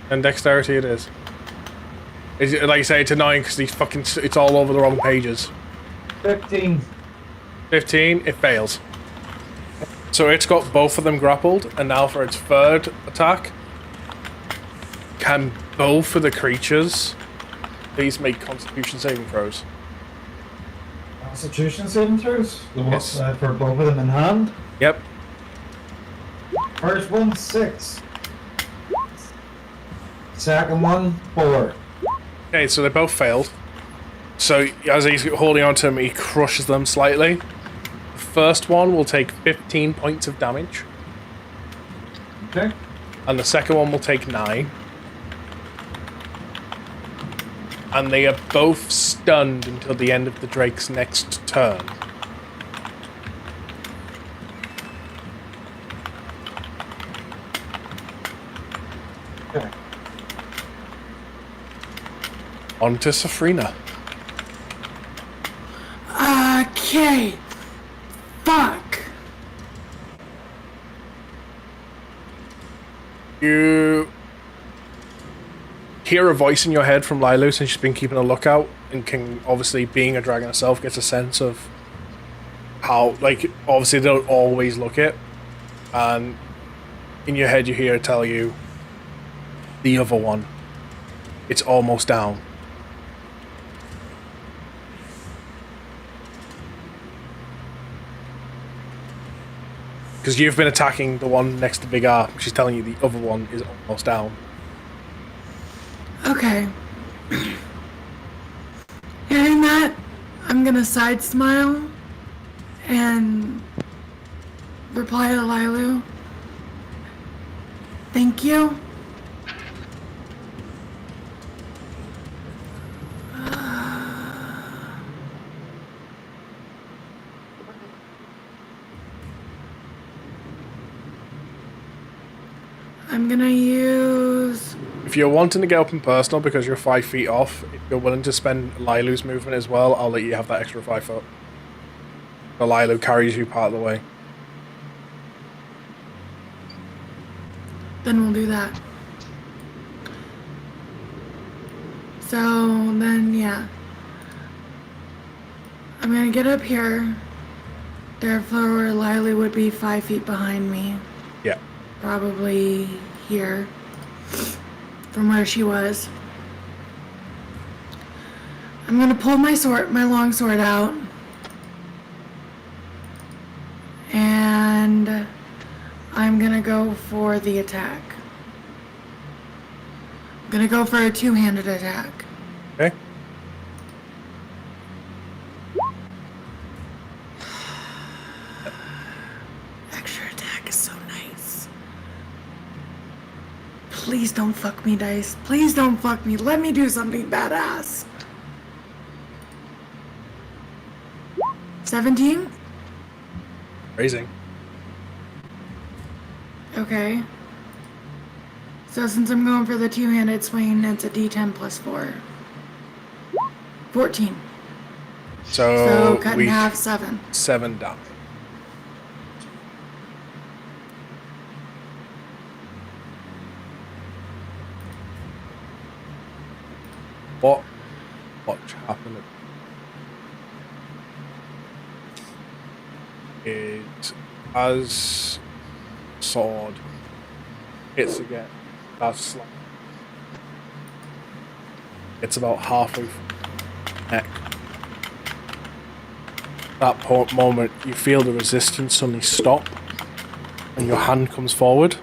And dexterity it is. Is it, like you say, it's a 9 because it's all over the wrong pages. 15. 15, it fails. So it's got both of them grappled, and now for its third attack, can both of the creatures please make Constitution saving throws? Constitution saving throws? Yes. For both of them in hand? Yep. First one, 6. Second one, 4. Okay, so they both failed. So as he's holding on to them, he crushes them slightly. The first one will take 15 points of damage. Okay. And the second one will take 9. And they are both stunned until the end of the Drake's next turn. Okay. On to Safrina. Okay. Fuck. You hear a voice in your head from Lilu since she's been keeping a lookout, and can obviously, being a dragon herself, gets a sense of how, like, obviously they don't always look it, and in your head you hear it tell you the other one, it's almost down. Because you've been attacking the one next to Big R. She's telling you the other one is almost down. Okay. Hearing that, I'm gonna side smile and reply to Lilu. Thank you. I'm gonna use... If you're wanting to get up and personal because you're 5 feet off, if you're willing to spend Lilu's movement as well, I'll let you have that extra 5 foot. So Lilu carries you part of the way. Then we'll do that. So then, yeah. I'm gonna get up here. Therefore, Lilu would be 5 feet behind me. Yeah. Probably here. From where she was. I'm gonna pull my sword, my long sword out. And I'm gonna go for the attack. I'm gonna go for a two-handed attack. Okay. Extra attack is so nice. Please don't fuck me, dice. Please don't fuck me. Let me do something badass. 17? Raising. Okay. So since I'm going for the two-handed swing, it's a D10 plus 4. 14. So cut in half, 7. 7 down. Watch happen is as sword hits again, that's slap. It's about halfway through the neck. At that moment, you feel the resistance suddenly stop, and your hand comes forward.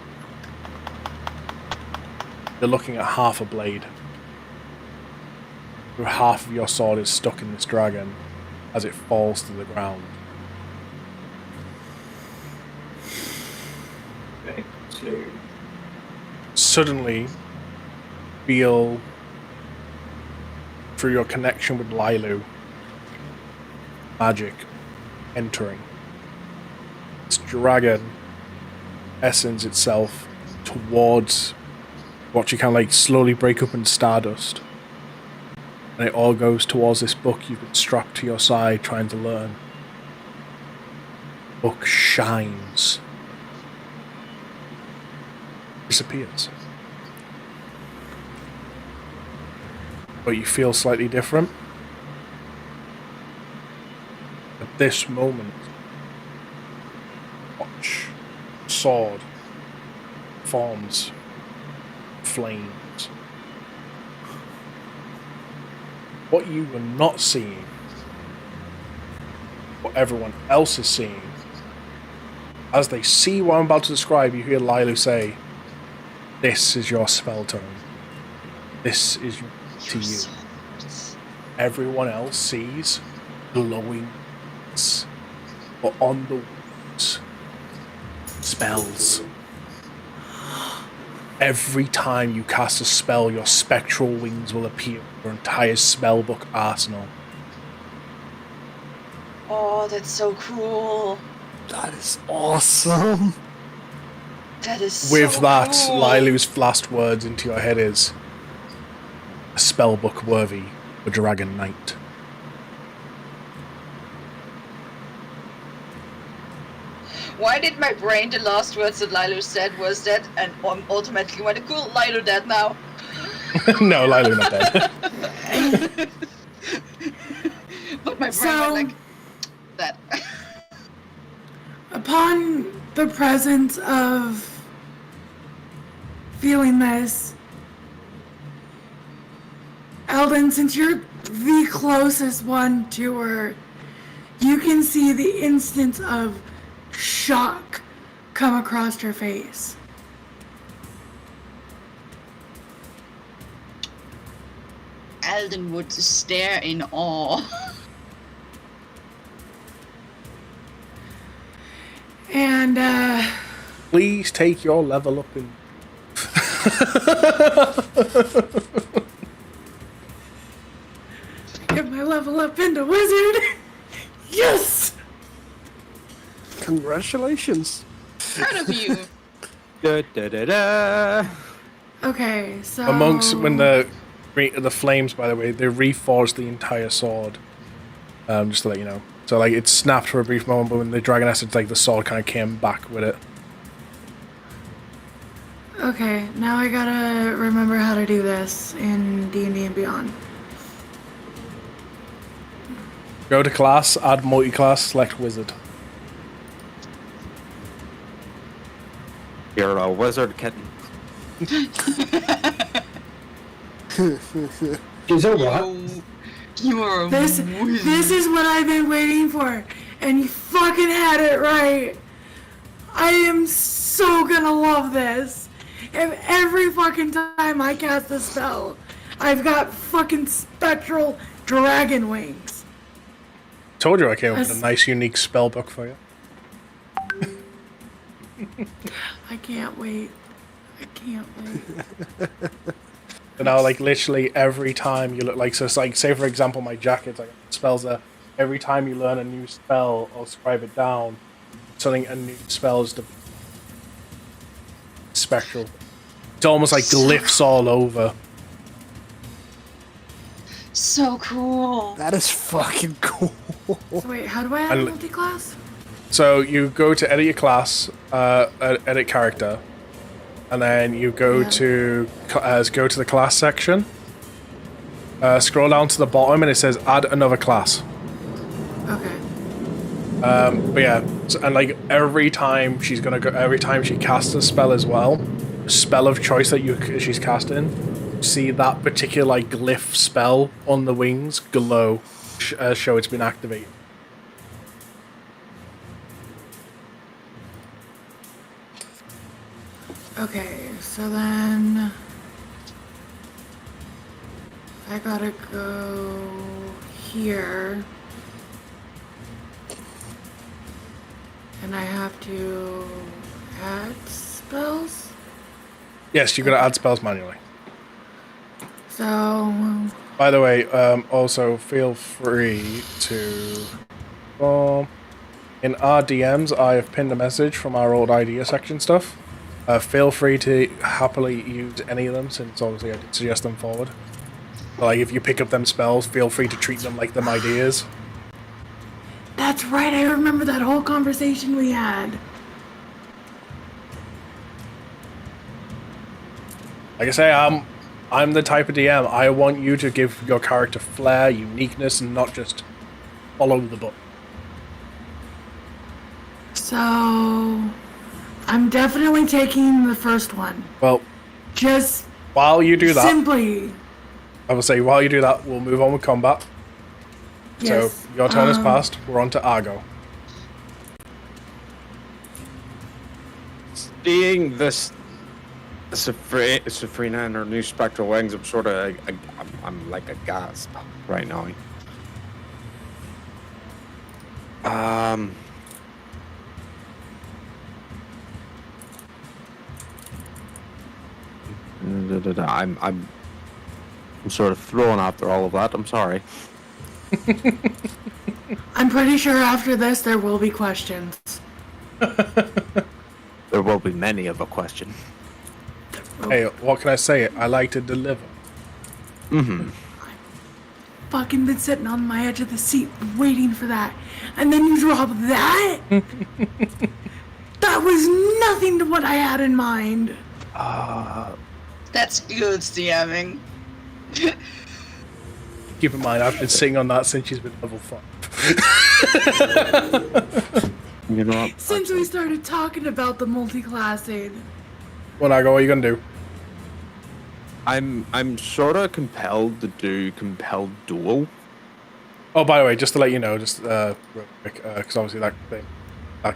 You're looking at half a blade. Where half of your sword is stuck in this dragon as it falls to the ground. Suddenly, feel through your connection with Lilu, magic entering. This dragon essence itself towards Watch it kind of like slowly break up in stardust. And it all goes towards this book you've been strapped to your side trying to learn. Book shines. Disappears. But you feel slightly different. At this moment, watch, sword, forms, flames. What you were not seeing, what everyone else is seeing, as they see what I'm about to describe, you hear Lilu say, "This is your spell tone. This is to you." Everyone else sees glowing wings, but on the wings, spells. Every time you cast a spell, your spectral wings will appear in your entire spellbook arsenal. Oh, that's so cool. That is awesome. That is With so that, cool. Lilu's last words into your head is, "A spellbook worthy of a Dragon Knight." Why did my brain, the last words that Lilu said was that, and automatically went, cool, Lilu dead now. No, Lilu not dead. But my brain So- went like, that. Upon the presence of feeling this, Eldon, since you're the closest one to her, you can see the instance of shock come across her face. Alden would stare in awe. And, Please take your level up in... get my level up into wizard. Yes! Congratulations. Proud of you. Da, da, da, da. Okay, so... Amongst, when the flames, by the way, they reforged the entire sword. Just to let you know. So, like, it snapped for a brief moment, but when the dragon essence, like, the sword kind of came back with it. Okay, now I gotta remember how to do this in D&D and Beyond. Go to class, add multi-class, select wizard. You're a wizard, kitten. She's a what? You are a This is what I've been waiting for, and you fucking had it right. I am so gonna love this. If every fucking time I cast a spell, I've got fucking spectral dragon wings. Told you I came up with a That's- nice, unique spell book for you. I can't wait. I can't wait. And now, like, literally every time you look, like, so it's like, say for example, my jacket, like, spells there. Every time you learn a new spell or scribe it down, something a new spell is the spectral. It's almost like glyphs all over. so cool. That is fucking cool. So wait, how do I add And- multi-class? So you go to edit your class, edit character, and then you go Yeah. to go to the class section. Scroll down to the bottom, and it says add another class. Okay. But yeah, and like every time she's gonna go, every time she casts a spell as well, spell of choice that she's casting, see that particular like glyph spell on the wings glow, show it's been activated. Okay, so then I gotta go here. And I have to add spells. Yes, you're gonna add spells manually. So By the way, also feel free to. In our DMs, I have pinned a message from our old idea section stuff. Feel free to happily use any of them, since obviously I did suggest them forward. But, like, if you pick up them spells, feel free to treat them like them ideas. That's right, I remember that whole conversation we had. Like I say, I'm the type of DM. I want you to give your character flair, uniqueness, and not just follow the book. So, I'm definitely taking the first one. Well, Just while you do that, simply. I will say, while you do that, we'll move on with combat. Yes, So, your turn has passed. We're on to Argo. Seeing this Safrina and her new spectral wings, I'm sort of, I'm like a gasp right now. I'm sort of thrown after all of that. I'm sorry. I'm pretty sure after this there will be questions. There will be many of a question. Hey, what can I say? I like to deliver. Mm-hmm. Fucking been sitting on my edge of the seat waiting for that. And then you drop that? That was nothing to what I had in mind. That's good DMing. Keep in mind, I've been sitting on that since she's been level 5. You know what? Since we started talking about the multi-classing. When I go, what are you gonna do? I'm sort of compelled to do compelled duel. Oh, by the way, just to let you know, just real quick, because obviously that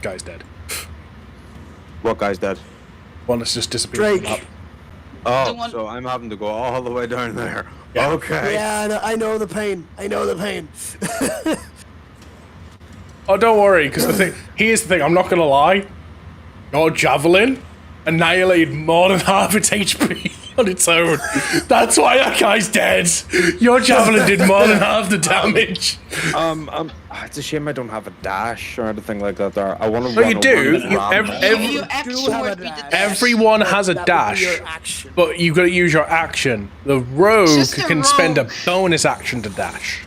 guy's dead. What guy's dead? One that's just disappeared from the Drake. map. Oh, so I'm having to go all the way down there. Yeah. Okay. Yeah, I know the pain. I know the pain. Oh, don't worry, because here's the thing, I'm not gonna lie. Your javelin annihilated more than half its HP on its own. That's why that guy's dead. Your javelin did more than half the damage. It's a shame I don't have a dash or anything like that. There, I want to. No, you do. You actually have a would be the dash. Everyone has a That would dash, be your action. but you've got to use your action. The rogue Just the can spend a rogue. bonus action to dash.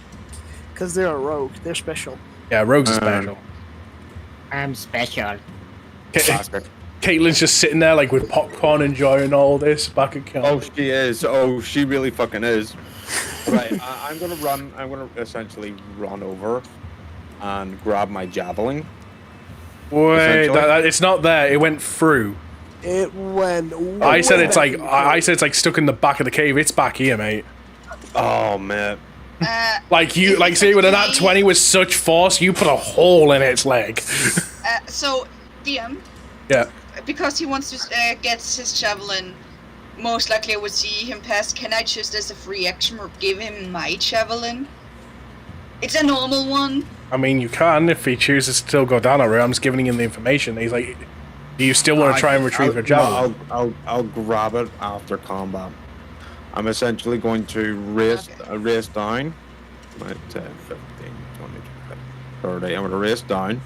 Because they're a rogue. They're special. Yeah, rogues are special. I'm special. Caitlin's just sitting there like with popcorn, enjoying all this back at camp. Oh, she is. Oh, she really fucking is. Right, I'm gonna run. I'm gonna essentially run over and grab my javelin. Wait, it's not there. It went through. It went. I said way it's back like in the I said it's like stuck in the back of the cave. It's back here, mate. Oh man. Like you, like see, with an at 20 with such force, you put a hole in its leg. So, DM, Yeah. because he wants to get his javelin, most likely I would see him pass. Can I just, as a free action, give him my javelin? It's a normal one. I mean, you can if he chooses to still go down that route. I'm just giving him the information. He's like, do you still want to try and retrieve your javelin? No, I'll grab it after combat. I'm essentially going to race down. 10, 15, 20, 30. I'm going to race down,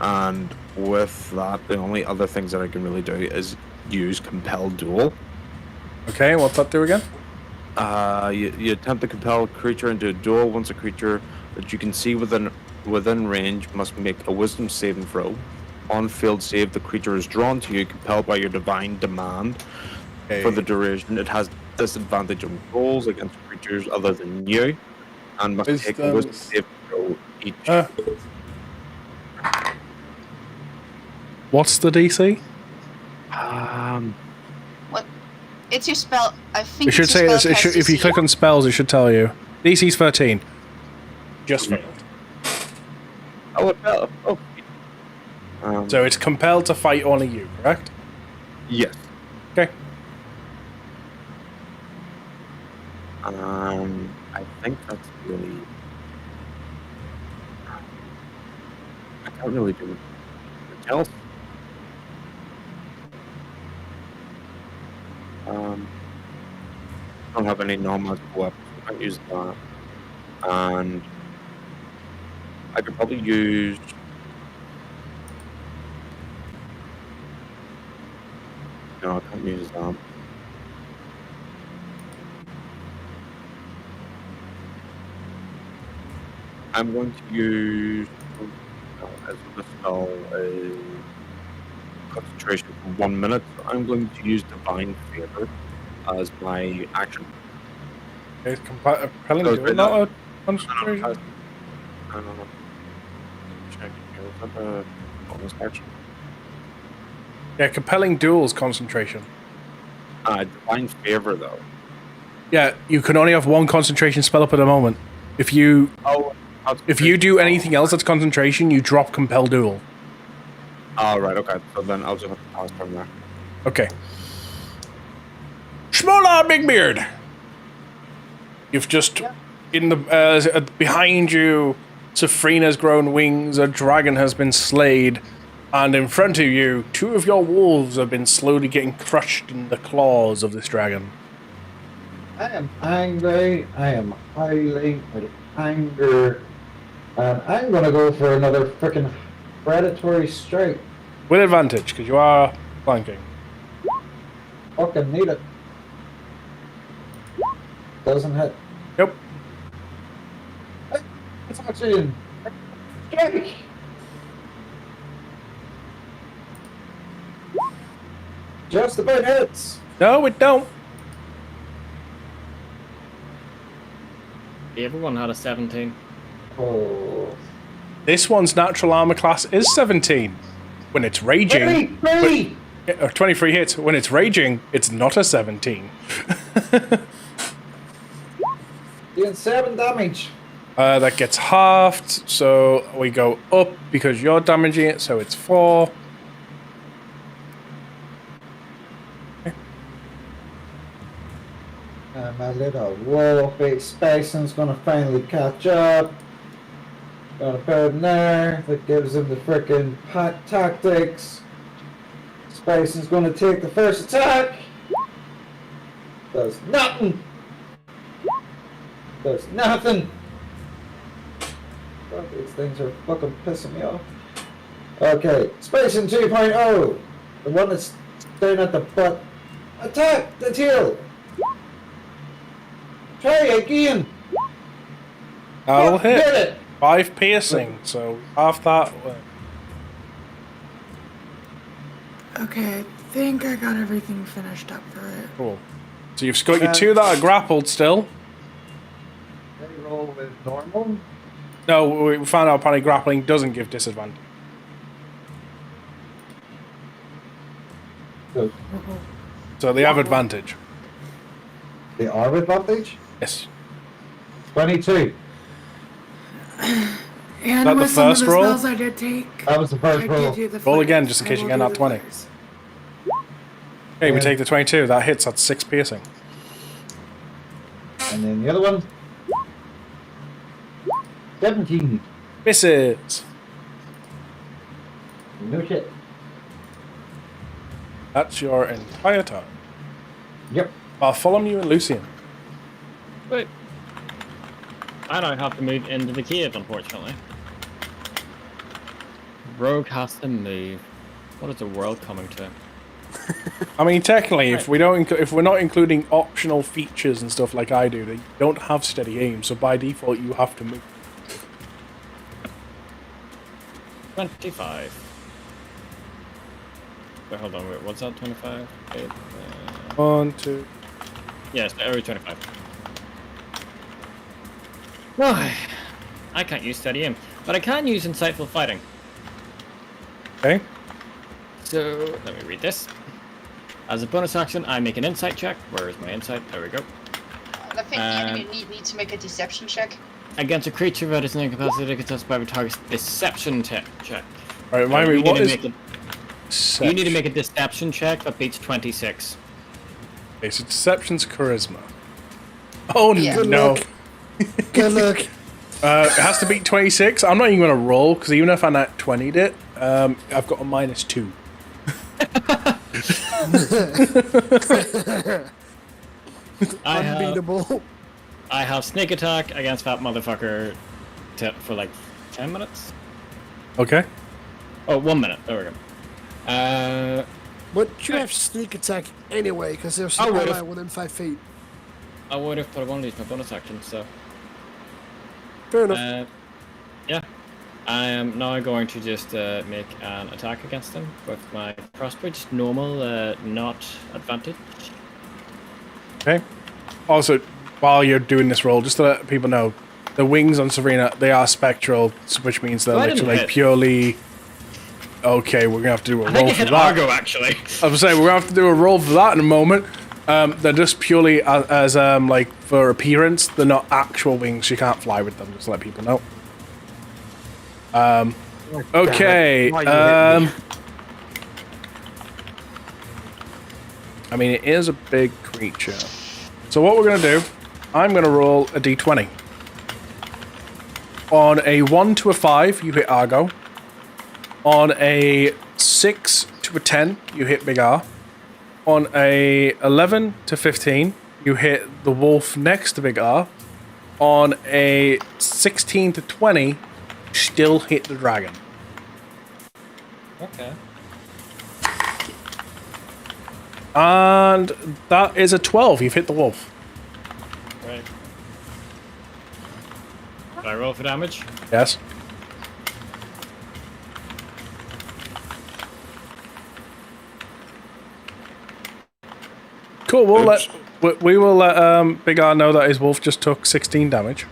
and with that, the only other things that I can really do is use compelled duel. Okay, what's that do again? You attempt to compel a creature into a duel. Once a creature that you can see within range must make a wisdom saving throw. On failed save, the creature is drawn to you, compelled by your divine demand. Okay. For the duration, it has disadvantage on rolls against creatures other than you, and must take a wisdom saving throw each. What's the DC? What? It's your spell. I think It should it's say your this. spell If you cast click on spells, it should tell you. DC's 13. Just failed. So it's compelled to fight only you, correct? Yes. Okay. I think that's really. I can't really do much else. I don't have any non-magical weapons. I can't use that. And I could probably use. No, I can't use that. I'm going to use as a spell a concentration for 1 minute. So I'm going to use Divine Favor as my action. Okay, compelling So duel, right not now- a concentration. I don't know. Check here. Is that a bonus action? Yeah, compelling duels concentration. Divine Favor though. Yeah, you can only have one concentration spell up at a moment. If you do anything else that's concentration, you drop compel duel. Oh, right, okay. So then I'll just have to pause from there. Okay. Smola Big Beard. You've just in the behind you, Safrina's grown wings. A dragon has been slayed, and in front of you, 2 of your wolves have been slowly getting crushed in the claws of this dragon. I am angry. I am howling out of anger. And I'm going to go for another freaking predatory strike. With advantage, because you are flanking. Fucking need it. Doesn't hit. Nope. It's actually in. Strike! Just about hits. No, it don't. Everyone had a 17. Oh. This one's natural armor class is 17. When it's raging... 23! Or 23 hits. When it's raging, it's not a 17. Doing 7 damage. That gets halved, so we go up because you're damaging it, so it's 4. And my little wolf-based Spacen's gonna finally catch up. Gonna put in there. That gives him the frickin' pack tactics. Spacen's gonna take the first attack. Does nothing. Does nothing. God, these things are fucking pissing me off. Okay, Spacing 2.0. The one that's down at the butt. Attack the tail. Try again. That'll hit. Get it. 5 piercing, so half that. Okay, I think I got everything finished up for it. Cool. So you've got your 2 that are grappled still. They roll with normal. No, we found out apparently grappling doesn't give disadvantage. So So they have advantage. they are with advantage. Yes. 22. And that the with some of first the roll? spells I did take, That was the first I roll. did do the Roll again, flares. just in I case you will get do that the 20. flares. Okay, we Yeah. take the 22. That hits. That's 6 piercing. And then the other one. 17. Misses. No shit. That's your entire turn. Yep. Bartholomew and Lucian. Wait. I don't have to move into the cave, unfortunately. Rogue has to move. What is the world coming to? I mean, technically, if we don't, if we're not including optional features and stuff like I do, they don't have steady aim. So by default, you have to move. 25. Wait, hold on. Wait, what's that? 25? 1, 2. Yes, every 25. Why? I can't use steady aim, but I can use insightful fighting. Okay. So let me read this. As a bonus action, I make an insight check. Where is my insight? There we go. I think the enemy need to make a deception check. Against a creature that is incapacitated, contested by the target's deception check. All right, remind me, You what need to is... make you need to make a deception check that beats 26. Okay, so deception's charisma. Oh, Yeah. Good no. luck. Good luck. It has to beat 26. I'm not even going to roll, because even if I nat 20'd it, I've got a -2. Unbeatable. I have sneak attack against that motherfucker for like 10 minutes. Okay. Oh, 1 minute. There we go. But you have sneak attack anyway, because there's I an would've. ally within 5 feet. I would have, but I want to use my bonus action, so. Fair enough. Yeah. I am now going to just make an attack against them with my crossbow, just normal, not advantage. Okay. Also, while you're doing this roll, just to let people know, the wings on Serena, they are spectral, which means they're Oh, I didn't literally hit. purely... Okay, we're going to have to do a I roll think I for hit that. Argo, actually. I was saying, we're going to have to do a roll for that in a moment. They're just purely as like, for appearance. They're not actual wings. You can't fly with them, just to let people know. Okay. Why you hit me? I mean, it is a big creature. So what we're going to do, I'm going to roll a d20. On a 1 to a 5, you hit Argo. On a 6 to a 10, you hit Big R. On a 11 to 15, you hit the wolf next to Big R. On a 16 to 20, you still hit the dragon. Okay. And that is a 12. You've hit the wolf. Right. Did I roll for damage? Yes. Cool. We will let Big R know that his wolf just took 16 damage.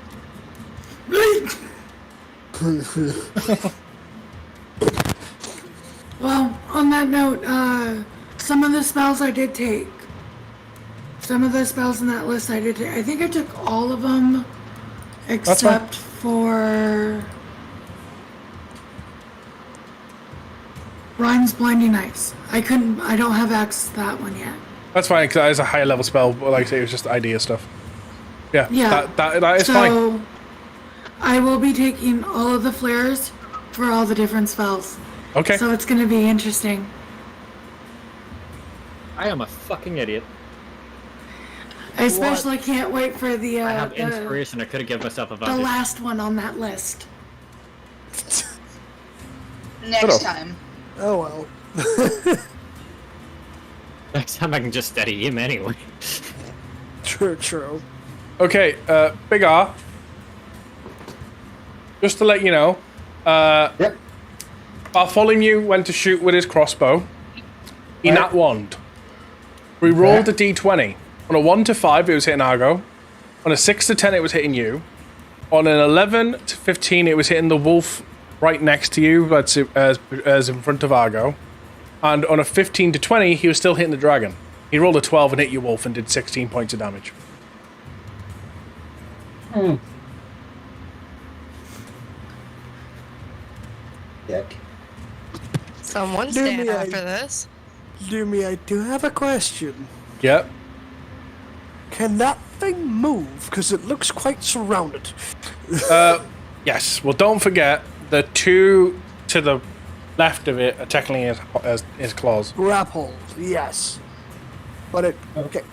Well, on that note, some of the spells I did take. Some of the spells in that list I did take. I think I took all of them except for Ryan's Blinding Ice. I don't have access to that one yet. That's fine, because that is a higher level spell, but like I say, it was just idea stuff. Yeah, Yeah. that is fine. So, I will be taking all of the flares for all the different spells. Okay. So it's going to be interesting. I am a fucking idiot. I especially can't wait for the I have inspiration. I could have given myself the advantage. last one on that list. Next time. Oh well. Next time I can just steady him anyway. True. Okay, Big R. Just to let you know, Yep. Bartholomew went to shoot with his crossbow. He Right. nat wand. We rolled a d20. On a 1 to 5, it was hitting Argo. On a 6 to 10, it was hitting you. On an 11 to 15, it was hitting the wolf right next to you, but as in front of Argo. And on a 15 to 20, he was still hitting the dragon. He rolled a 12 and hit you, wolf, and did 16 points of damage. Dick. Someone's Do dead me a- after this. Doomy, I do have a question. Yep. Can that thing move? Because it looks quite surrounded. Yes. Well, don't forget, the two to the left of it are technically his claws. Grappled, yes. But it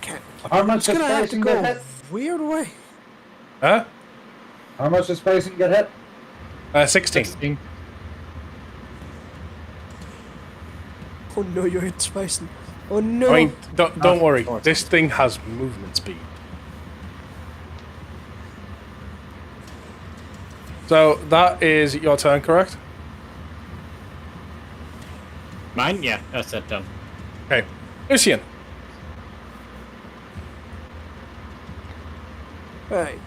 can't. How much It's does gonna have to spacing go get hit? weird way. Huh? How much does spacing get hit? 16. Oh no, you're hit spicing. Oh no. I mean, don't worry. This thing has movement speed. So that is your turn, correct? Mine? Yeah, that's it, done. Okay. Lucian. Right.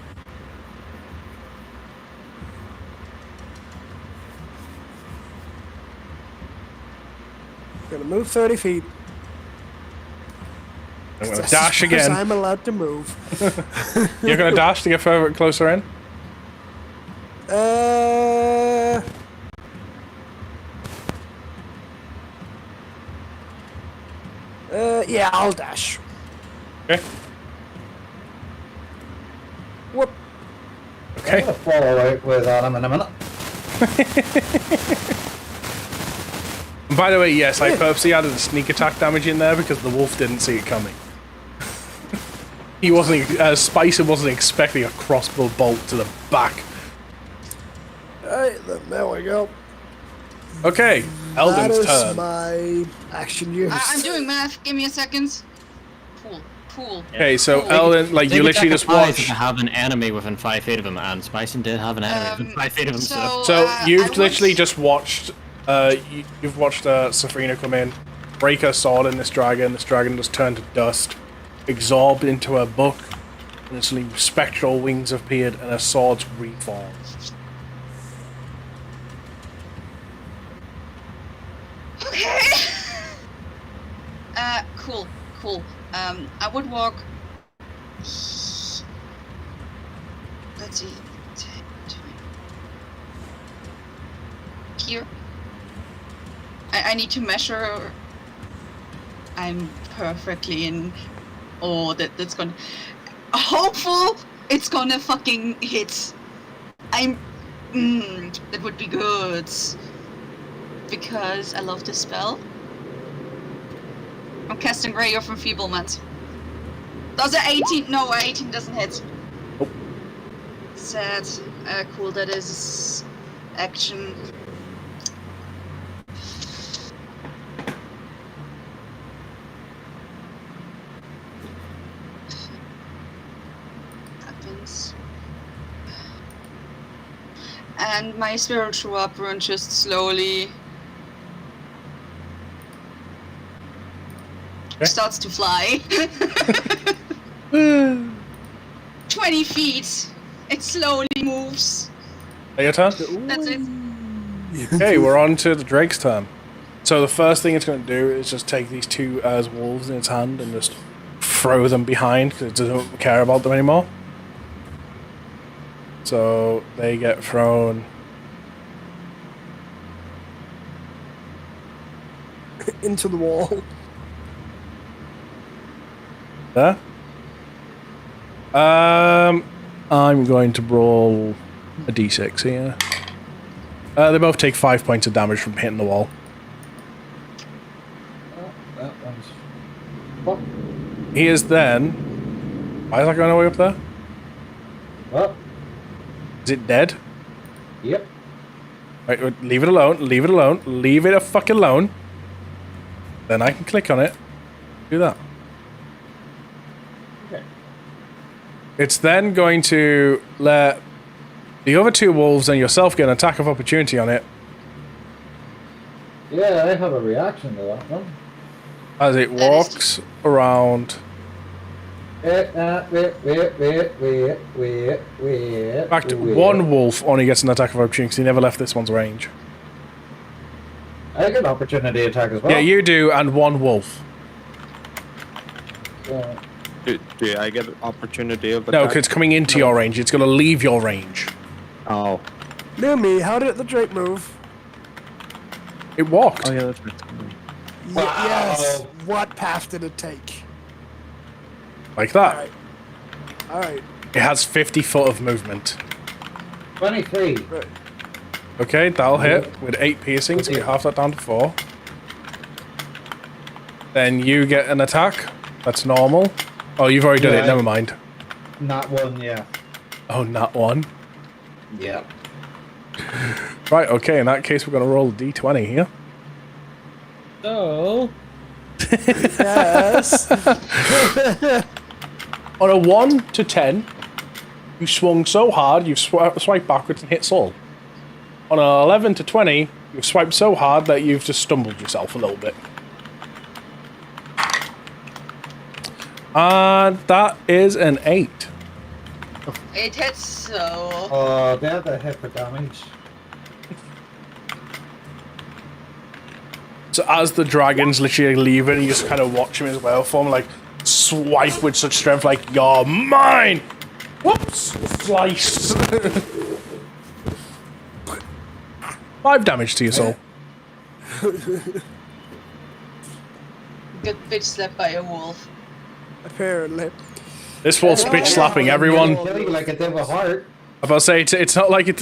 Gonna move 30 feet. I'm going to That's dash as far as again. I'm allowed to move. You're going to dash to get further closer in? Yeah, I'll dash. Okay. Whoop. I'm Okay. gonna follow out with Adam in a minute. And by the way, yes, I purposely added a sneak attack damage in there because the wolf didn't see it coming. He wasn't, Spicer wasn't expecting a crossbow bolt to the back. Alright, then there we go. Okay, That Eldon's is turn. my action use. I'm doing math. Give me a second. Cool. Okay, so Cool. Eldon, like, you Take a literally check just of eyes if watched. you have an enemy within 5 feet of him, and Spicing did have an enemy within 5 feet of him. So you've literally just watched. You've watched Safrina come in, break her sword in this dragon. This dragon just turned to dust, absorbed into her book, and suddenly spectral wings appeared, and her swords reformed. Okay. Cool. I would walk. Let's see. 10, 20. Here. I need to measure. I'm perfectly in. Oh, that's gonna. Hopeful it's gonna fucking hit. That would be good. Because I love this spell. I'm casting Ray of Enfeeblement. Does it 18? No, 18 doesn't hit. Nope. Sad. Cool, that is action. Happens. And my spiritual weapon just slowly starts to fly. 20 feet. It slowly moves. Your turn. That's it. Okay, we're on to the Drake's turn. So the first thing it's going to do is just take these two as wolves in its hand and just throw them behind because it doesn't care about them anymore. So they get thrown into the wall. there. I'm going to roll a d6 here. They both take 5 points of damage from hitting the wall. That one's fuck. He is then. Why is that going all the way up there? Well, Is it dead? yep. Right, leave it alone. Leave it alone. Leave it a fucking alone. Then I can click on it. Do that. Okay. It's then going to let the other two wolves and yourself get an attack of opportunity on it Yeah, I have a reaction to that one. as it walks around. Wait. In fact, one wolf only gets an attack of opportunity because he never left this one's range. I get an opportunity attack as well. Yeah, you do, and one wolf. Do I get an opportunity of No, attack? because it's coming into your range. It's going to leave your range. Oh. Lumi, how did the Drake move? It walked. Oh, yeah, that's right. Yes. What path did it take? Like that. Alright. It has 50 foot of movement. 23. Right. Okay, that'll hit with 8 piercing, so you half that down to 4. Then you get an attack. That's normal. Oh, you've already done it. Yeah. Never mind. Not one, yeah. Oh, not one. Yeah. Right, okay, in that case, we're going to roll a d20 here. So, Yes. On a 1 to 10, you swung so hard, you've swiped backwards and hit Saul. On an 11 to 20, you've swiped so hard that you've just stumbled yourself a little bit. And that is an 8. It hits so. Oh, they have that hit for damage. So as the dragon's literally leaving, you just kind of watch him as well form, like, swipe with such strength, like, you're mine! Whoops! Slice! 5 damage to your soul. Get bitch slapped by a wolf. Apparently. This wolf's bitch slapping everyone. Kill you like a devil heart. I'm about to say it's not like it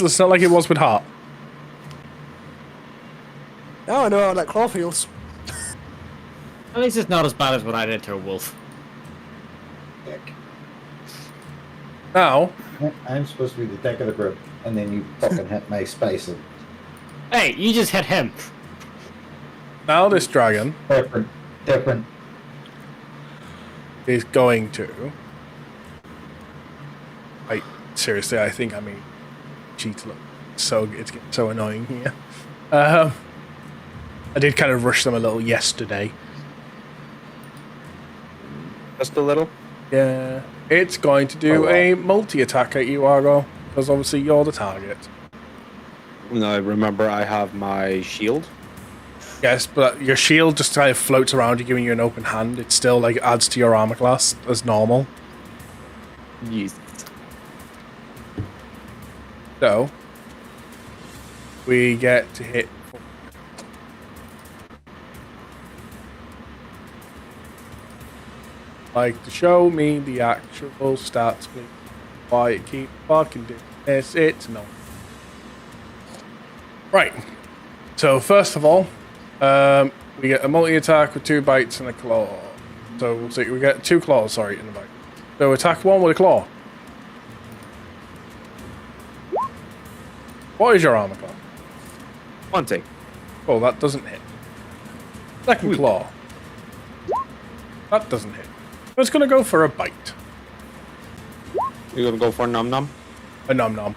was with Heart. Now I know how that claw feels. at least it's not as bad as what I did to a wolf. Dick. Now, I'm supposed to be the dick of the group, and then you fucking hit my space. Hey, you just hit him. Now this dragon Different. is going to. Like, seriously, I think I mean, cheat. So it's getting so annoying here. I did kind of rush them a little yesterday. Just a little. Yeah, it's going to do a multi-attack at you, Argo, because obviously you're the target. No, remember I have my shield. Yes, but your shield just kind of floats around you, giving you an open hand. It still like adds to your armor class as normal. Yes. So we get to hit. Like to show me the actual stats, please. Why it keep fucking doing this? It's no. Right. So first of all, we get a multi-attack with 2 bites and a claw. So we'll see. We get 2 claws, sorry, in the bite. So attack 1 with a claw. What is your armor class? 20. Oh, that doesn't hit. Second claw. That doesn't hit. So it's gonna go for a bite. You're gonna go for a num num? A nom nom.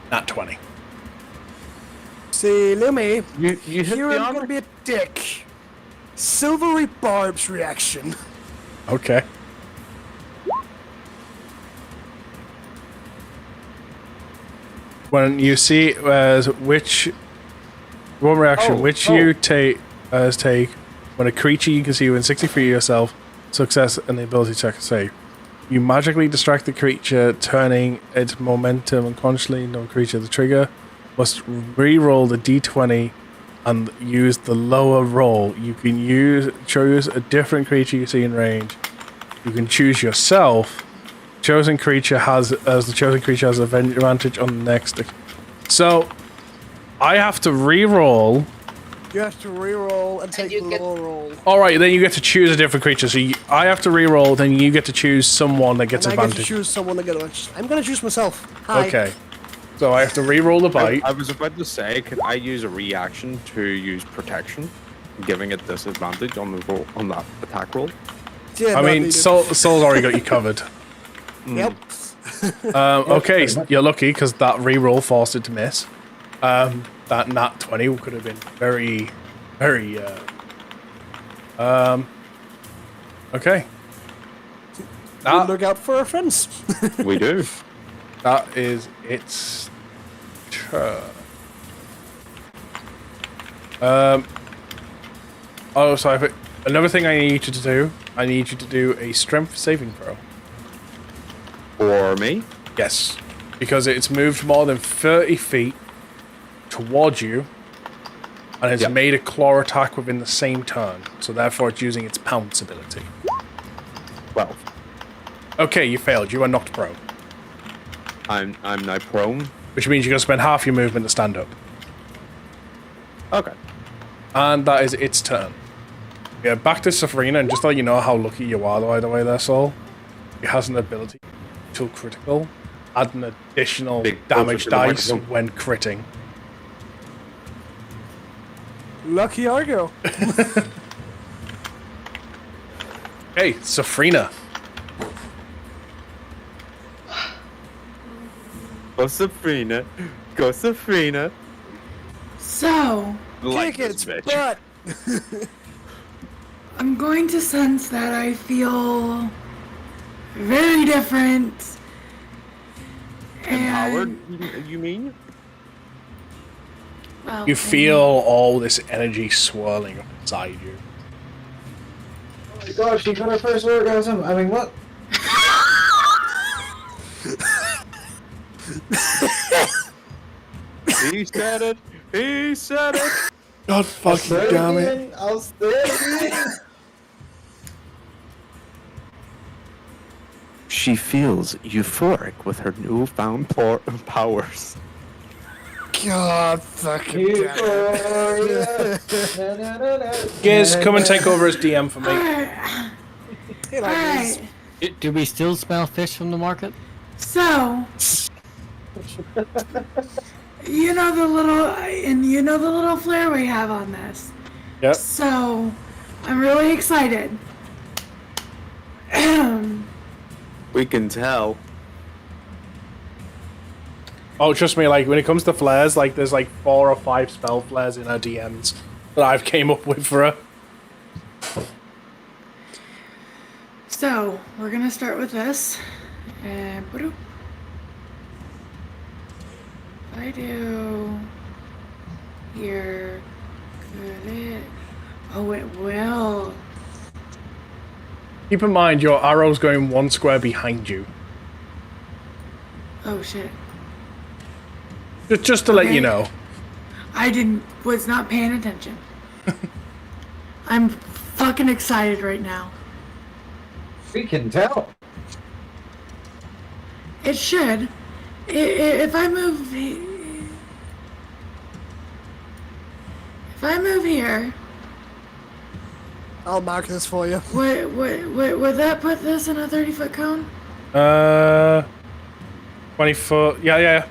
Not 20. See, Lumi, You hit here the I'm armor? gonna be a dick. Silvery Barb's reaction. Okay. When you see which one reaction, you take when a creature you can see within 60 feet of yourself, success and the ability check save. You magically distract the creature, turning its momentum unconsciously into a creature. The trigger must re-roll the d20 and use the lower roll. You can choose a different creature you see in range. You can choose yourself. The chosen creature has advantage on the next. So I have to re-roll. You have to re-roll and take the you get- lower roll. All right, then you get to choose a different creature. So I have to re-roll, then you get to choose someone that gets And I get to advantage. choose someone to get advantage. I'm gonna choose myself. Hi. Okay. So I have to re-roll the bite. I was about to say, could I use a reaction to use protection, giving it disadvantage on the roll, on that attack roll? Yeah, I not mean, needed. Soul's already got you covered. Yep. Okay, you're lucky because that re-roll forced it to miss. That nat 20 could have been very. Okay. We'll look out for our friends. We do. That is its turn. Oh, sorry. Another thing I need you to do. I need you to do a strength saving throw. For me? Yes, because it's moved more than 30 feet towards you, and it's made a claw attack within the same turn. So therefore, it's using its pounce ability. 12. Okay, you failed. You are knocked prone, I'm now prone. which means you're going to spend half your movement to stand up. Okay. And that is its turn. Yeah, back to Sabrina, and just to let you know how lucky you are, by the way, there, Saul. It has an ability to critical, add an additional Big damage closer to the dice microphone. when critting. Lucky Argo. Hey, Sabrina. Go Sabrina. Go Sabrina. So, Like Kick this its bitch. butt. I'm going to sense that I feel very different. Empowered, And, you mean? well, You feel all this energy swirling up inside you. Oh my god, she got her first orgasm. I mean, what? He said it. He said it. God fucking damn it. I'll stay again. She feels euphoric with her newfound powers. God fucking damn it. Giz, come and take over as DM for me. Hey, like this. Alright, Do we still smell fish from the market? so You know the little flare we have on this. Yep. So, I'm really excited. We can tell. Oh, trust me, like, when it comes to flares, like, there's, like, 4 or 5 spell flares in her DMs that I've came up with for her. So, we're gonna start with this. And boop. I do here. Could it? Oh, it will. Keep in mind, your arrow's going 1 square behind you. Oh shit. Just to let you know. Was not paying attention. I'm fucking excited right now. We can tell. It should. If I move here, I'll mark this for you. would that put this in a 30-foot cone? 20 foot. Yeah.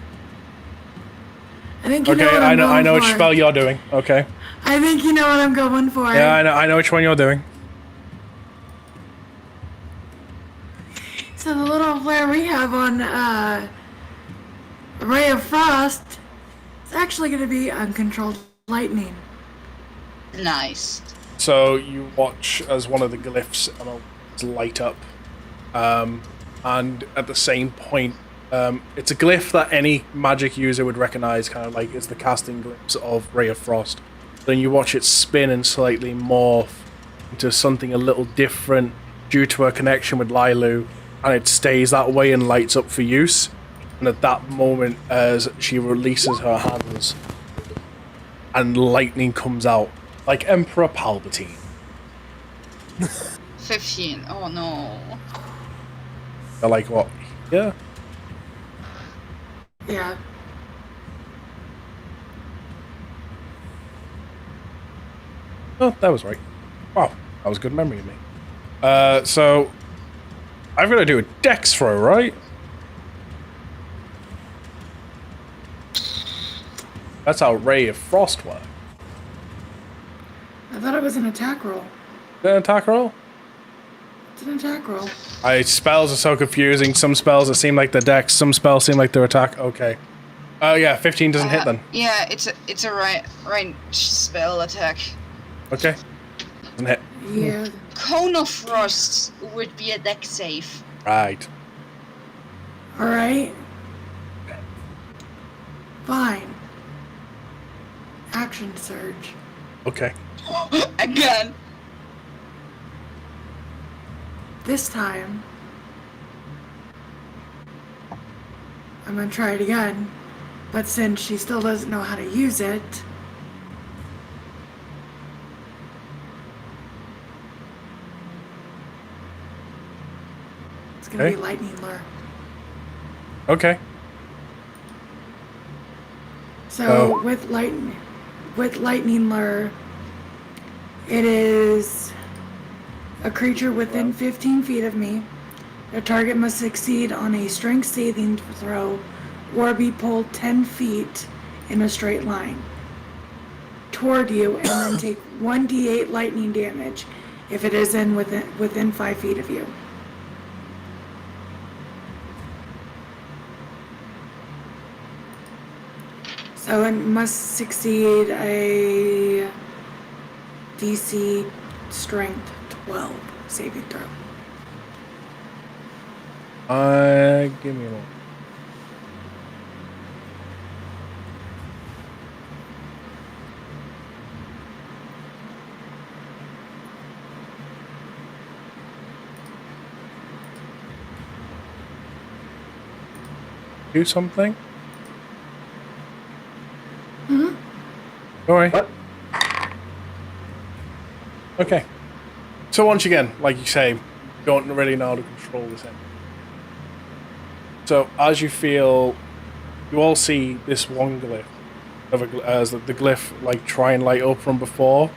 I think you know Okay, what I'm I know going which for. spell you're doing. Okay. I think you know what I'm going for. Yeah, I know which one you're doing. So the little flare we have on Ray of Frost is actually going to be uncontrolled lightning. Nice. So you watch as one of the glyphs light up, and at the same point, it's a glyph that any magic user would recognize, kind of like it's the casting glyphs of Ray of Frost. Then you watch it spin and slightly morph into something a little different due to her connection with Lilu, and it stays that way and lights up for use. And at that moment, as she releases her hands, and lightning comes out, like Emperor Palpatine. 15. Oh no. They're like, what? Yeah. Yeah. Oh, that was right. Wow, that was good memory of me. So I've got to do a dex throw, right? That's how Ray of Frost works. I thought it was an attack roll. Is that an attack roll? It's an attack roll. Spells are so confusing. Some spells that seem like they're dex, some spells seem like they're attack. Okay. Oh yeah, 15 doesn't hit then. Yeah, it's a range spell attack. Okay. Doesn't hit. Yeah. Cone of Frost would be a deck save. Right. Alright. Fine. Action surge. Okay. Again. This time, I'm gonna try it again, but since she still doesn't know how to use it, it's gonna be lightning lure. Okay. So with lightning lure, it is a creature within 15 feet of me. The target must succeed on a strength saving throw or be pulled 10 feet in a straight line toward you, and then take 1d8 lightning damage if it is within 5 feet of you. So it must succeed a DC strength 12 saving throw. Give me a moment. Do something? Mm-hmm. Alright. Okay. So once again, like you say, don't really know how to control this end. So as you feel, you all see this one glyph, as the glyph like try and light up from before,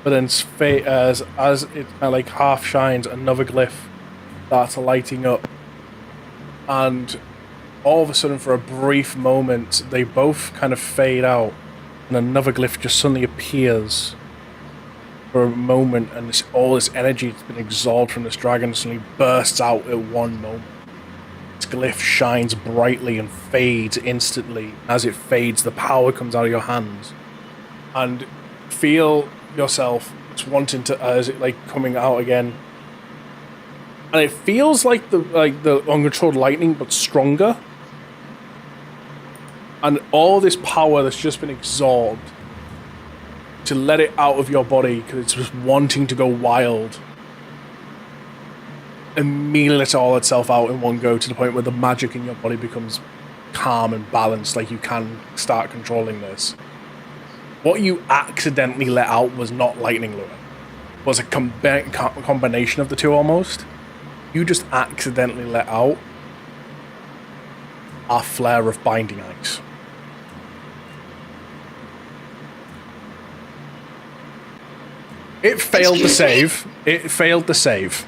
but then as it kind of like half shines, another glyph starts lighting up, and all of a sudden, for a brief moment, they both kind of fade out, and another glyph just suddenly appears for a moment, and all this energy that's been absorbed from this dragon suddenly bursts out at one moment. This glyph shines brightly and fades instantly. As it fades, the power comes out of your hands, and feel yourself just wanting to, as it like coming out again. And it feels like the uncontrolled lightning, but stronger. And all this power that's just been absorbed, to let it out of your body because it's just wanting to go wild, immediately lets all itself out in one go, to the point where the magic in your body becomes calm and balanced, like you can start controlling this. What you accidentally let out was not lightning lure. It was a combination of the two almost. You just accidentally let out a flare of binding ice. It failed to save. It failed to save.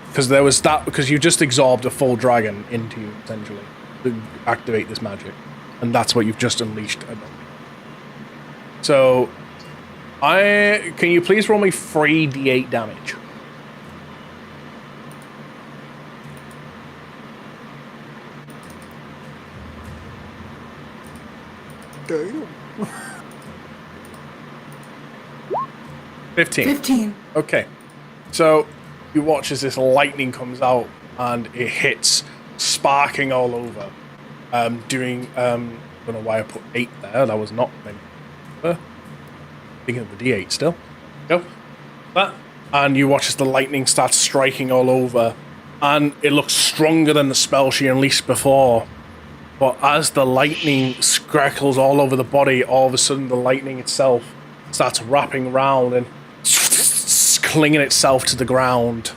Because there was that, because you just absorbed a full dragon into you, essentially, to activate this magic. And that's what you've just unleashed. So, can you please roll me 3d8 damage? Damn. 15. 15. Okay. So, you watch as this lightning comes out and it hits, sparking all over. I don't know why I put 8 there. That was not meant. Thinking of the d8 still. Go. That. And you watch as the lightning starts striking all over. And it looks stronger than the spell she unleashed before. But as the lightning crackles all over the body, all of a sudden the lightning itself starts wrapping around and clinging itself to the ground.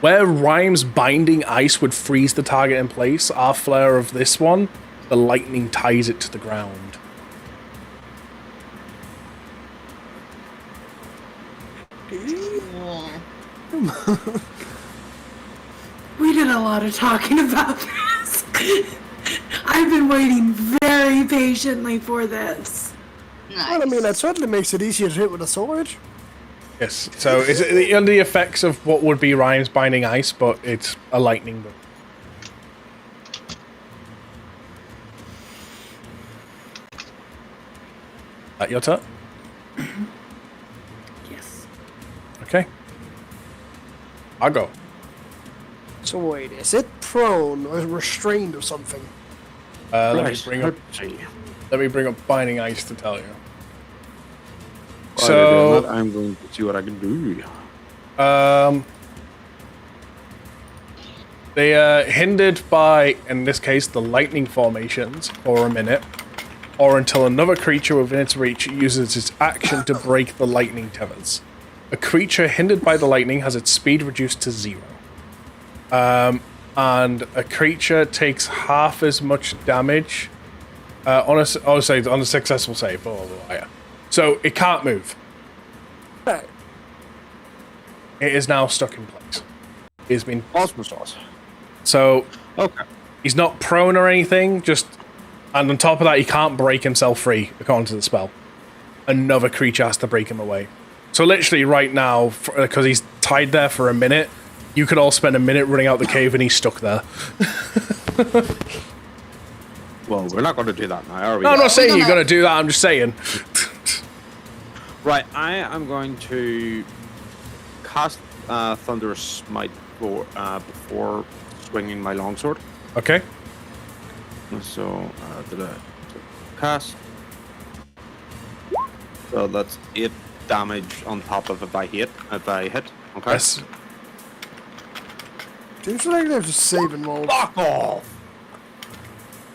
Where Rhyme's binding ice would freeze the target in place, our flare of this one, the lightning ties it to the ground. We did a lot of talking about this. I've been waiting very patiently for this. Nice. Well, I mean, that certainly makes it easier to hit with a sword. Yes, so is it under the effects of what would be Rhyme's binding ice, but it's a lightning bolt. That your turn? Yes. Okay. I'll go. So wait, is it prone or restrained or something? Let me bring up binding ice to tell you. So I'm going to see what I can do. They are hindered by, in this case, the lightning formations for a minute, or until another creature within its reach uses its action to break the lightning tethers. A creature hindered by the lightning has its speed reduced to 0. And a creature takes half as much damage on a successful save. Yeah. So it can't move. Right. It is now stuck in place. It's been Awesome sauce. so Okay. he's not prone or anything. And on top of that, he can't break himself free according to the spell. Another creature has to break him away. So literally right now, because he's tied there for a minute, you could all spend a minute running out the cave and he's stuck there. Well, we're not going to do that now, are we? No, I'm not saying you're going to do that. I'm just saying. Right, I am going to cast Thunderous Smite before swinging my longsword. Okay. So, cast. So that's 8 damage on top of if I hit. Okay. Yes. Seems like there's a saving roll. Fuck off!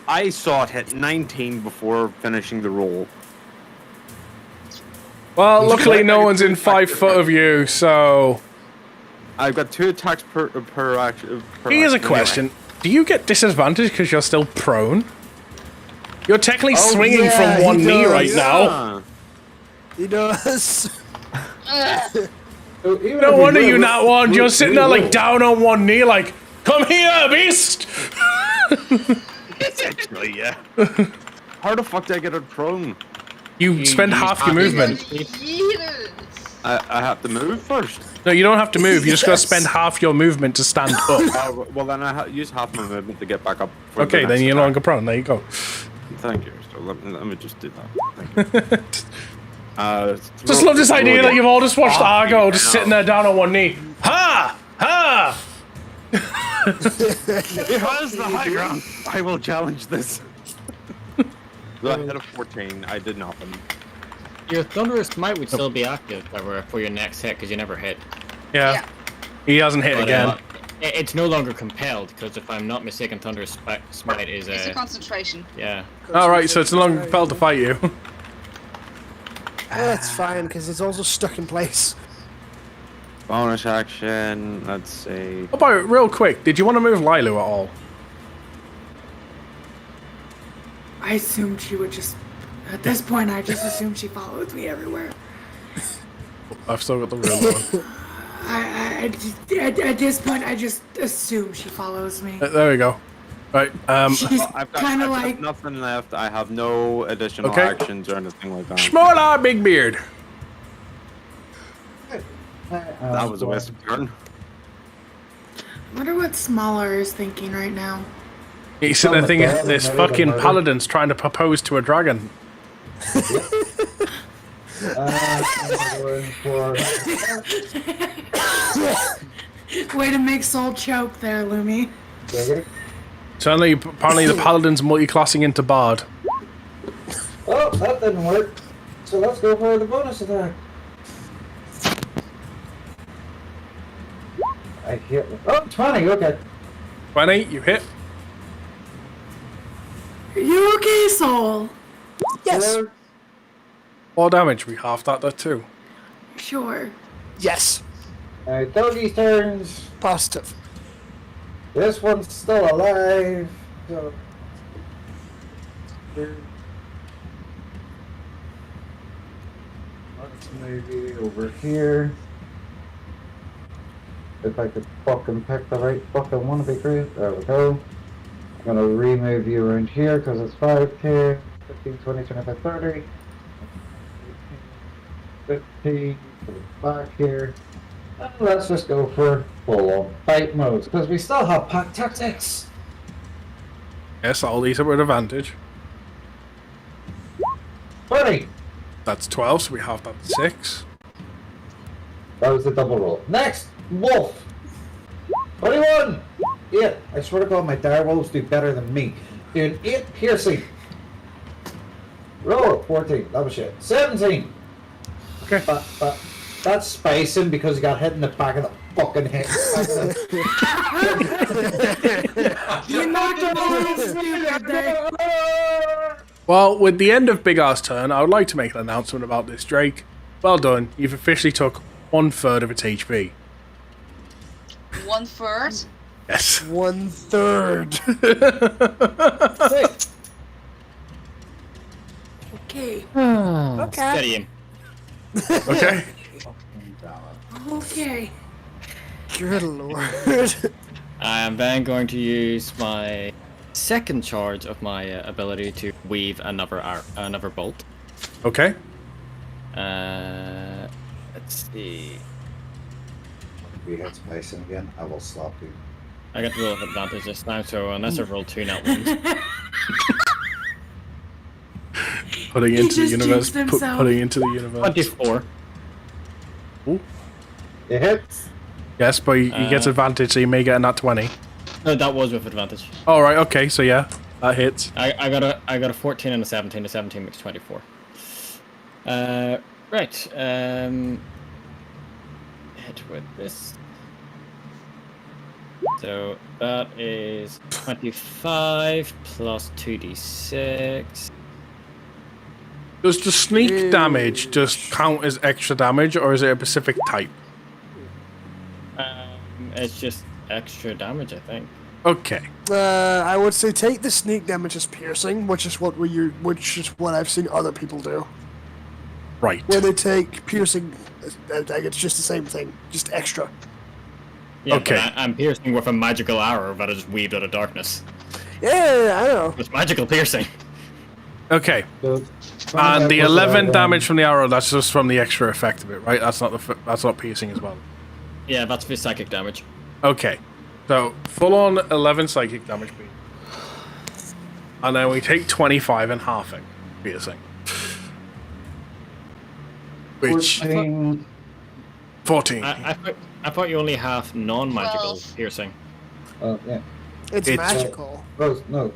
I saw it hit 19 before finishing the roll. Well, luckily no one's in 5 foot of you, so... I've got 2 attacks per action. Here's a question. Do you get disadvantage because you're still prone? You're technically swinging yeah, from one he knee does. right now. He does. So even No if we wonder do it, you're not one. You're sitting there like will. down on one knee like, Come here, beast! Actually, yeah. How the fuck did I get it prone? You spend half your movement. I have to move first. No, you don't have to move. You just gotta spend half your movement to stand up. Well, then I use half my movement to get back up. For Okay, the then next you're no attack. longer prone. There you go. Thank you. So let me just do that. Thank you. Just love this idea that you've all just watched Argo yeah, just I sitting know. there down on one knee. Ha! Ha! He has the high ground. I will challenge this. So I hit a 14. I did nothing. Your Thunderous Smite would still be active, however, for your next hit, because you never hit. Yeah. He hasn't hit But, again. it's no longer compelled, because if I'm not mistaken, Thunderous Smite is It's a concentration. yeah. Alright, so it's no longer compelled to fight you. That's fine, because it's also stuck in place. Bonus action. Let's see. How about, real quick, did you want to move Lilu at all? I assumed she would just. At this point, I just assumed she follows me everywhere. I've still got the real one. At this point, I just assume she follows me. There we go. Right, She's I've kind of got like. nothing left. I have no additional Okay. actions or anything like that. Schmola Big Beard. That was a waste of turn. I wonder what Smaller is thinking right now. He's sitting there thinking, this fucking paladin's trying to propose to a dragon. Way to make Soul choke there, Lumi. Certainly, apparently the paladin's multi-classing into bard. Oh, that didn't work. So let's go for the bonus attack. I hit. Oh, 20, okay. 20, you hit. Are you okay, Soul? Yes. 4 damage, we halved that there too. Sure. Yes. Alright, Doggy's turns. Positive. This one's still alive. So. Let's maybe over here. If I could fucking pick the right fucking one, it'd be great. There we go. I'm gonna remove you around here because it's 5k, 15, 20, 25, 30. 15, put it back here. And let's just go for full on fight modes because we still have pack tactics. Yes, all these are with advantage. 20! That's 12, so we halved that to 6. That was the double roll. Next, Wolf! 21! 8. I swear to God, my dire wolves do better than me. Doing 8 piercing. Roll 14. That was shit. 17. Okay. But that's spicing because he got hit in the back of the fucking head. You knocked him out, stupid there. Well, with the end of Big R's turn, I would like to make an announcement about this, Drake. Well done, you've officially took 1/3 of its HP. 1/3. Yes. 1/3. Okay. Okay. Steady him. Okay. Okay. Good lord. I am then going to use my second charge of my ability to weave another bolt. Okay. Let's see. If we hit spicing again, I will slap you. I got the roll of advantage this time, so unless I've rolled 2 nat ones. Putting He into the just universe. jinxed himself. Putting into the universe. 24. It hits. Yes, but he gets advantage, so you may get a nat 20. No, that was with advantage. All right. Okay. So yeah, that hits. I got a 14 and a 17. The 17 makes 24. Right. Hit with this. So that is 25 plus 2d6. Does the sneak damage just count as extra damage, or is it a specific type? It's just extra damage, I think. Okay. I would say take the sneak damage as piercing, which is what what I've seen other people do. Right. When they take piercing, like it's just the same thing, just extra. Yeah, Okay. but I'm piercing with a magical arrow that I just weaved out of darkness. Yeah, I know. It's magical piercing. Okay. So, And the 11 11 damage from the arrow, that's just from the extra effect of it, right? That's not piercing as well. Yeah, that's for psychic damage. Okay. So, full on 11 psychic damage beam. And then we take 25 and halving piercing. Which 14. I thought you only have non-magical 12. piercing. yeah. It's It's- magical. No.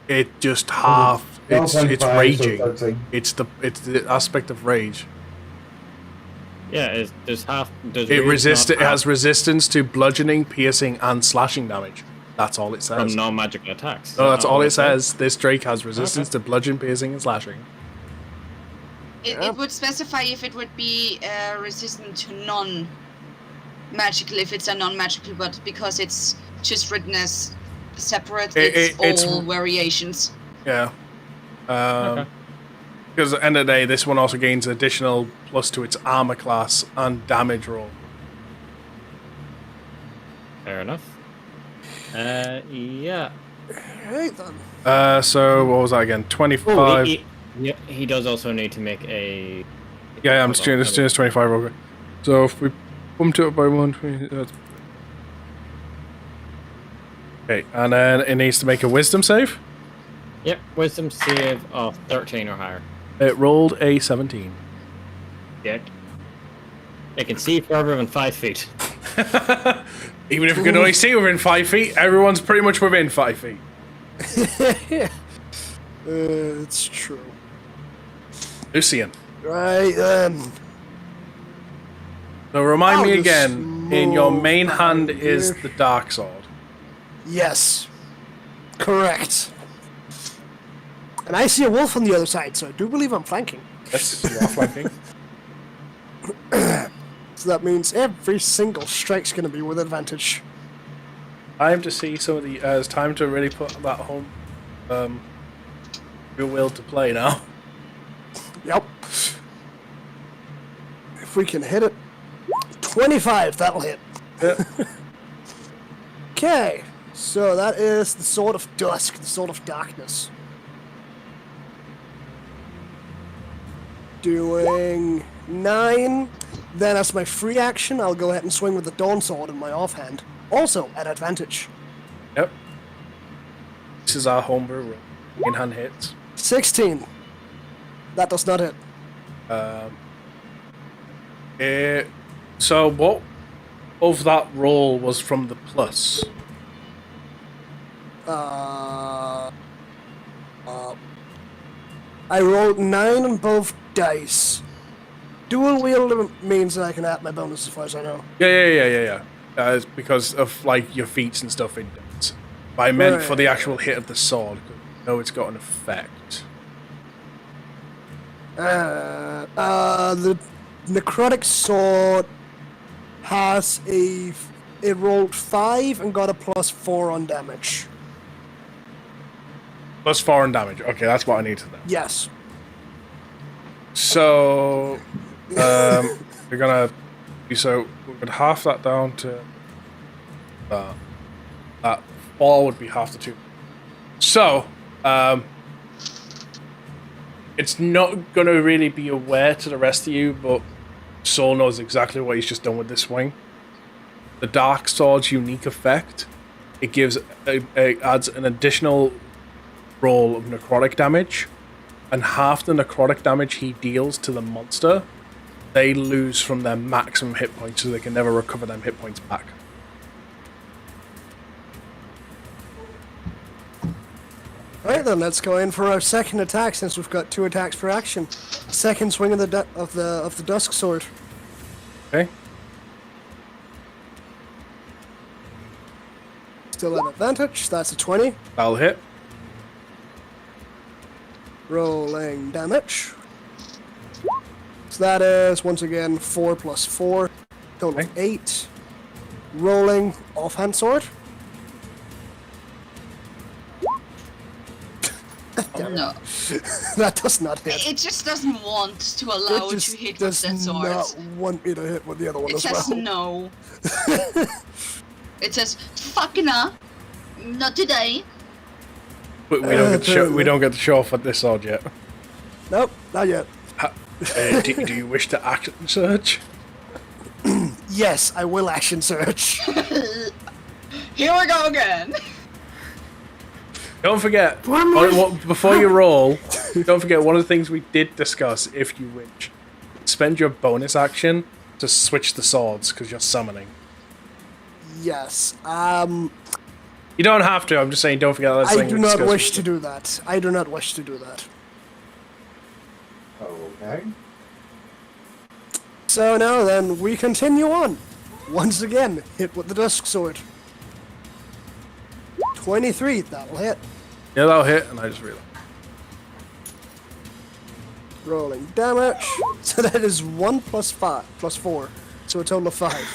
It just half. It's 12.5, raging. so 13. It's the aspect of rage. Yeah, there's half. There's It rage, not It has half resistance to bludgeoning, piercing, and slashing damage. That's all it from says. non-magical attacks. No, that's Not all what it says. This Drake has resistance to bludgeon, piercing, and slashing. It would specify if it would be resistant to non-magical, if it's a non-magical, but because it's just written as separate, it's all variations. Yeah. Okay. Because at the end of the day, this one also gains additional plus to its armor class and damage roll. Fair enough. Yeah. Right then. So what was that again? 25. Oh, he does also need to make a. Yeah, I'm just doing this 25 real quick. So if we bumped it up by 120, that's... Okay, and then it needs to make a wisdom save. Yep, wisdom save of 13 or higher. It rolled a 17. Yeah. It can see further than 5 feet. Even if you can only see within 5 feet, everyone's pretty much within 5 feet. It's true. Lucian. Right then. So remind I'll me just again, in your main move hand over is here. the dark sword. Yes. Correct. And I see a wolf on the other side, so I do believe I'm flanking. Yes, you are flanking. So that means every single strike's going to be with advantage. Time to see some of the. It's time to really put that home. Your will to play now. Yep. If we can hit it, 25, that'll hit. Yeah. Okay, so that is the Sword of Dusk, the Sword of Darkness. Doing 9. Then as my free action, I'll go ahead and swing with the Dawn Sword in my offhand. Also at advantage. Yep. This is our homebrew roll. In hand hits. 16. That does not hit. So what of that roll was from the plus? I rolled 9 on both dice. Dual wield means that I can add my bonus as far as I know. Yeah. It's because of like your feats and stuff it does. But I meant for the Right. actual hit of the sword. No, it's got an effect. The necrotic sword has it rolled 5 and got a +4 on damage. Plus 4 on damage. Okay, that's what I need to know. Yes. So, we're gonna. So we would half that down to. That 4 would be half the 2. So, it's not gonna really be aware to the rest of you, but Saul knows exactly what he's just done with this swing. The Dark Sword's unique effect, it gives it adds an additional roll of necrotic damage, and half the necrotic damage he deals to the monster, they lose from their maximum hit points, so they can never recover them hit points back. Alright then, let's go in for our second attack since we've got 2 attacks per action. Second swing of the Dusk Sword. Okay. Still at advantage. That's a 20. That'll hit. Rolling damage. So that is once again 4 plus 4, total of 8. Rolling offhand sword. No. That does not hit. It just doesn't want to allow It you just to hit with does that sword. not want me to hit with the other one It as says well. no. It says, "Fucking not today." But we don't get to show. We don't get to show off at this sword yet. Nope, not yet. Do you wish to action search? Yes, I will action search. Here we go again. Don't forget, One more- before you roll, don't forget one of the things we did discuss, if you wish. Spend your bonus action to switch the swords, because you're summoning. Yes. You don't have to, I'm just saying don't forget that I thing do we not discussed. wish to do that. I do not wish to do that. Okay. So now then, we continue on. Once again, hit with the Dusk Sword. 23, that'll hit. Yeah, that'll hit, and I just realized. Rolling damage. So that is 1 plus 5, plus 4. So a total of 5.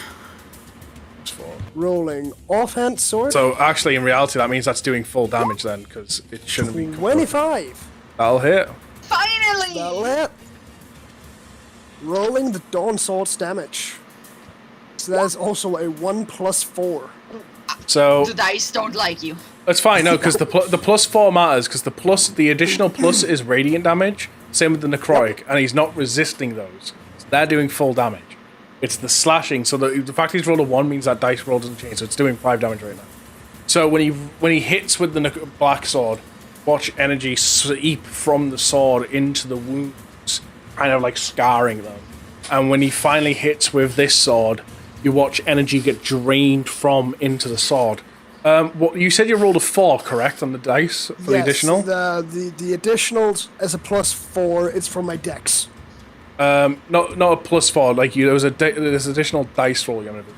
It's 4. Rolling offhand sword. So actually, in reality, that means that's doing full damage then, because it shouldn't be. 25. That'll hit. Finally. That'll hit. Rolling the Dawn Sword's damage. So that is also a 1 plus 4. So The dice don't like you. that's fine, no, because the plus 4 matters, because the additional plus is radiant damage. Same with the necrotic, and he's not resisting those. So they're doing full damage. It's the slashing. So the fact he's rolled a 1 means that dice roll doesn't change. So it's doing 5 damage right now. So when he hits with the black sword, watch energy seep from the sword into the wounds, kind of like scarring them. And when he finally hits with this sword, you watch energy get drained from into the sword. What you said you rolled a 4, correct, on the dice for the additional? The additionals as a plus 4. It's from my dex. Not a plus 4. Like there's additional dice roll you're gonna do.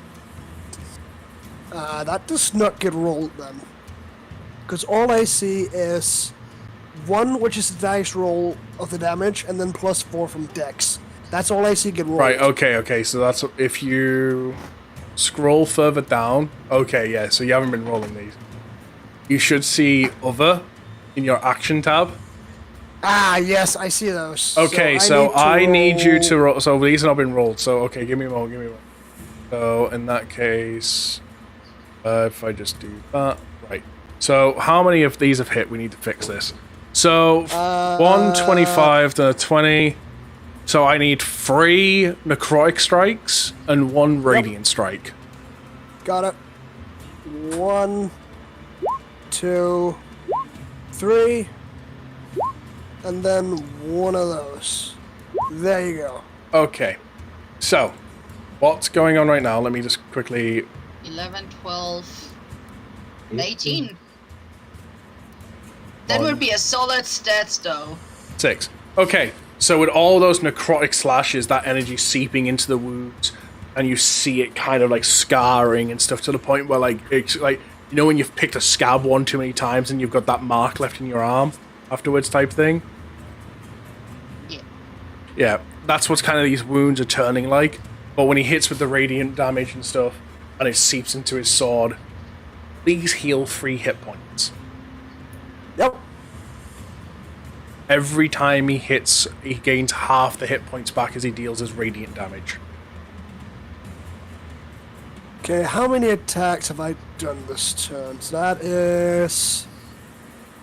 That does not get rolled then, because all I see is 1, which is the dice roll of the damage, and then plus 4 from dex. That's all I see get rolled. Right. Okay. So that's if you scroll further down. Okay. Yeah. So you haven't been rolling these. You should see other in your action tab. Ah, yes, I see those. Okay, so I need you to roll. So these have not been rolled. So okay, give me a moment. So in that case, if I just do that, right. So how many of these have hit? We need to fix this. So 125 to 20. So I need 3 necrotic strikes and 1 radiant strike. Got it. 1, 2, 3. And then 1 of those. There you go. Okay. So, what's going on right now? Let me just quickly... 11, 12, 18. That would be a solid stats, though. 6. Okay. So with all those necrotic slashes, that energy seeping into the wounds, and you see it kind of like scarring and stuff to the point where like it's like, you know when you've picked a scab one too many times and you've got that mark left in your arm afterwards type thing? Yeah. Yeah, that's what's kind of these wounds are turning like. But when he hits with the radiant damage and stuff, and it seeps into his sword, please heal 3 hit points. Yep. Every time he hits, he gains half the hit points back as he deals his radiant damage. Okay, how many attacks have I done this turn? So that is...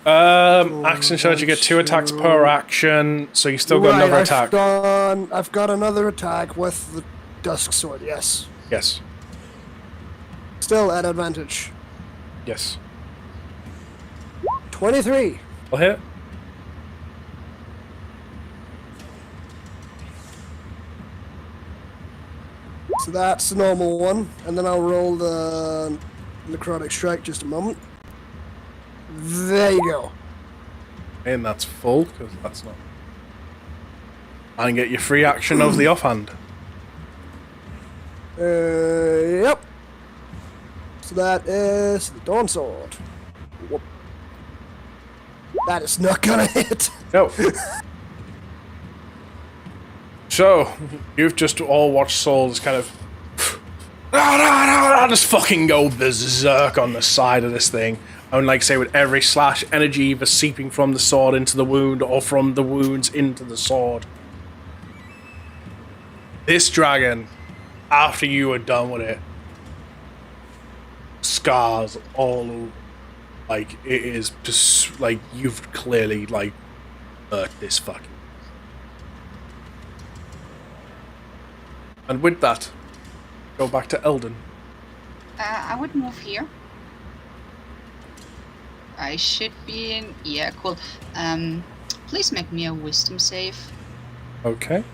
Action charge, you get 2 attacks per action, so you still got another attack. I've got another attack with the Dusk Sword, yes. Yes. Still at advantage. Yes. 23. I'll hit. So that's the normal one, and then I'll roll the Necrotic Strike just a moment. There you go. And that's full, because that's not... And get your free action of the offhand. Yep. So that is the Dawn Sword. Whoop. That is not gonna hit. No. So, you've just all watched Saul just kind of... just fucking go berserk on the side of this thing. And like say with every slash, energy either seeping from the sword into the wound or from the wounds into the sword. This dragon, after you were done with it, scars all over. Like, it is just, like, you've clearly, like, hurt this fucking. And with that, go back to Eldon. I would move here. I should be in. Yeah, cool. Please make me a wisdom save. Okay.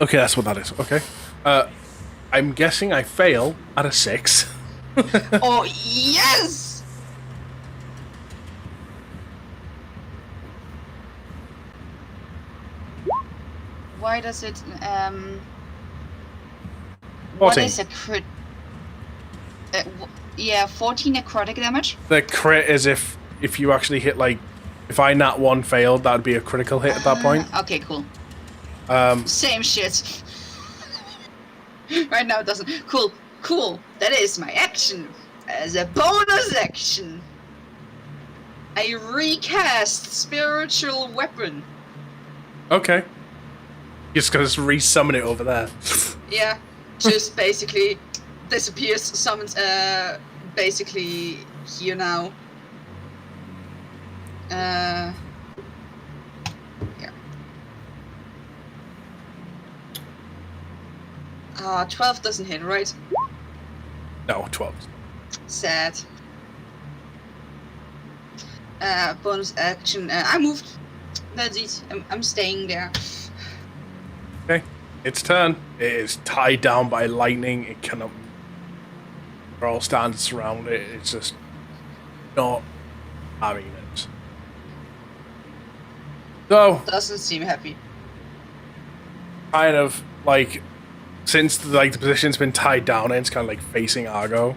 Okay, that's what that is. Okay. I'm guessing I fail at a 6. Oh, yes! Why does it, what 14. is a crit? Yeah, 14 necrotic damage. The crit is if you actually hit, like, if I nat 1 failed, that would be a critical hit at that point. Okay, cool. Same shit. Right now it doesn't. Cool, cool. That is my action. As a bonus action, I recast spiritual weapon. Okay. Just gonna resummon it over there. Yeah, just basically disappears, summons, basically here now. Here. 12 doesn't hit, right? No, 12. Sad. Bonus action. I moved. That's it. I'm staying there. Okay. Its turn. It is tied down by lightning. It cannot. We're all standing around it. It's just not having it. So, Doesn't seem happy. kind of like, since like the position's been tied down, it's kind of like facing Argo,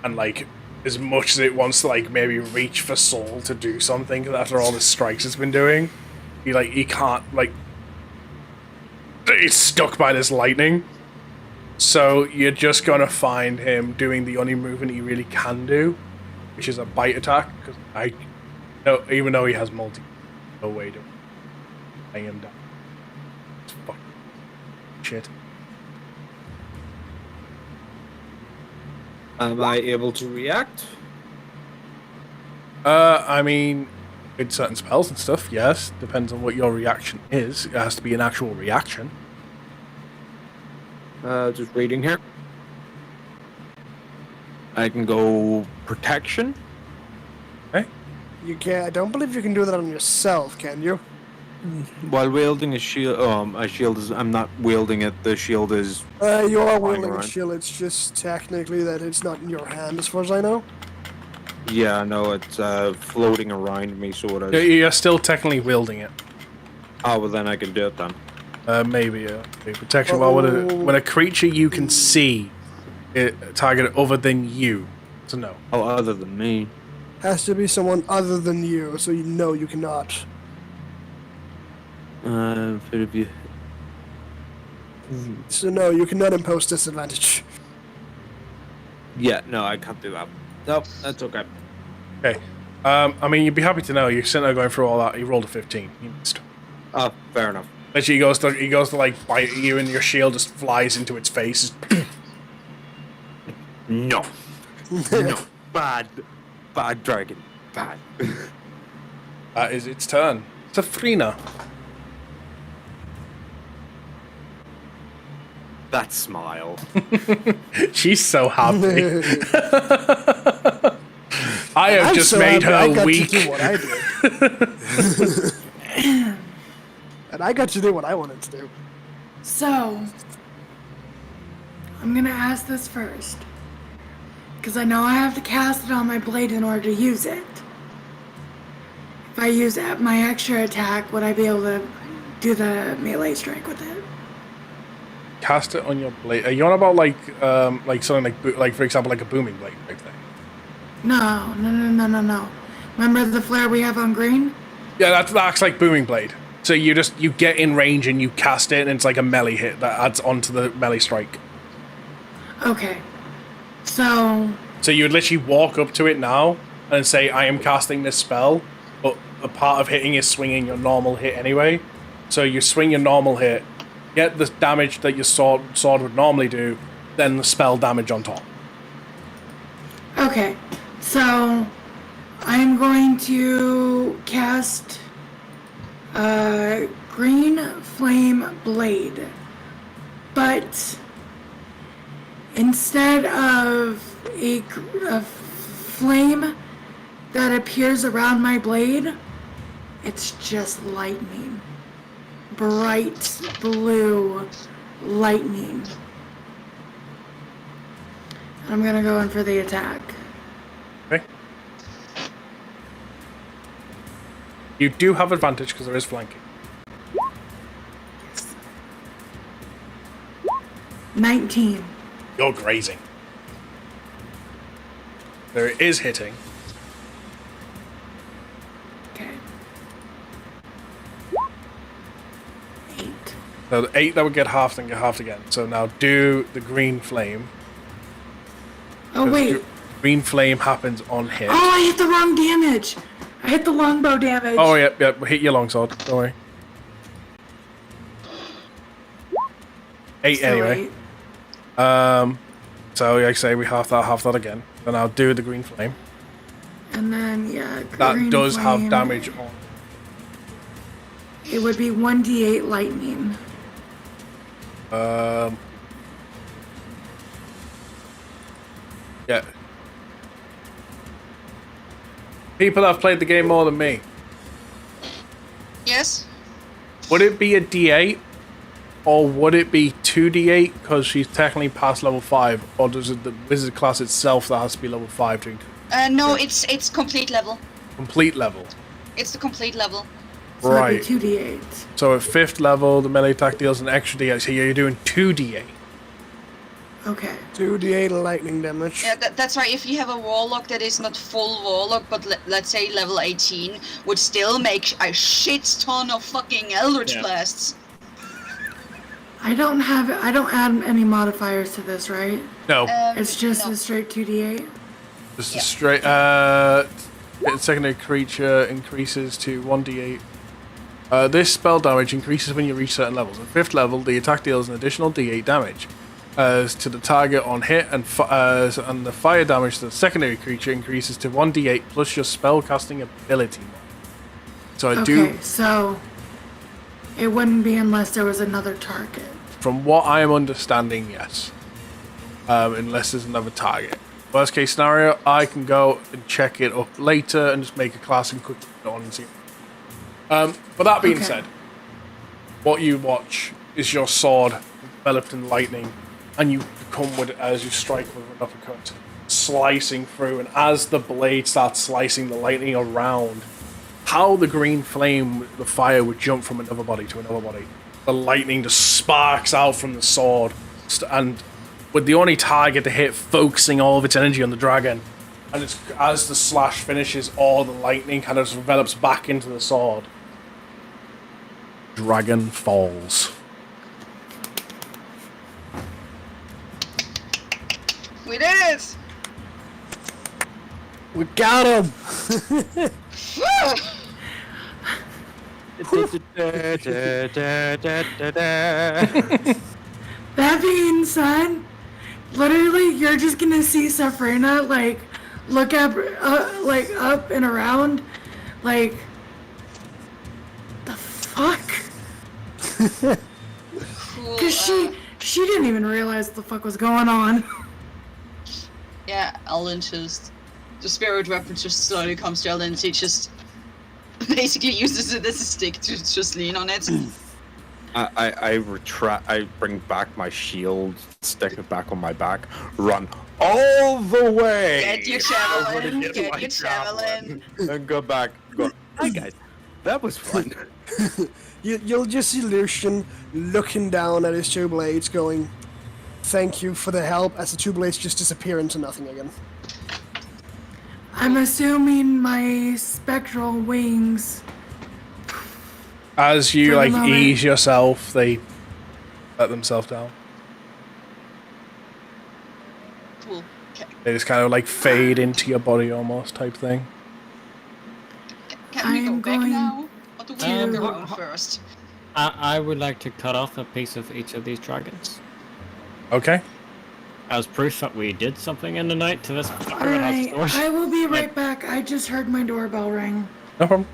and like as much as it wants to like maybe reach for Saul to do something after all the strikes it's been doing, he can't, like, it's stuck by this lightning. So you're just gonna find him doing the only movement he really can do, which is a bite attack. Because even though he has multi, no way to bring him down. It's fucking shit. Am I able to react? I mean, with certain spells and stuff, yes. Depends on what your reaction is. It has to be an actual reaction. Just reading here. I can go protection. Okay. You can't. I don't believe you can do that on yourself, can you? While wielding a shield, a shield is. I'm not wielding it. The shield is. You are wielding a around. shield. It's just technically that it's not in your hand, as far as I know. Yeah, no, it's floating around me, so it is. You're still technically wielding it. Oh, well then I can do it then. Maybe a protection. Well, when a creature you can see target other than you, so no. Oh, other than me. Has to be someone other than you, so you know you cannot. If you. So no, you cannot impose disadvantage. Yeah, no, I can't do that. Nope, that's okay. Okay. I mean, you'd be happy to know you're sitting there going through all that. He rolled a 15. He missed. Oh, fair enough. Literally, he goes to like bite at you, and your shield just flies into its face. No. No. Bad dragon. Bad. That is its turn. Safrina. That smile. She's so happy. I have just made her weak. To do what I did. And I got to do what I wanted to do. So, I'm gonna ask this first. Because I know I have to cast it on my blade in order to use it. If I use my extra attack, would I be able to do the melee strike with it? Cast it on your blade. Are you on about like something like for example like a booming blade type thing? No. Remember the flare we have on green? Yeah, that's like booming blade. So you get in range and you cast it, and it's like a melee hit that adds onto the melee strike. Okay. So you would literally walk up to it now and say, I am casting this spell, but a part of hitting is swinging your normal hit anyway. So you swing your normal hit, get the damage that your sword would normally do, then the spell damage on top. Okay, so I'm going to cast Green Flame Blade, but instead of a flame that appears around my blade, it's just lightning. Bright blue lightning. I'm gonna go in for the attack. Okay. You do have advantage because there is flanking. 19. You're grazing. There it is hitting. Okay. 8. So the 8 that would get halved and get halved again. So now do the green flame. Oh, wait. Green flame happens on hit. Oh, I hit the wrong damage. I hit the longbow damage. Oh, yep. Hit your longsword. Don't worry. 8 Still anyway. 8. So like I say, we half that again. Then I'll do the green flame. And then, yeah, That green does flame. have damage on. It would be 1d8 lightning. Yeah. People have played the game more than me. Yes. Would it be a D8? Or would it be 2d8 because she's technically past level 5? Or does it the wizard class itself that has to be level 5 to increase? No, it's complete level. Complete level. It's the complete level. So Right. it'd be 2d8. So at 5th level, the melee attack deals an extra d8. So you're doing 2d8. Okay. 2d8 lightning damage. Yeah, that's right. If you have a warlock that is not full warlock, but let's say level 18, would still make a shit ton of fucking eldritch blasts. I don't add any modifiers to this, right? No. It's just no. a straight 2d8. Just a straight. Secondary creature increases to 1d8. This spell damage increases when you reach certain levels. At 5th level, the attack deals an additional d8 damage to the target on hit, and the fire damage to the secondary creature increases to 1d8 plus your spellcasting ability. So I do. Okay, so it wouldn't be unless there was another target. From what I am understanding, yes. Unless there's another target. Worst case scenario, I can go and check it up later and just make a class and quickly put it on and see. But that being said, what you watch is your sword enveloped in lightning, and you come with it as you strike with an uppercut, slicing through, and as the blade starts slicing the lightning around, how the green flame, the fire, would jump from another body to another body. The lightning just sparks out from the sword, and with the only target to hit focusing all of its energy on the dragon. And it's, as the slash finishes, all the lightning kind of just envelops back into the sword. Dragon falls. We did it! We got him! That being said, literally, you're just gonna see Sabrina look up, up and around, like, the fuck? Cool. Cause she didn't even realize what the fuck was going on. Yeah, Ellen just... The spirit weapon just slowly comes to Ellen and she just... basically uses it as a stick to just lean on it. I retract. I bring back my shield, stick it back on my back, run all the way. Get your javelin. Get your javelin. And go back. Go. Hi guys, that was fun. You'll just see Lucian looking down at his two blades going, "Thank you for the help," as the two blades just disappear into nothing again. I'm assuming my spectral wings. As you For the moment. ease yourself, they let themselves down. Cool. Okay. They just kind of fade into your body almost type thing. Can we go I'm back going now? Or do we to- look around first? I would like to cut off a piece of each of these dragons Okay. as proof that we did something in the night to this fucker that Alright, has stores. I will be right back. I just heard my doorbell ring. No problem.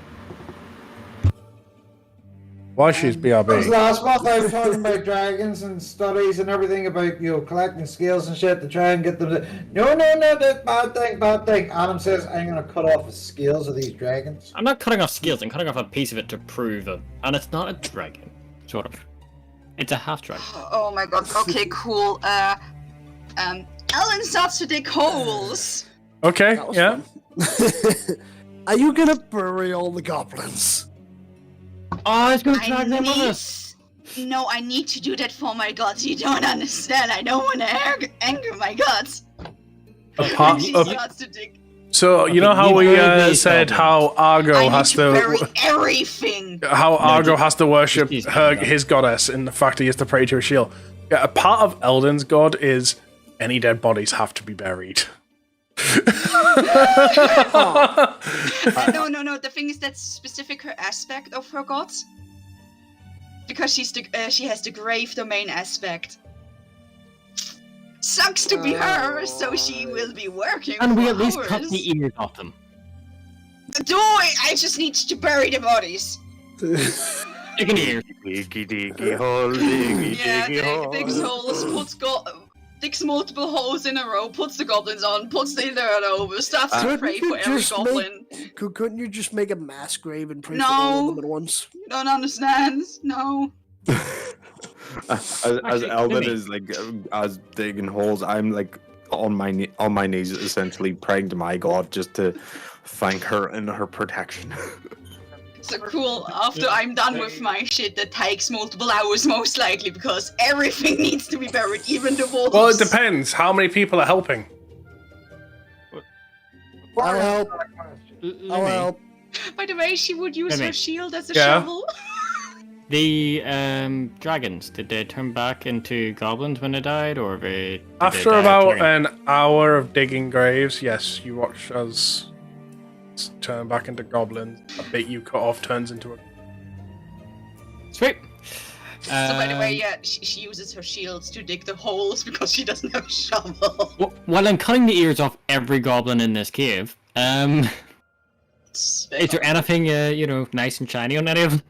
Why she's Because BRB? last month I was talking about dragons and studies and everything about, collecting scales and shit to try and get them to... No, that's bad thing. Adam says, I'm going to cut off the scales of these dragons. I'm not cutting off scales, I'm cutting off a piece of it to prove it. And it's not a dragon, sort of. It's a half dragon. Oh my god. Okay, cool. Ellen starts to dig holes. Okay, That was yeah. fun. Are you gonna bury all the goblins? Oh, it's gonna I drag them with need- us! No, I need to do that for my gods. You don't understand. I don't want to anger my gods. Apart, She up, starts to dig. so you know how you we bury these said how Argo I need has to bury to everything. how Argo just- has to worship just her use that. his goddess, and the fact he has to pray to a shield. Yeah, a part of Elden's god is any dead bodies have to be buried. No. The thing is that's specific her aspect of her gods. Because she has the grave domain aspect. Sucks to be her, so she will be working And we for at least hours. cut the ears off them. Do I just need to bury the bodies. Chicken ears. Diggy diggy hole, diggy Yeah, diggy hole. digs holes, digs multiple holes in a row, puts the goblins on, puts the dirt over, starts to Couldn't pray you for every just goblin. Couldn't you just make a mass grave and pray for No. all of them at once? You don't understand? No. As Actually, Elden maybe. is like as digging holes, I'm like on my knees, essentially praying to my god just to thank her and her protection. So cool, after I'm done with my shit that takes multiple hours most likely because everything needs to be buried, even the walls. Well, it depends. How many people are helping? I'll help. I'll help. By the way, she would use Maybe. her shield as a Yeah. shovel. The dragons, did they turn back into goblins when they died, or did they After die about turning? an hour of digging graves, yes, you watch as turn back into goblins. A bit you cut off turns into a. Sweet. So by the way, yeah, she uses her shields to dig the holes because she doesn't have a shovel. While I'm cutting the ears off every goblin in this cave, is there anything nice and shiny on any of them?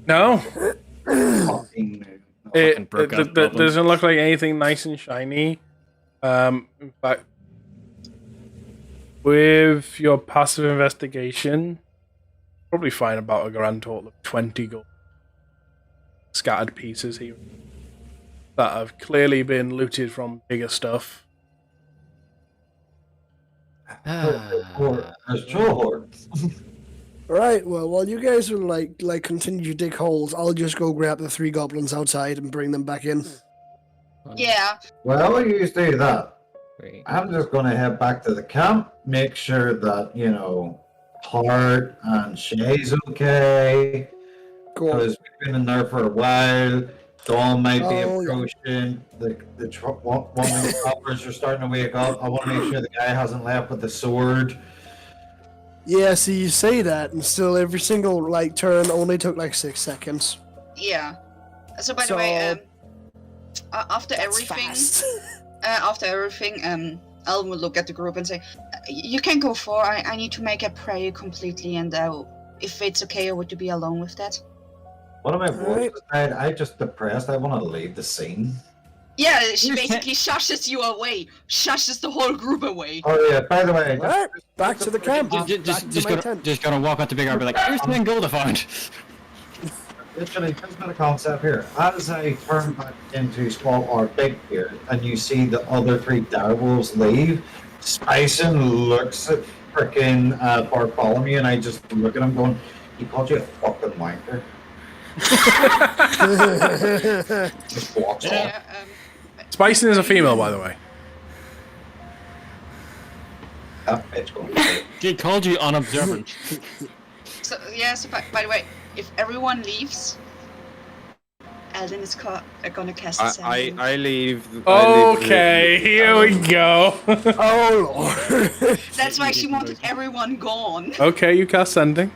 No, Fucking broke out it goblins. doesn't look like anything nice and shiny. In fact, with your passive investigation, probably find about a grand total of 20 gold scattered pieces here that have clearly been looted from bigger stuff. There's troll hordes. Right, well, while you guys are like continue to dig holes, I'll just go grab the 3 goblins outside and bring them back in. Yeah. Well, you do that. Great. I'm just going to head back to the camp, make sure that, Hart and Shay's okay. Go Because we've been in there for a while. Dawn might be Oh, yeah. approaching. One of the choppers are starting to wake up. I want to make sure the guy hasn't left with the sword. Yeah, see, you say that, and still every single turn only took 6 seconds. Yeah. So by the way, after That's everything, fast. Ellen will look at the group and say, "You can go for. I need to make a prayer completely, and if it's okay, I would to be alone with that." One of my Alright. voices died. I'm just depressed. I want to leave the scene. Yeah, she You basically shushes you away, shushes the whole group away. Oh yeah, by the way, Alright, back to the camp. Back to my tent. Just gonna walk out the big arm and be like, here's 10 gold I found. literally, here's been a concept here. As I turn back into small or big here, and you see the other 3 direwolves leave, Spicin looks at frickin' Bartholomew, and I just look at him going, he called you a fucking wanker. Just walks off. Yeah, Spicing is a female, by the way. That bitch going. She called you unobservant. so by the way, if everyone leaves, Elden is gonna cast a sand. I leave. Okay, here we go. Oh lord. That's why she wanted everyone gone. Okay, you cast sending.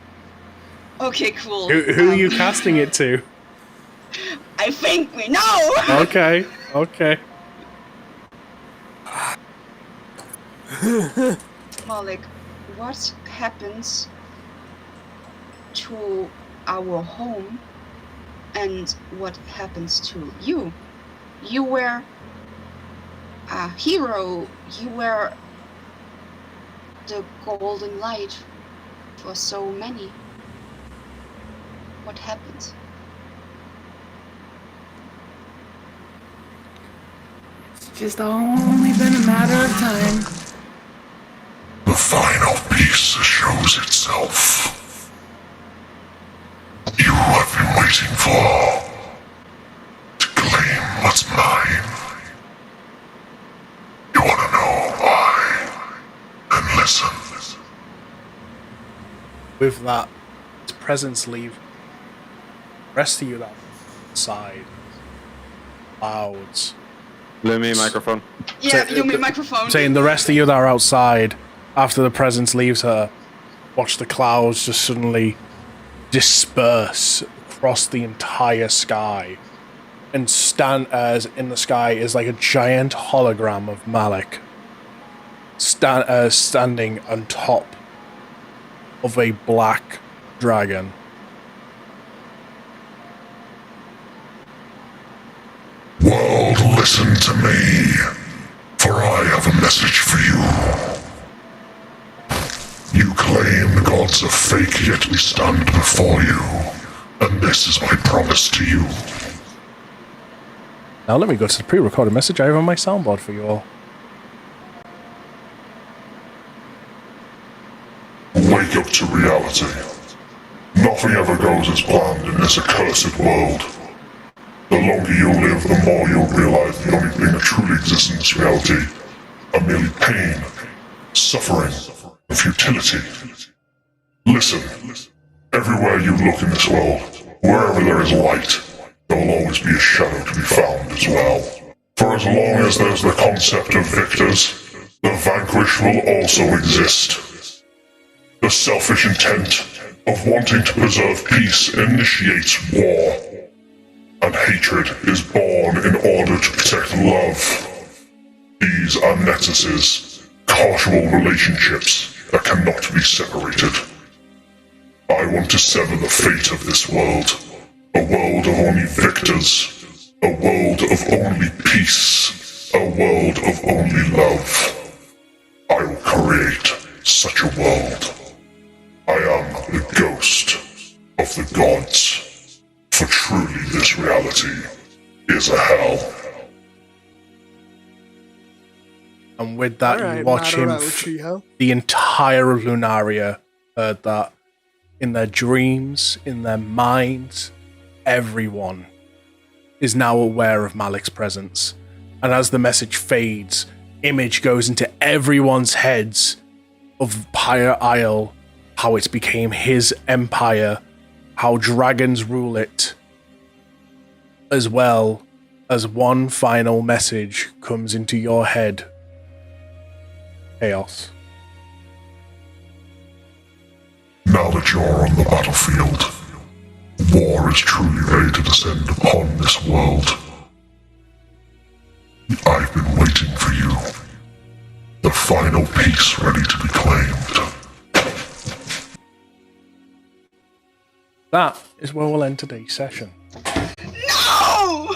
Okay, cool. Who are you casting it to? I think we know. Okay. Malik, what happens to our home and what happens to you? You were a hero. You were the golden light for so many. What happened? It's just only been a matter of time. The final piece shows itself. You have been waiting for to claim what's mine. You want to know why? Then listen. With that, its presence leave. Rest of you that side. Clouds. Lumi, microphone. Yeah, you mean microphone. Saying the rest of you that are outside, after the presence leaves her, watch the clouds just suddenly disperse across the entire sky. And stand as in the sky is like a giant hologram of Malik. Standing on top of a black dragon. World, listen to me, for I have a message for you. You claim the gods are fake, yet we stand before you, and this is my promise to you. Now let me go to the pre-recorded message I have on my soundboard for you all. Wake up to reality. Nothing ever goes as planned in this accursed world. The longer you live, the more you'll realize the only thing that truly exists in this reality are merely pain, suffering, and futility. Listen, everywhere you look in this world, wherever there is light, there will always be a shadow to be found as well. For as long as there's the concept of victors, the vanquished will also exist. The selfish intent of wanting to preserve peace initiates war. And hatred is born in order to protect love. These are nexuses, causal relationships that cannot be separated. I want to sever the fate of this world. A world of only victors. A world of only peace. A world of only love. I will create such a world. I am the ghost of the gods. For truly this reality is a hell. And with that, Alright, you watch him. Madarauchi, huh? The entire of Lunaria heard that. In their dreams, in their minds, everyone is now aware of Malik's presence. And as the message fades, image goes into everyone's heads of Pyre Isle, how it became his empire, how dragons rule it, as well as one final message comes into your head. Chaos. Now that you're on the battlefield, war is truly ready to descend upon this world. I've been waiting for you. The final piece ready to be claimed. That is where we'll end today's session.